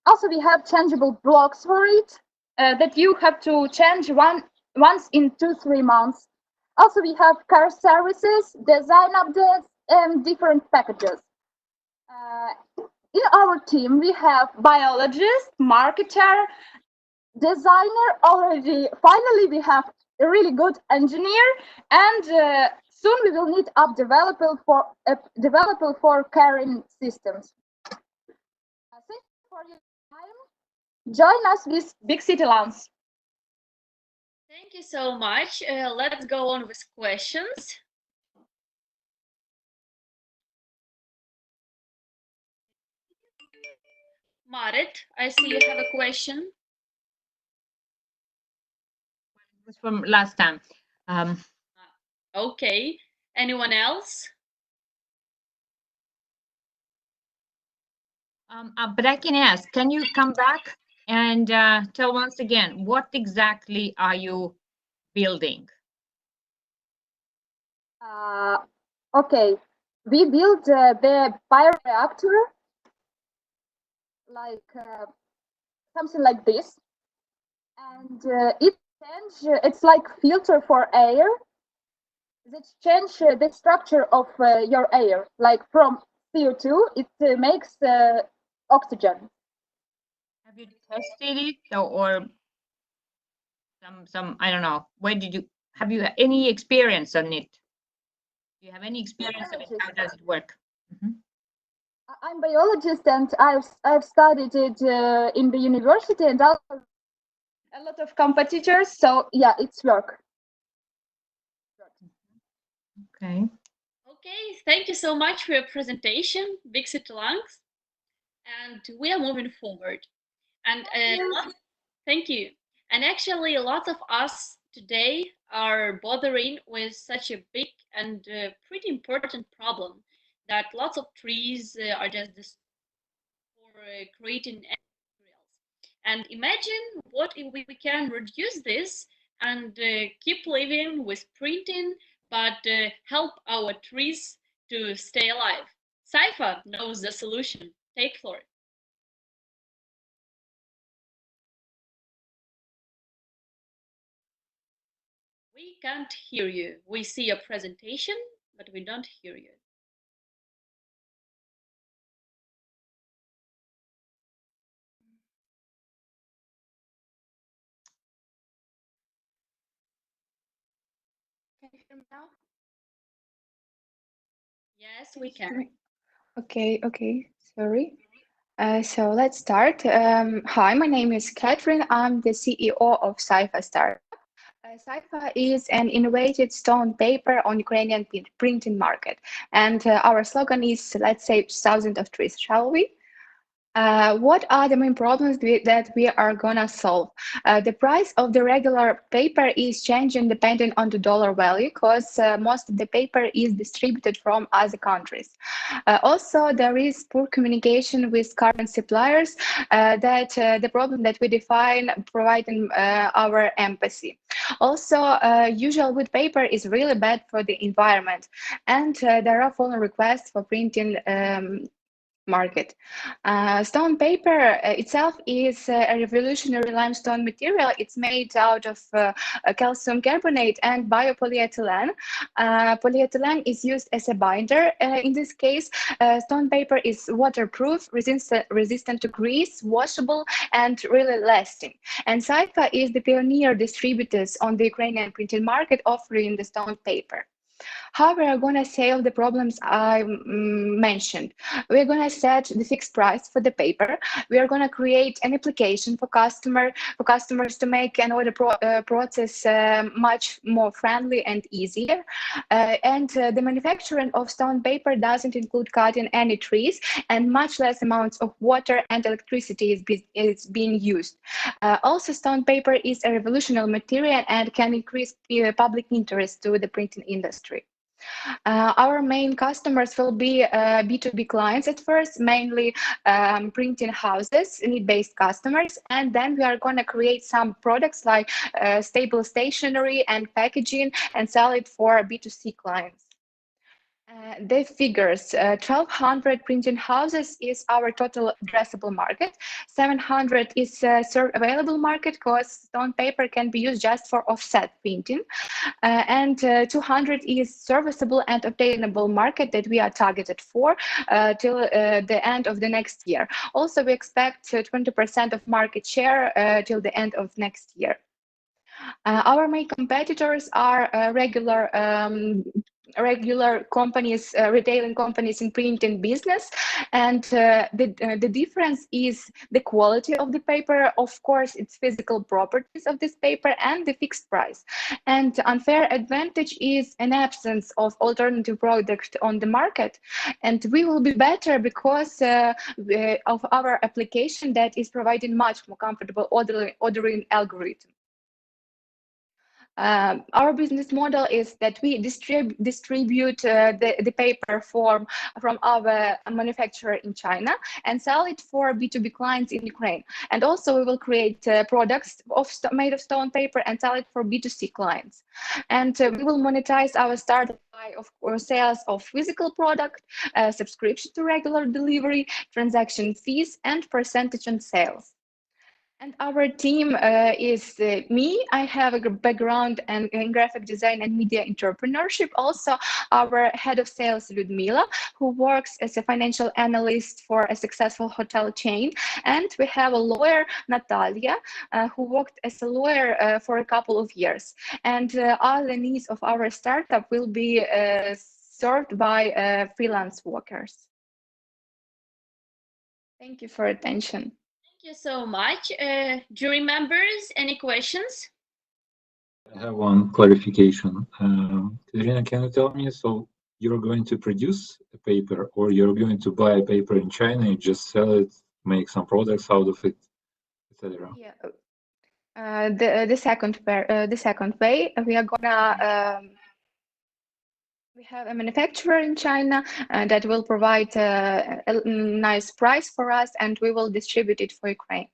also we have changeable blocks for it that you have to change once in 2-3 months. Also, we have car services, design updates, and different packages. In our team, we have biologist, marketer, designer already. Finally, we have a really good engineer, and soon we will need a developer for carrying systems. Thank you for your time. Join us with Big City Lungs. Thank you so much. Let's go on with questions. Maret, I see you have a question. It was from last time. Okay. Anyone else? But I can ask, can you come back and tell once again, what exactly are you building? Okay, we built the bioreactor like something like this, and it's like filter for air that change the structure of your air, like from CO2 it makes oxygen. Have you tested it or some I don't know, where did you have you any experience on it? Do you have any experience of it? How does it work? I'm biologist and I've studied it in the university and also a lot of competitors, so yeah, it's work. Okay. Okay, thank you so much for your presentation, Bixit Langs. And we are moving forward. And thank you. And actually, lots of us today are bothering with such a big and pretty important problem that lots of trees are just for creating materials. And imagine what if we can reduce this and keep living with printing, but help our trees to stay alive. Saifa knows the solution. Take floor. We can't hear you. We see your presentation, but we don't hear you. Can you hear me now? Yes, we can. Okay, sorry. So let's start. Hi, my name is Catherine. I'm the CEO of Saifa Startup. Saifa is an innovative stone paper on Ukrainian printing market. And our slogan is, let's save thousands of trees, shall we? What are the main problems that we are gonna solve? The price of the regular paper is changing depending on the dollar value because most of the paper is distributed from other countries. Also, there is poor communication with current suppliers that the problem that we define providing our empathy. Also, usual wood paper is really bad for the environment, and there are following requests for printing market. Stone paper itself is a revolutionary limestone material. It's made out of calcium carbonate and biopolyethylene. Polyethylene is used as a binder. In this case, stone paper is waterproof, resistant to grease, washable, and really lasting. And Saifa is the pioneer distributors on the Ukrainian printing market offering the stone paper. How we are going to solve the problems I mentioned? We're going to set the fixed price for the paper. We are going to create an application for customers to make an order process much more friendly and easier. And the manufacturing of stone paper doesn't include cutting any trees, and much less amounts of water and electricity is being used. Also, stone paper is a revolutionary material and can increase public interest to the printing industry. Our main customers will be B2B clients at first, mainly printing houses, need-based customers, and then we are going to create some products like stable stationery and packaging and sell it for B2C clients. The figures, 1,200 printing houses is our total addressable market. 700 is available market because stone paper can be used just for offset printing. And 200 is serviceable and obtainable market that we are targeted for till the end of the next year. Also, we expect 20% of market share till the end of next year. Our main competitors are regular companies, retailing companies in printing business, and the difference is the quality of the paper, of course, its physical properties of this paper, and the fixed price. And unfair advantage is an absence of alternative product on the market, and we will be better because of our application that is providing much more comfortable ordering algorithm. Our business model is that we distribute the paper from our manufacturer in China and sell it for B2B clients in Ukraine. And also we will create products made of stone paper and sell it for B2C clients. And we will monetize our startup by, of course, sales of physical product, subscription to regular delivery, transaction fees, and percentage on sales. And our team is me. I have a background in graphic design and media entrepreneurship. Also, our head of sales, Ludmila, who works as a financial analyst for a successful hotel chain. And we have a lawyer, Natalia, who worked as a lawyer for a couple of years. And all the needs of our startup will be served by freelance workers. Thank you for attention. Thank you so much. Jury members, any questions? I have one clarification. Katerina, can you tell me, so you're going to produce a paper or you're going to buy a paper in China and just sell it, make some products out of it, etc.? Yeah. The second way, we are gonna we have a manufacturer in China that will provide a nice price for us, and we will distribute it for Ukraine.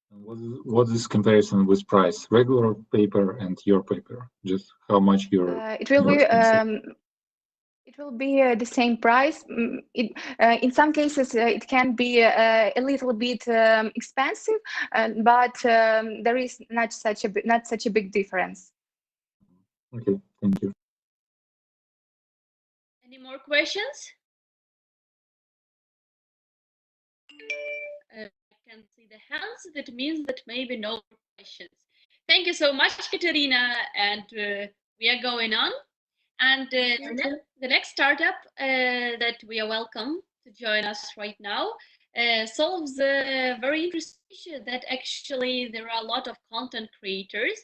What is comparison with price? Regular paper and your paper? Just how much you're It will be the same price. In some cases, it can be a little bit expensive, but there is not such a big difference. Okay, thank you. Any more questions? I can see the hands. That means that maybe no more questions. Thank you so much, Katerina. And we are going on. And the next startup that we are welcome to join us right now solves a very interesting issue that actually there are a lot of content creators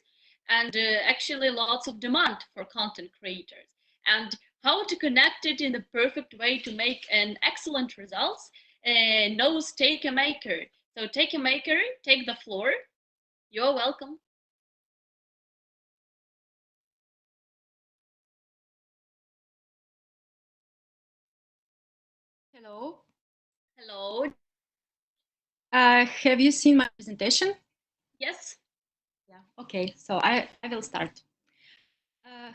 and actually lots of demand for content creators. And how to connect it in the perfect way to make an excellent results knows Take a Maker. So Take a Maker, take the floor. You're welcome. Hello. Hello. Have you seen my presentation? Yes. Yeah. Okay. So I will start.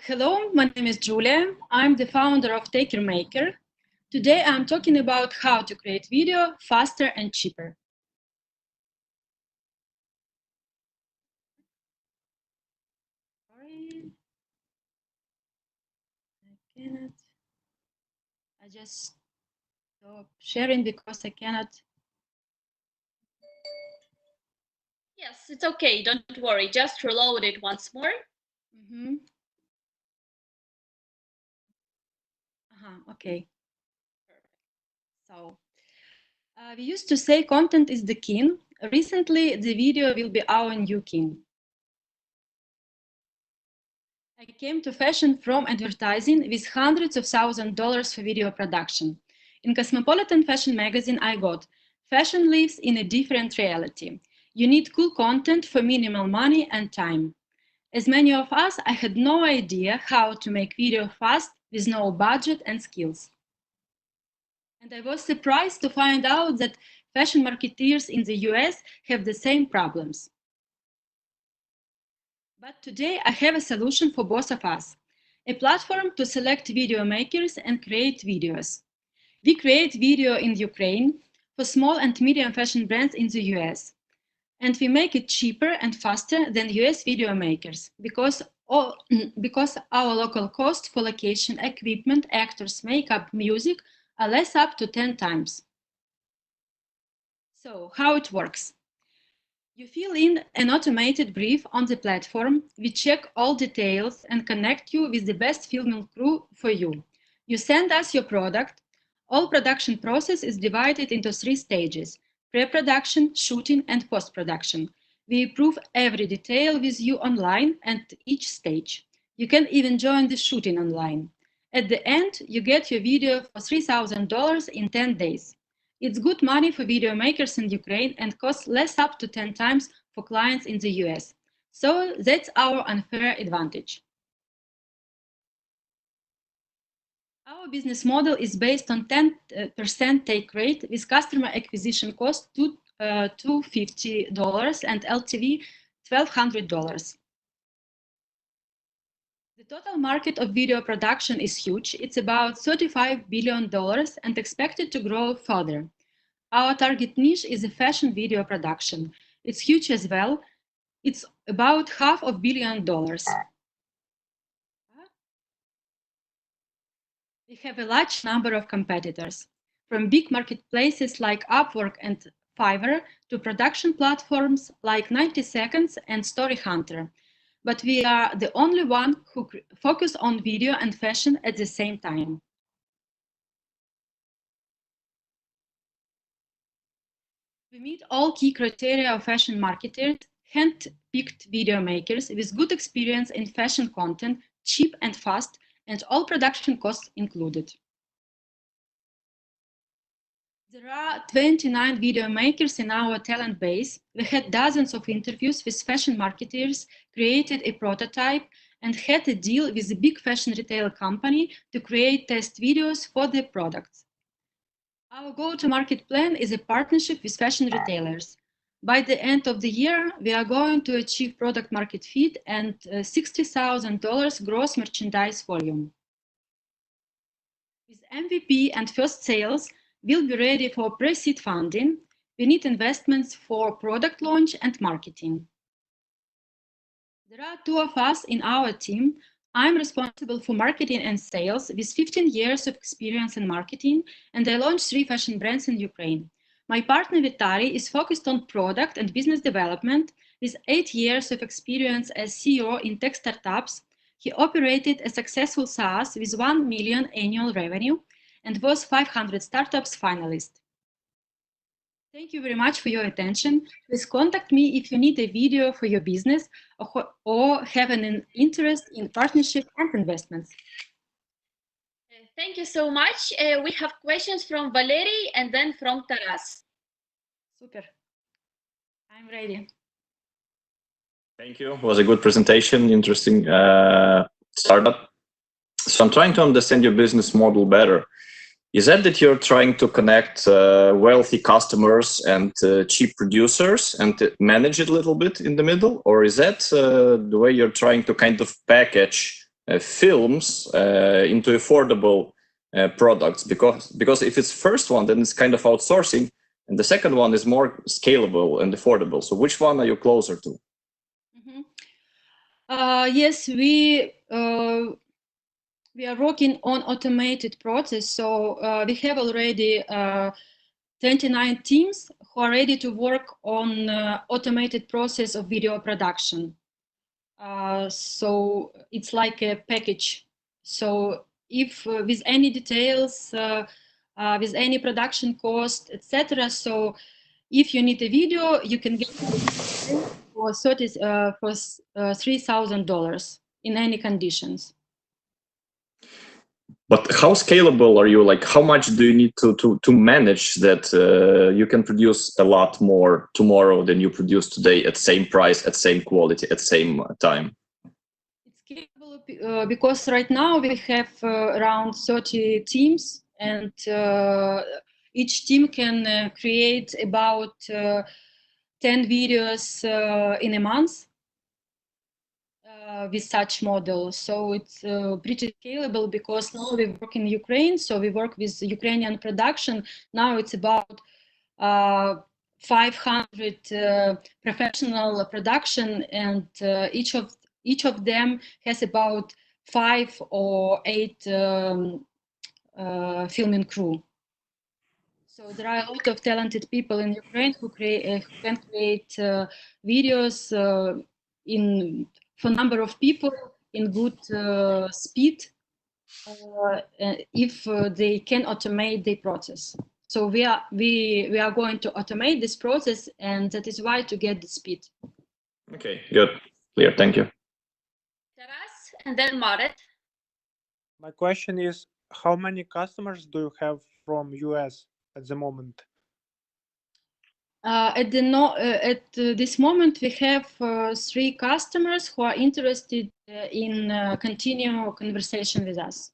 Hello, my name is Julia. I'm the founder of Take a Maker. Today I'm talking about how to create video faster and cheaper. Sorry. I cannot. I just stop sharing because I cannot. Yes, it's okay. Don't worry. Just reload it once more. Okay. So we used to say content is the king. Recently, the video will be our new king. I came to fashion from advertising with hundreds of thousands of dollars for video production. In Cosmopolitan Fashion magazine, I got, fashion lives in a different reality. You need cool content for minimal money and time. As many of us, I had no idea how to make video fast with no budget and skills. And I was surprised to find out that fashion marketeers in the US have the same problems. But today I have a solution for both of us, a platform to select video makers and create videos. We create video in Ukraine for small and medium fashion brands in the US. And we make it cheaper and faster than US video makers because our local cost for location, equipment, actors, makeup, music are less up to 10 times. So how it works? You fill in an automated brief on the platform. We check all details and connect you with the best filming crew for you. You send us your product. All production process is divided into 3 stages: pre-production, shooting, and post-production. We approve every detail with you online at each stage. You can even join the shooting online. At the end, you get your video for $3,000 in 10 days. It's good money for video makers in Ukraine and costs less up to 10 times for clients in the US. So that's our unfair advantage. Our business model is based on 10% take rate with customer acquisition cost $250 and LTV $1,200. The total market of video production is huge. It's about $35 billion and expected to grow further. Our target niche is a fashion video production. It's huge as well. It's about $500 million. We have a large number of competitors, from big marketplaces like Upwork and Fiverr to production platforms like 90 Seconds and Story Hunter. But we are the only one who focus on video and fashion at the same time. We meet all key criteria of fashion marketers, hand-picked video makers with good experience in fashion content, cheap and fast, and all production costs included. There are 29 video makers in our talent base. We had dozens of interviews with fashion marketers, created a prototype, and had a deal with a big fashion retail company to create test videos for their products. Our go-to-market plan is a partnership with fashion retailers. By the end of the year, we are going to achieve product market fit and $60,000 gross merchandise volume. With MVP and first sales, we'll be ready for pre-seed funding. We need investments for product launch and marketing. There are two of us in our team. I'm responsible for marketing and sales with 15 years of experience in marketing, and I launched 3 fashion brands in Ukraine. My partner Vitali is focused on product and business development with 8 years of experience as CEO in tech startups. He operated a successful SaaS with 1 million annual revenue and was 500 startups finalist. Thank you very much for your attention. Please contact me if you need a video for your business or have an interest in partnership and investments. Thank you so much. We have questions from Valeriy and then from Taras. Super. I'm ready. Thank you. It was a good presentation, interesting startup. So I'm trying to understand your business model better. Is that you're trying to connect wealthy customers and cheap producers and manage it a little bit in the middle? Or is that the way you're trying to kind of package films into affordable products? Because if it's first one, then it's kind of outsourcing, and the second one is more scalable and affordable. So which one are you closer to? Yes, we are working on automated process. So we have already 29 teams who are ready to work on automated process of video production. So it's like a package. So if with any details, with any production cost, etc. So if you need a video, you can get it for $3,000 in any conditions. But how scalable are you? Like, how much do you need to manage that you can produce a lot more tomorrow than you produce today at same price, at same quality, at same time? It's scalable because right now we have around 30 teams, and each team can create about 10 videos in a month. With such model. So it's pretty scalable because now we work in Ukraine, so we work with Ukrainian production. Now it's about 500 professional production, and each of them has about 5 or 8 filming crew. So there are a lot of talented people in Ukraine who can create videos for number of people in good speed if they can automate the process. So we are going to automate this process, and that is why to get the speed. Okay, good, clear. Thank you. Taras and then Maret. My question is, how many customers do you have from US at the moment? At this moment, we have 3 customers who are interested in continue conversation with us.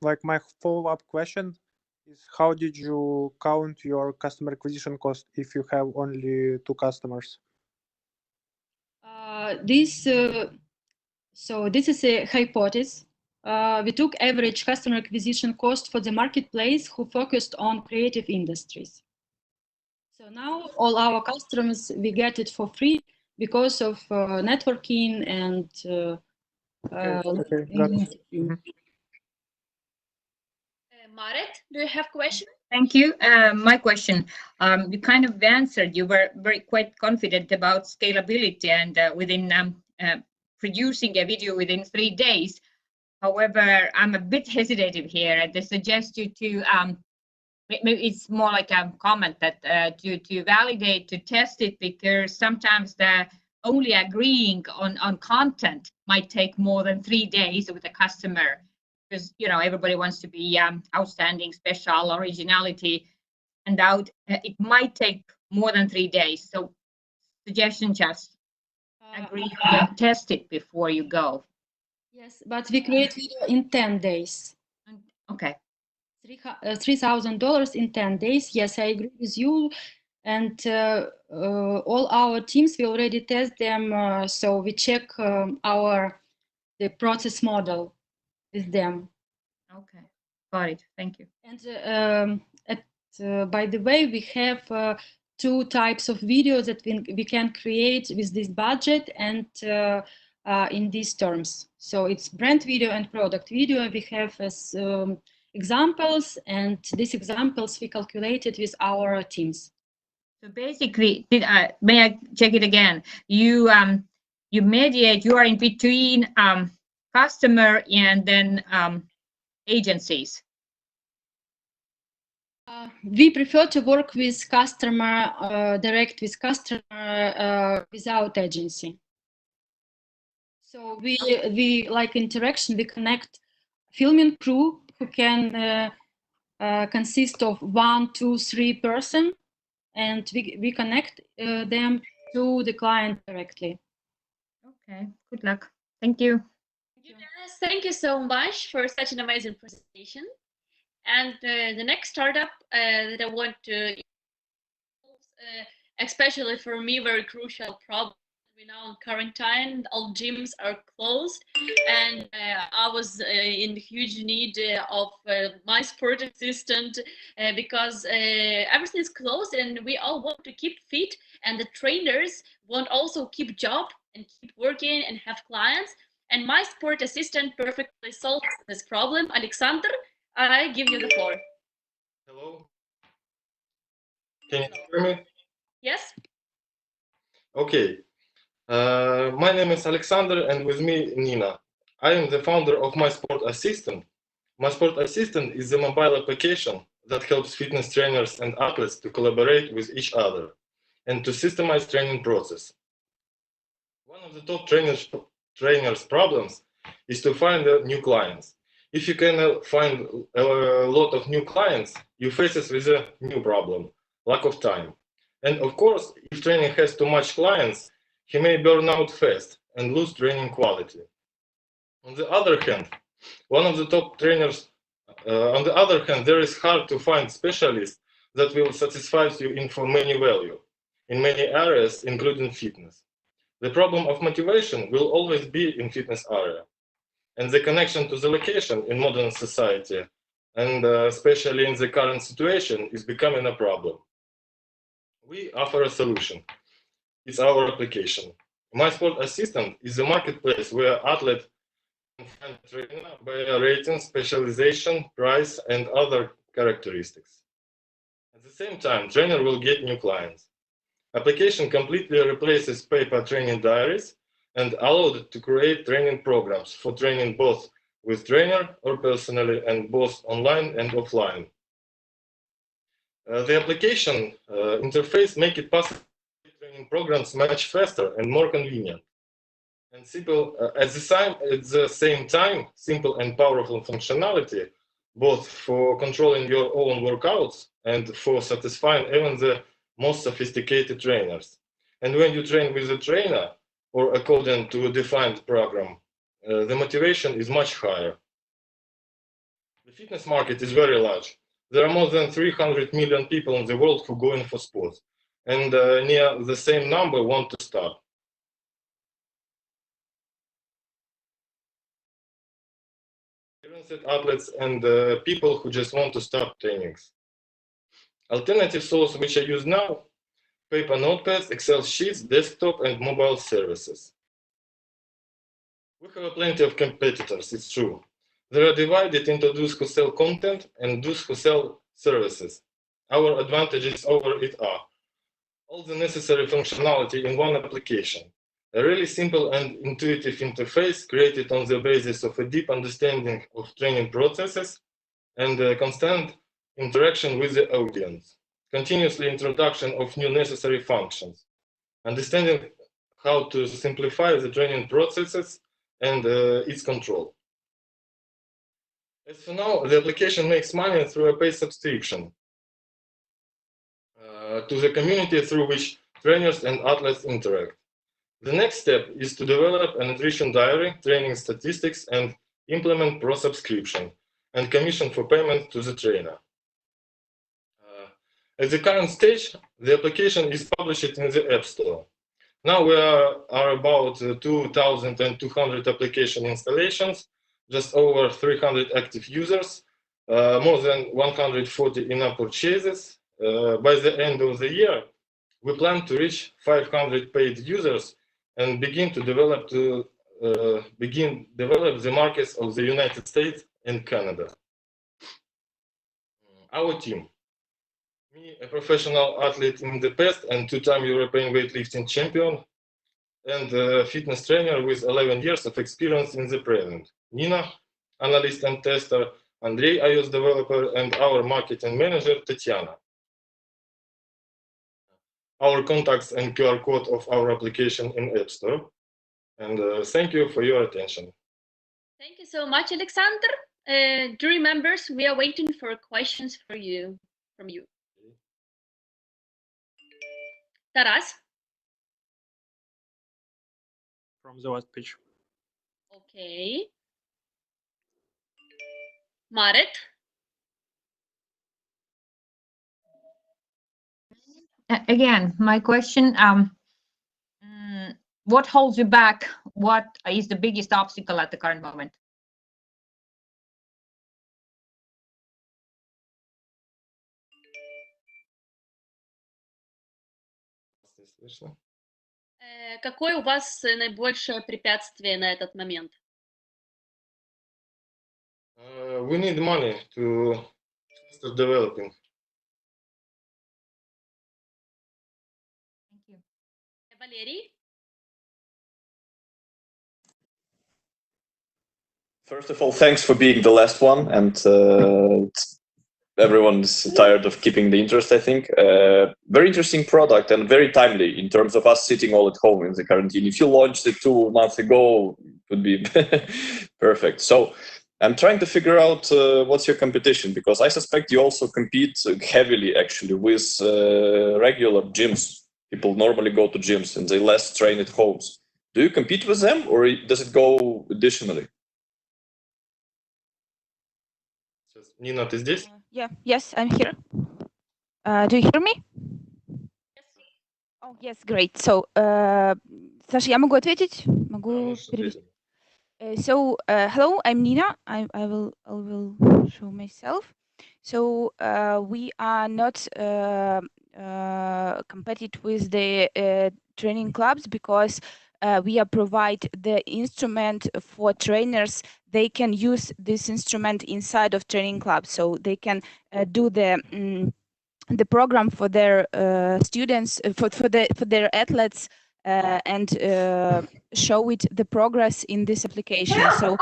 Like my follow-up question is, how did you count your customer acquisition cost if you have only 2 customers? This is a hypothesis. We took average customer acquisition cost for the marketplace who focused on creative industries. So now all our customers, we get it for free because of networking and Okay, got it. Maret, do you have a question? Thank you. My question, you kind of answered. You were quite confident about scalability and within producing a video within 3 days. However, I'm a bit hesitative here, and I suggest you to maybe it's more like a comment that to validate, to test it, because sometimes the only agreeing on content might take more than 3 days with a customer, because everybody wants to be outstanding, special, originality, and it might take more than 3 days. So suggestion, just agree and test it before you go. Yes, but we create video in 10 days. Okay. $3,000 in 10 days. Yes, I agree with you. And all our teams, we already test them. So we check the process model with them. Okay, got it. Thank you. And by the way, we have 2 types of videos that we can create with this budget and in these terms. So it's brand video and product video. We have examples, and these examples we calculated with our teams. So basically, may I check it again? You mediate. You are in between customer and then agencies. We prefer to work with customer, direct with customer without agency. So we like interaction. We connect filming crew who can consist of 1, 2, 3 person, and we connect them to the client directly. Okay, good luck. Thank you. Yes, thank you so much for such an amazing presentation. And the next startup that I want to, especially for me, very crucial problem. We now in quarantine, all gyms are closed, and I was in huge need of my sport assistant because everything is closed, and we all want to keep fit, and the trainers want also keep job and keep working and have clients. And my sport assistant perfectly solves this problem. Alexander, I give you the floor. Hello. Can you hear me? Yes. Okay. My name is Alexander, and with me, Nina. I am the founder of My Sport Assistant. My Sport Assistant is a mobile application that helps fitness trainers and athletes to collaborate with each other and to systemize training process. One of the top trainers' problems is to find new clients. If you can find a lot of new clients, you face it with a new problem, lack of time. And of course, if training has too much clients, he may burn out fast and lose training quality. On the other hand, there is hard to find specialists that will satisfy you in for many value in many areas, including fitness. The problem of motivation will always be in fitness area, and the connection to the location in modern society, and especially in the current situation, is becoming a problem. We offer a solution. It's our application. My Sport Assistant is a marketplace where athletes can find a trainer by a rating, specialization, price, and other characteristics. At the same time, trainer will get new clients. Application completely replaces paper training diaries and allowed to create training programs for training both with trainer or personally, and both online and offline. The application interface make it possible to create training programs much faster and more convenient. And simple at the same time, simple and powerful functionality both for controlling your own workouts and for satisfying even the most sophisticated trainers. And when you train with a trainer or according to a defined program, the motivation is much higher. The fitness market is very large. There are more than 300 million people in the world who go in for sports, and near the same number want to start. Athletes and people who just want to start trainings. Alternative sources which I use now: paper notepads, Excel sheets, desktop, and mobile services. We have plenty of competitors, it's true. They are divided into those who sell content and those who sell services. Our advantages over it are all the necessary functionality in one application, a really simple and intuitive interface created on the basis of a deep understanding of training processes and a constant interaction with the audience, continuously introduction of new necessary functions, understanding how to simplify the training processes and its control. As for now, the application makes money through a paid subscription to the community through which trainers and athletes interact. The next step is to develop a nutrition diary, training statistics, and implement pro subscription and commission for payment to the trainer. At the current stage, the application is published in the App Store. Now we are about 2,200 application installations, just over 300 active users, more than 140 in-app purchases. By the end of the year, we plan to reach 500 paid users and begin to develop the markets of the United States and Canada. Our team. Me, a professional athlete in the past and two-time European weightlifting champion, and a fitness trainer with 11 years of experience in the present. Nina, analyst and tester, Andrei, iOS developer, and our marketing manager, Tatiana. Our contacts and QR code of our application in App Store. And thank you for your attention. Thank you so much, Alexander. Jury members, we are waiting for questions from you. Taras? From the last page. Okay. Maret? Again, my question, what holds you back? What is the biggest obstacle at the current moment? Какое у вас наибольшее препятствие на этот момент? We need money to start developing. Thank you. Valeriy? First of all, thanks for being the last one, and everyone's tired of keeping the interest, I think. Very interesting product and very timely in terms of us sitting all at home in the quarantine. If you launched it 2 months ago, it would be perfect. So I'm trying to figure out what's your competition, because I suspect you also compete heavily actually with regular gyms. People normally go to gyms and they less train at homes. Do you compete with them, or does it go additionally? Nina, ты здесь? Yeah, yes, I'm here. Do you hear me? Oh, yes, great. So, Саша, я могу ответить? Могу перевести. So, hello, I'm Nina. I will show myself. So, we are not competitive with the training clubs because we provide the instrument for trainers. They can use this instrument inside of training clubs, so they can do the program for their students, for their athletes, and show it the progress in this application. So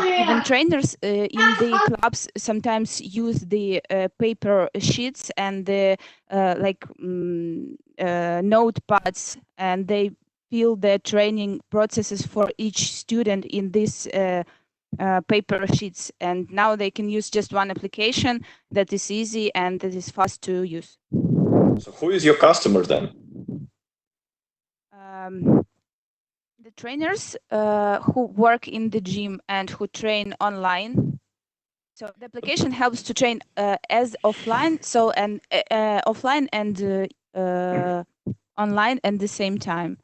even trainers in the clubs sometimes use the paper sheets and the notepads, and they fill the training processes for each student in this paper sheets, and now they can use just one application that is easy and that is fast to use. So who is your customer then? The trainers who work in the gym and who train online. So the application helps to train as offline, offline and online at the same time.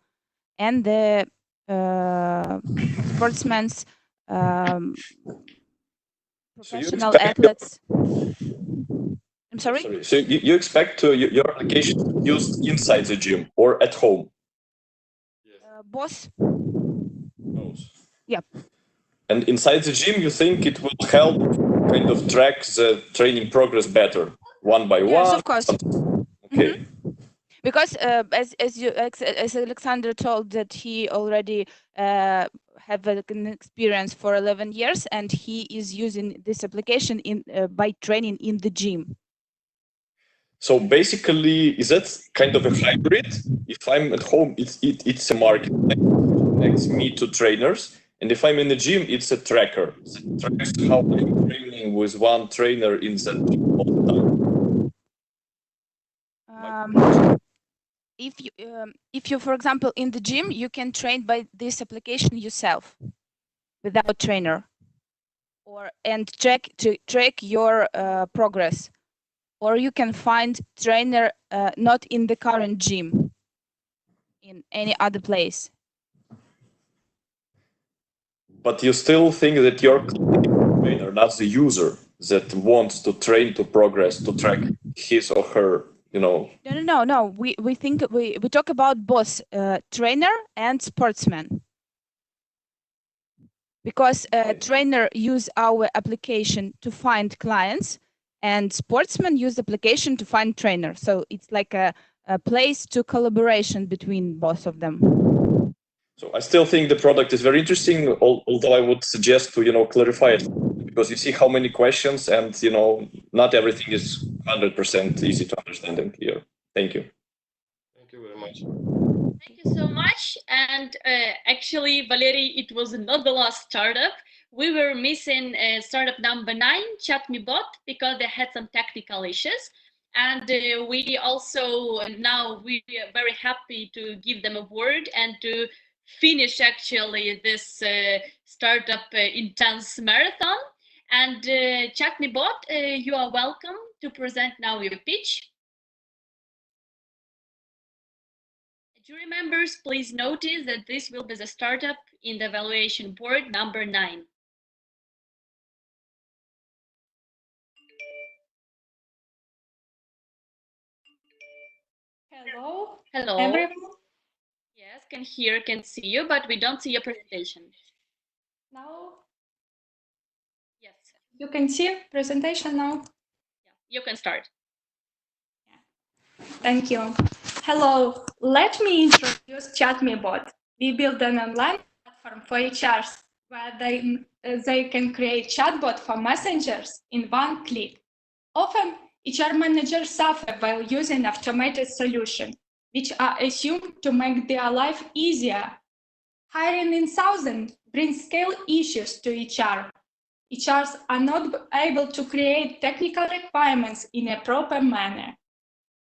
And the sportsmen's professional athletes. I'm sorry? So you expect your application to be used inside the gym or at home? Both. Both. Yep. And inside the gym, you think it will help kind of track the training progress better, one by one? Yes, of course. Okay. Because as Alexander told that he already have an experience for 11 years and he is using this application by training in the gym. So basically, is that kind of a hybrid? If I'm at home, it's a market that connects me to trainers, and if I'm in the gym, it's a tracker that tracks how I'm training with one trainer in that gym all the time. If you, for example, in the gym, you can train by this application yourself, without trainer, and track your progress. Or you can find trainer not in the current gym, in any other place. But you still think that you're the trainer, not the user that wants to train to progress, to track his or her, No. We think we talk about both trainer and sportsman. Because trainer use our application to find clients, and sportsmen use application to find trainer. So it's like a place to collaboration between both of them. So I still think the product is very interesting, although I would suggest to clarify it, because you see how many questions, and not everything is 100% easy to understand and clear. Thank you. Thank you very much. Thank you so much. And actually, Valeriy, it was not the last startup. We were missing startup number 9, ChatMeBot, because they had some technical issues. And we also now we are very happy to give them a word and to finish actually this startup intense marathon. And ChatMeBot, you are welcome to present now your pitch. Jury members, please notice that this will be the startup in the evaluation board number 9. Hello. Hello. Everyone. Yes, can hear, can see you, but we don't see your presentation. Now. Yes. You can see presentation now. Yeah, you can start. Thank you. Hello. Let me introduce ChatMeBot. We build an online platform for HRs where they can create chatbot for messengers in one click. Often, HR managers suffer while using automated solutions, which are assumed to make their life easier. Hiring in thousands brings scale issues to HR. HRs are not able to create technical requirements in a proper manner.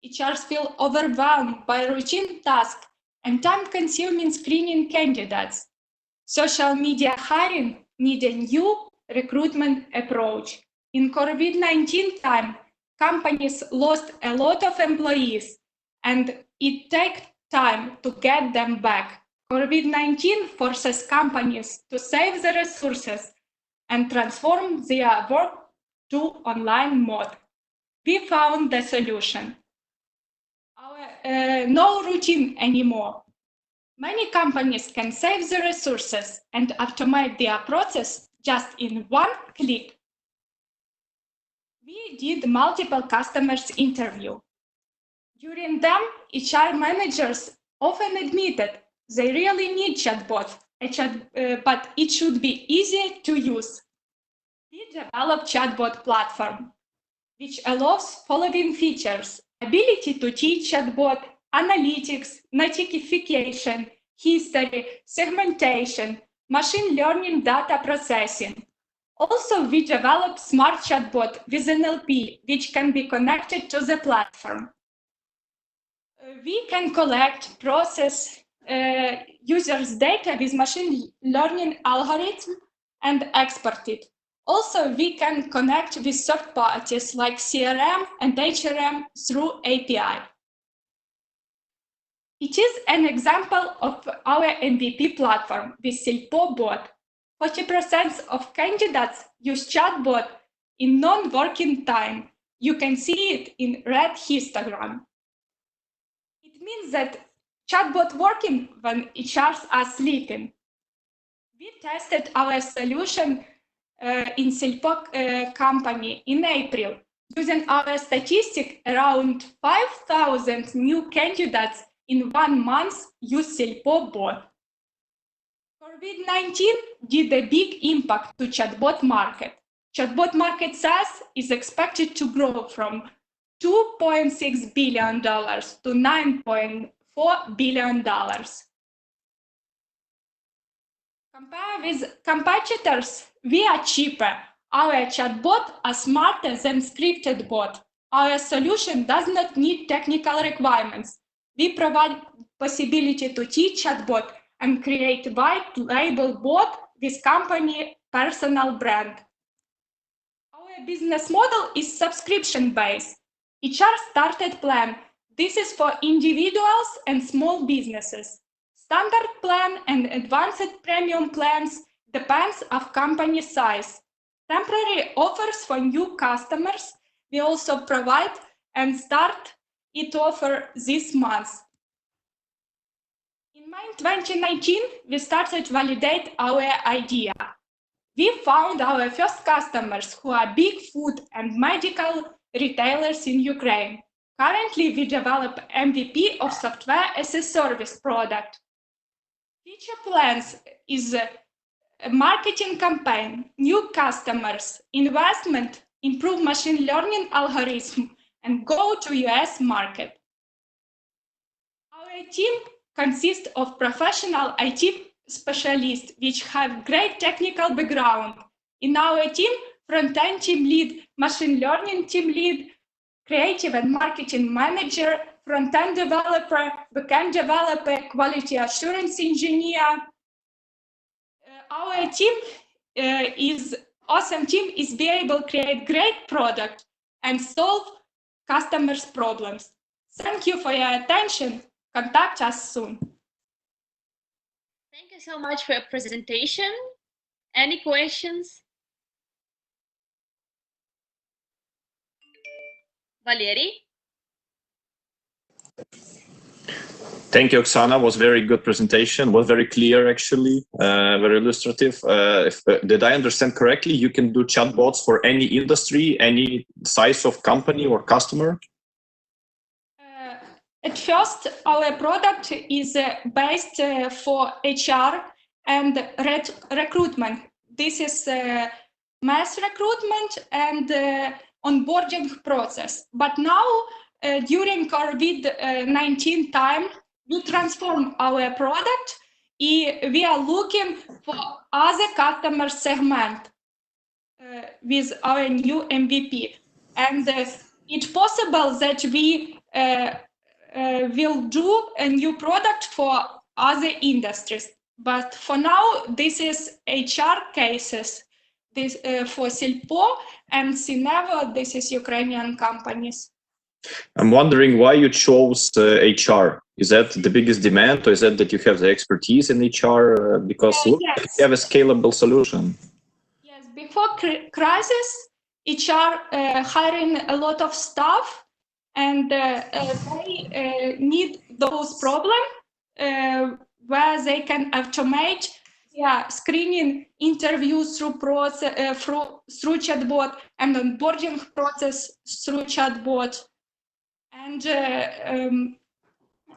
HRs feel overwhelmed by routine tasks and time-consuming screening candidates. Social media hiring needs a new recruitment approach. In COVID-19 time, companies lost a lot of employees, and it takes time to get them back. COVID-19 forces companies to save the resources and transform their work to online mode. We found the solution. No routine anymore. Many companies can save the resources and automate their process just in one click. We did multiple customers interview. During them, HR managers often admitted they really need chatbots, but it should be easy to use. We developed chatbot platform, which allows following features: ability to teach chatbot, analytics, notification, history, segmentation, machine learning data processing, Also, we developed smart chatbot with NLP, which can be connected to the platform. We can collect, process users' data with machine learning algorithm and export it. Also, we can connect with third parties like CRM and HRM through API. It is an example of our MVP platform with Silpo bot. 40% of candidates use chatbot in non-working time. You can see it in red histogram. It means that chatbot working when HRs are sleeping. We tested our solution in Silpo company in April. Using our statistic, around 5,000 new candidates in 1 month use Silpo bot. COVID-19 did a big impact to chatbot market. Chatbot market size is expected to grow from $2.6 billion to $9.4 billion. Compared with competitors, we are cheaper. Our chatbot are smarter than scripted bot. Our solution does not need technical requirements. We provide possibility to teach chatbot and create white label bot with company personal brand. Our business model is subscription-based. HR started plan. This is for individuals and small businesses. Standard plan and advanced premium plans depends on company size. Temporary offers for new customers we also provide and start it offer this month. In May 2019, we started to validate our idea. We found our first customers who are big food and medical retailers in Ukraine. Currently, we develop MVP of software as a service product. Future plans is a marketing campaign, new customers, investment, improve machine learning algorithm, and go to US market. Our team consists of professional IT specialists which have great technical background. In our team, front-end team lead, machine learning team lead, creative and marketing manager, front-end developer, back-end developer, quality assurance engineer. Our team awesome team is be able to create great product and solve customers' problems. Thank you for your attention. Contact us soon. Thank you so much for your presentation. Any questions? Valeriy? Thank you, Oksana. Was very good presentation. Was very clear, actually. Very illustrative. Did I understand correctly? You can do chatbots for any industry, any size of company or customer? At first, our product is based for HR and recruitment. This is mass recruitment and onboarding process. But now, during COVID-19 time, we transform our product. We are looking for other customer segment with our new MVP. And it's possible that we will do a new product for other industries. But for now, this is HR cases. This for Silpo and Sinevo, this is Ukrainian companies. I'm wondering why you chose HR. Is that the biggest demand, or is that you have the expertise in HR? Because yes. You have a scalable solution. Yes, before crisis, HR hiring a lot of staff, and they need those problems where they can automate screening interviews through through chatbot and onboarding process through chatbot. And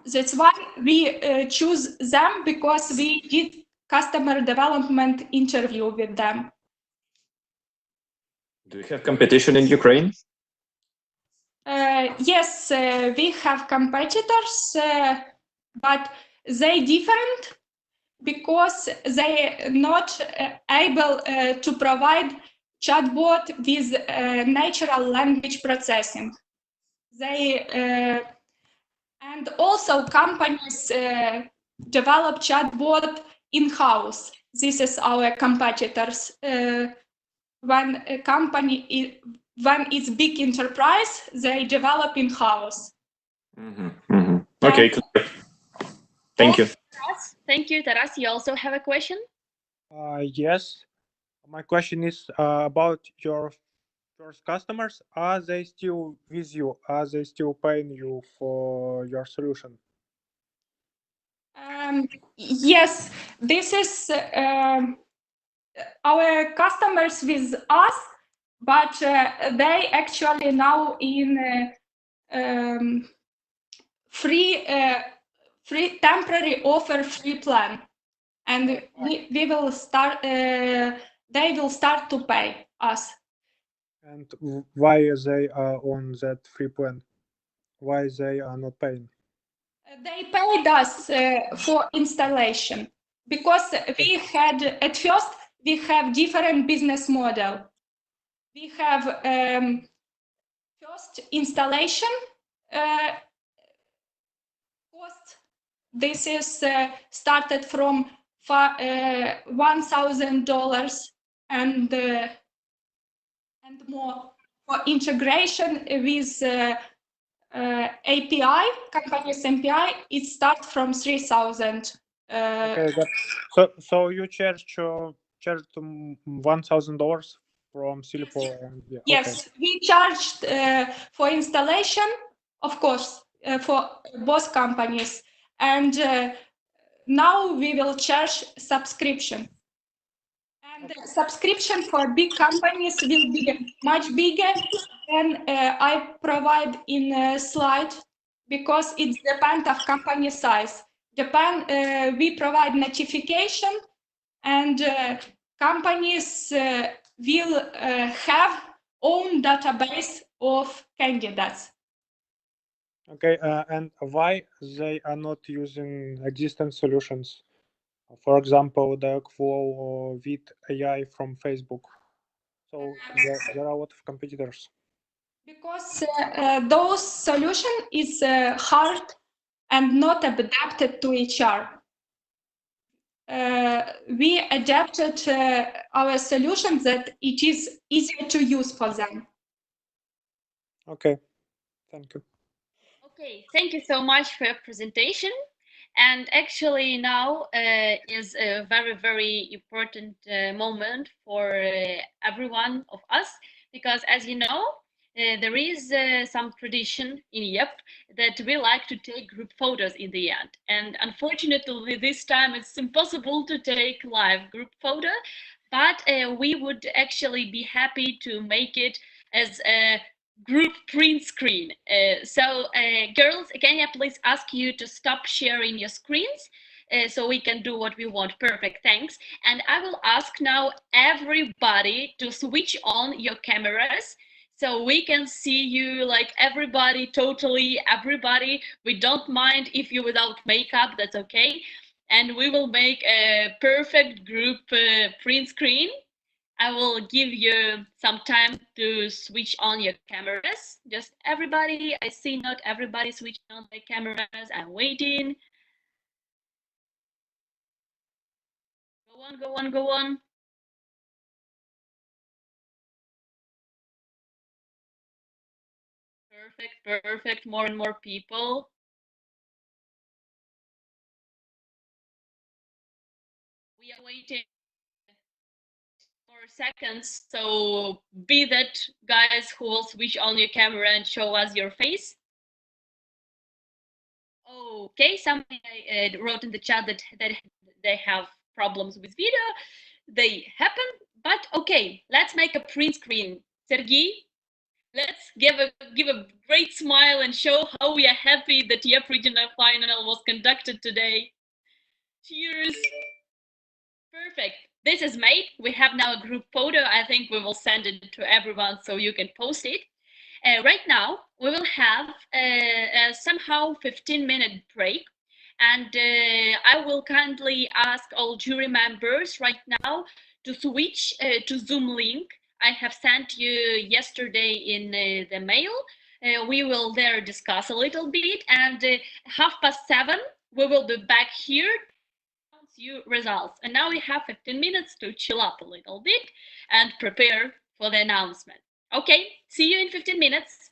that's why we choose them, because we did customer development interview with them. Do you have competition in Ukraine? Yes, we have competitors, but they different. because they are not able to provide chatbot with natural language processing. They and also companies develop chatbot in-house. This is our competitors. When a company when it's big enterprise, they develop in-house. Okay, thank you. Thank you, Taras. You also have a question? Yes. My question is about your first customers. Are they still with you? Are they still paying you for your solution? Yes, this is our customers with us, but they actually now in free temporary offer free plan, and we will start. They will start to pay us. And why they are on that free plan? Why they are not paying? They paid us for installation because we had at first we have different business model. We have first installation cost. This is started from $1,000 and more. For integration with API, company's API, it starts from 3,000. Okay, so you charge $1,000 from Singapore. Yeah, yes, okay. we charged for installation, of course, for both companies, and now we will charge subscription. And the subscription for big companies will be much bigger than I provide in a slide, because it depends on company size. We provide notification, and companies will have own database of candidates. Okay, and why they are not using existing solutions? For example, the Workflow or with AI from Facebook. So there are a lot of competitors. Because those solution is hard and not adapted to HR. We adapted our solution that it is easier to use for them. Okay, thank you. Okay, thank you so much for your presentation. And actually now is a very, very important moment for every one of us, because as you know, there is some tradition in YEP that we like to take group photos in the end. And unfortunately, this time it's impossible to take live group photo, but we would actually be happy to make it as a group print screen. Girls, can I please ask you to stop sharing your screens so we can do what we want? Perfect, thanks. And I will ask now everybody to switch on your cameras so we can see you, like everybody, totally everybody. We don't mind if you're without makeup, that's okay. And we will make a perfect group print screen. I will give you some time to switch on your cameras. Just everybody, I see not everybody switching on their cameras. I'm waiting. Go on, go on, go on. Perfect, perfect. More and more people. We are waiting for seconds. So be that guys who will switch on your camera and show us your face. Okay, somebody wrote in the chat that they have problems with video. They happen, but okay, let's make a print screen. Sergey, let's give a great smile and show how we are happy that YEP regional final was conducted today. Cheers. Perfect. This is made. We have now a group photo. I think we will send it to everyone so you can post it. Right now, we will have somehow 15-minute break. And I will kindly ask all jury members right now to switch to Zoom link I have sent you yesterday in the mail. We will there discuss a little bit, and 7:30 we will be back here to announce you results. And now we have 15 minutes to chill up a little bit and prepare for the announcement. Okay, see you in 15 minutes.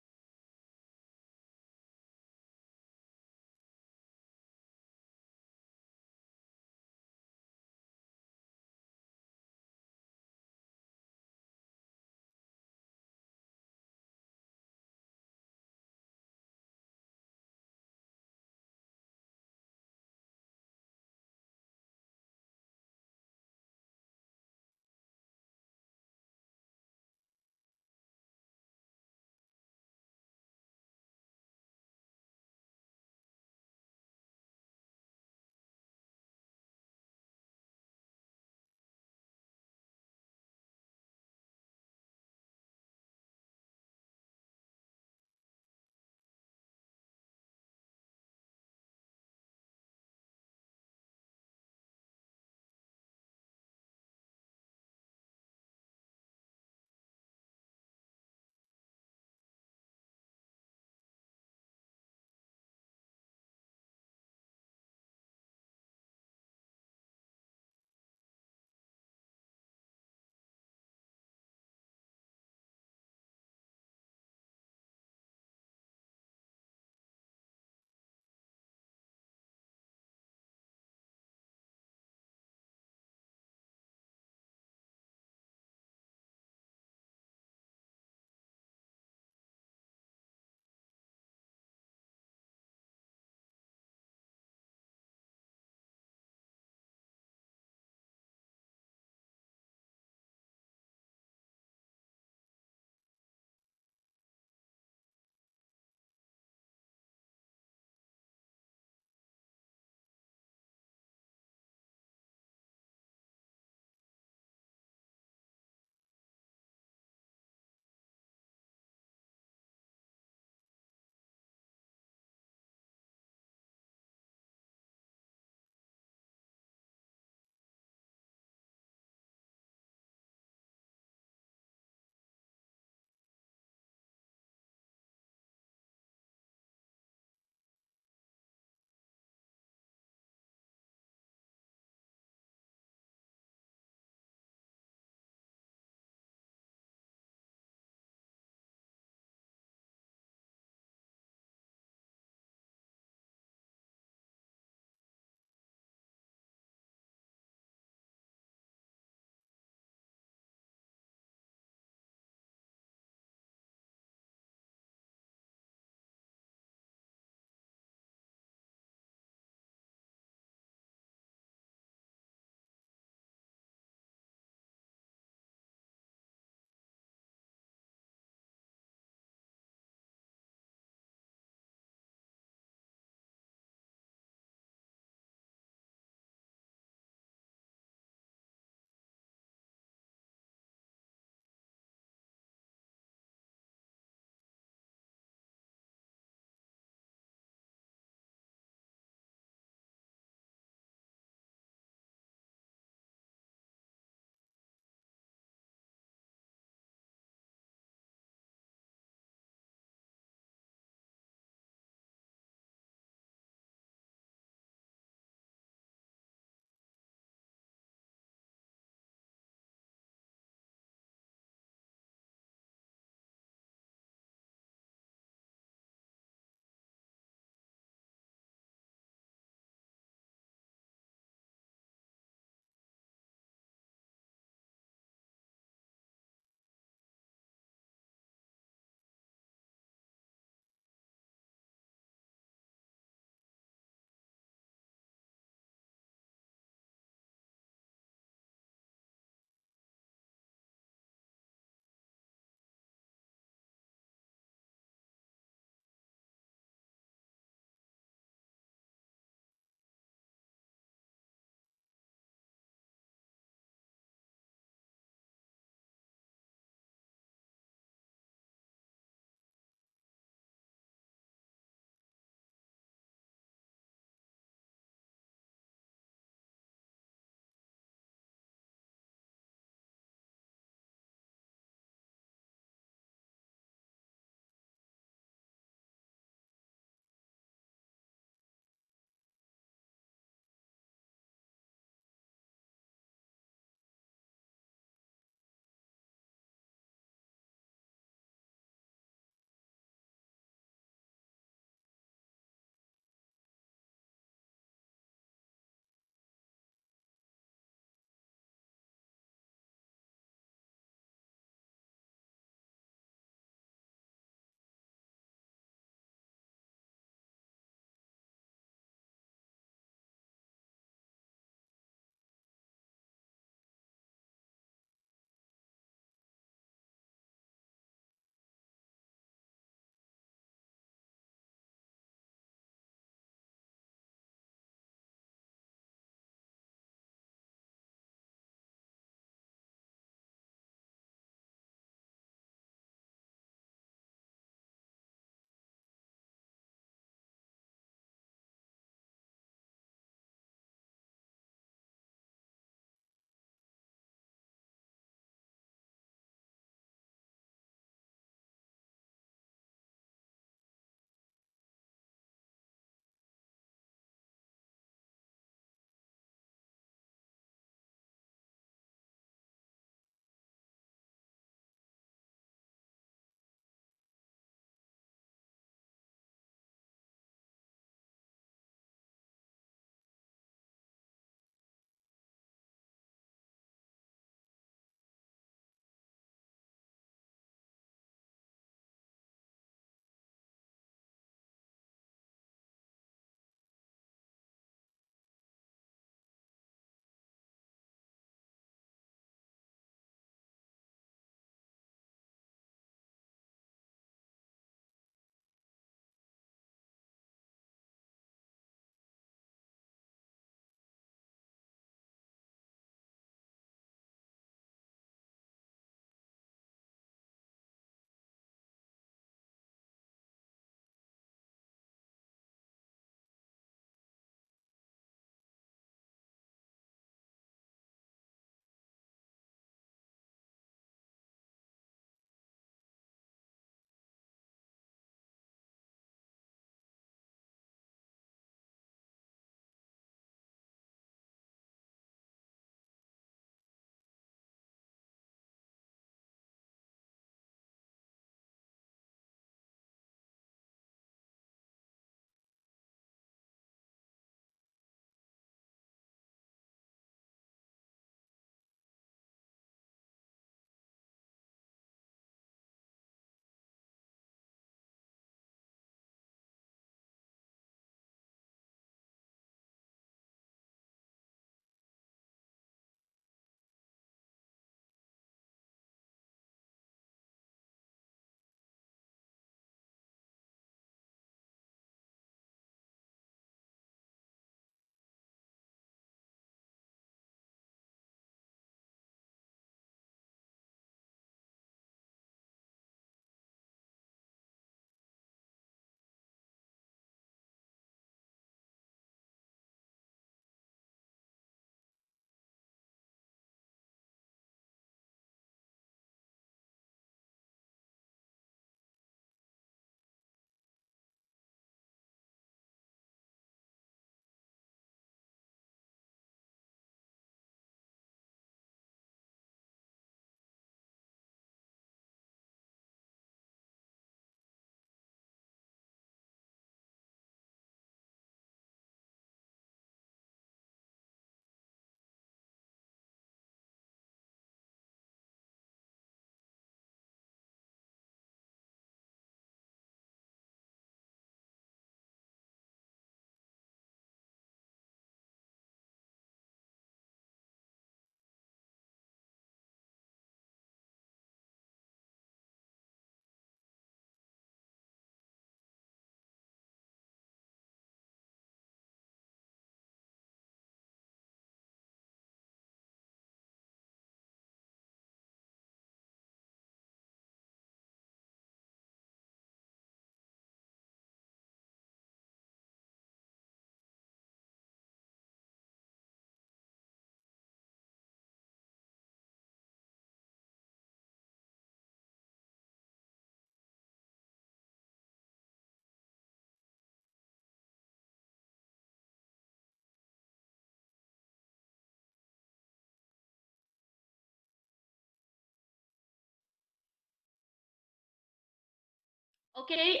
Okay,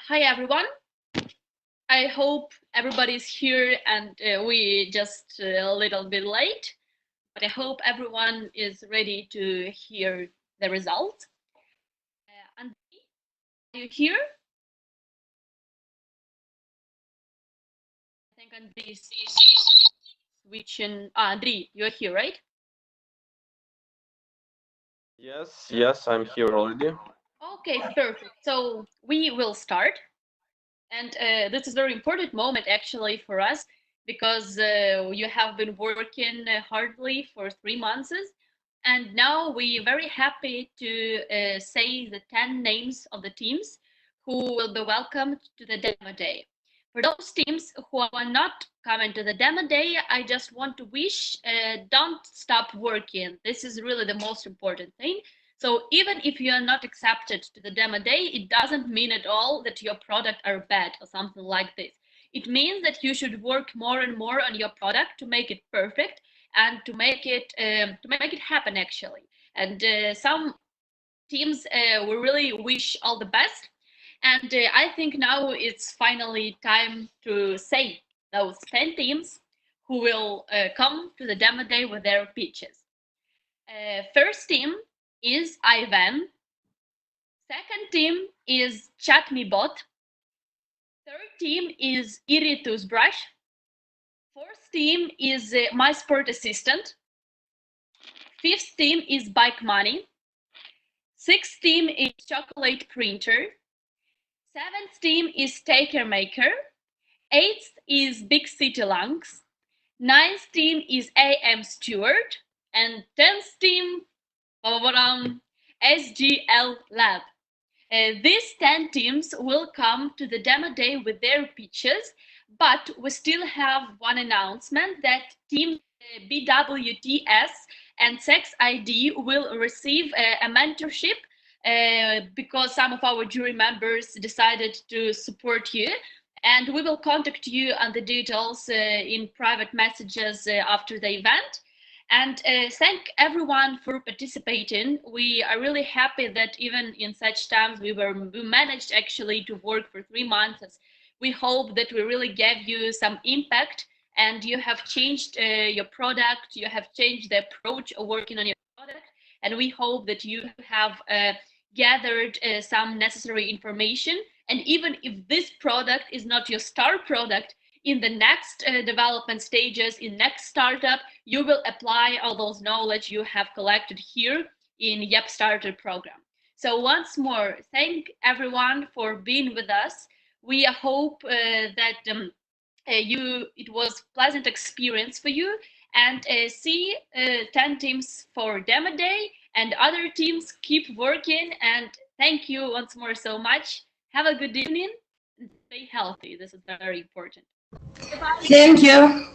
hi everyone. I hope everybody's here and we just a little bit late, but I hope everyone is ready to hear the results. Andrei, are you here? I think Andrei is switching. Andrei, you're here, right? Yes, I'm here already. Okay, perfect. So we will start. And this is a very important moment actually for us because you have been working hardly for 3 months. And now we're very happy to say the 10 names of the teams who will be welcomed to the demo day. For those teams who are not coming to the demo day, I just want to wish don't stop working. This is really the most important thing. So even if you are not accepted to the demo day, it doesn't mean at all that your product are bad or something like this. It means that you should work more and more on your product to make it perfect and to make it happen actually. And some teams we really wish all the best. And I think now it's finally time to say those 10 teams who will come to the demo day with their pitches. First team is Ivan. Second team is ChatMeBot. Third team is Iri Toothbrush. Fourth team is My Sport Assistant. Fifth team is Bike Money. Sixth team is Chocolate Printer. Seventh team is Taker Maker. Eighth is Big City Lungs. Ninth team is AM Steward. And 10th team, SGL Lab. These 10 teams will come to the demo day with their pitches, but we still have one announcement that team BWTS and Sex ID will receive a mentorship because some of our jury members decided to support you. And we will contact you on the details in private messages after the event. And thank everyone for participating. We are really happy that even in such times we managed actually to work for 3 months. We hope that we really gave you some impact and you have changed your product, you have changed the approach of working on your product, and we hope that you have gathered some necessary information. And even if this product is not your star product, in the next development stages, in next startup, you will apply all those knowledge you have collected here in Yep Starter program. So once more, thank everyone for being with us. We hope that it was pleasant experience for you, and see 10 teams for demo day, and other teams keep working. And thank you once more so much. Have a good evening. Stay healthy. This is very important. Thank you.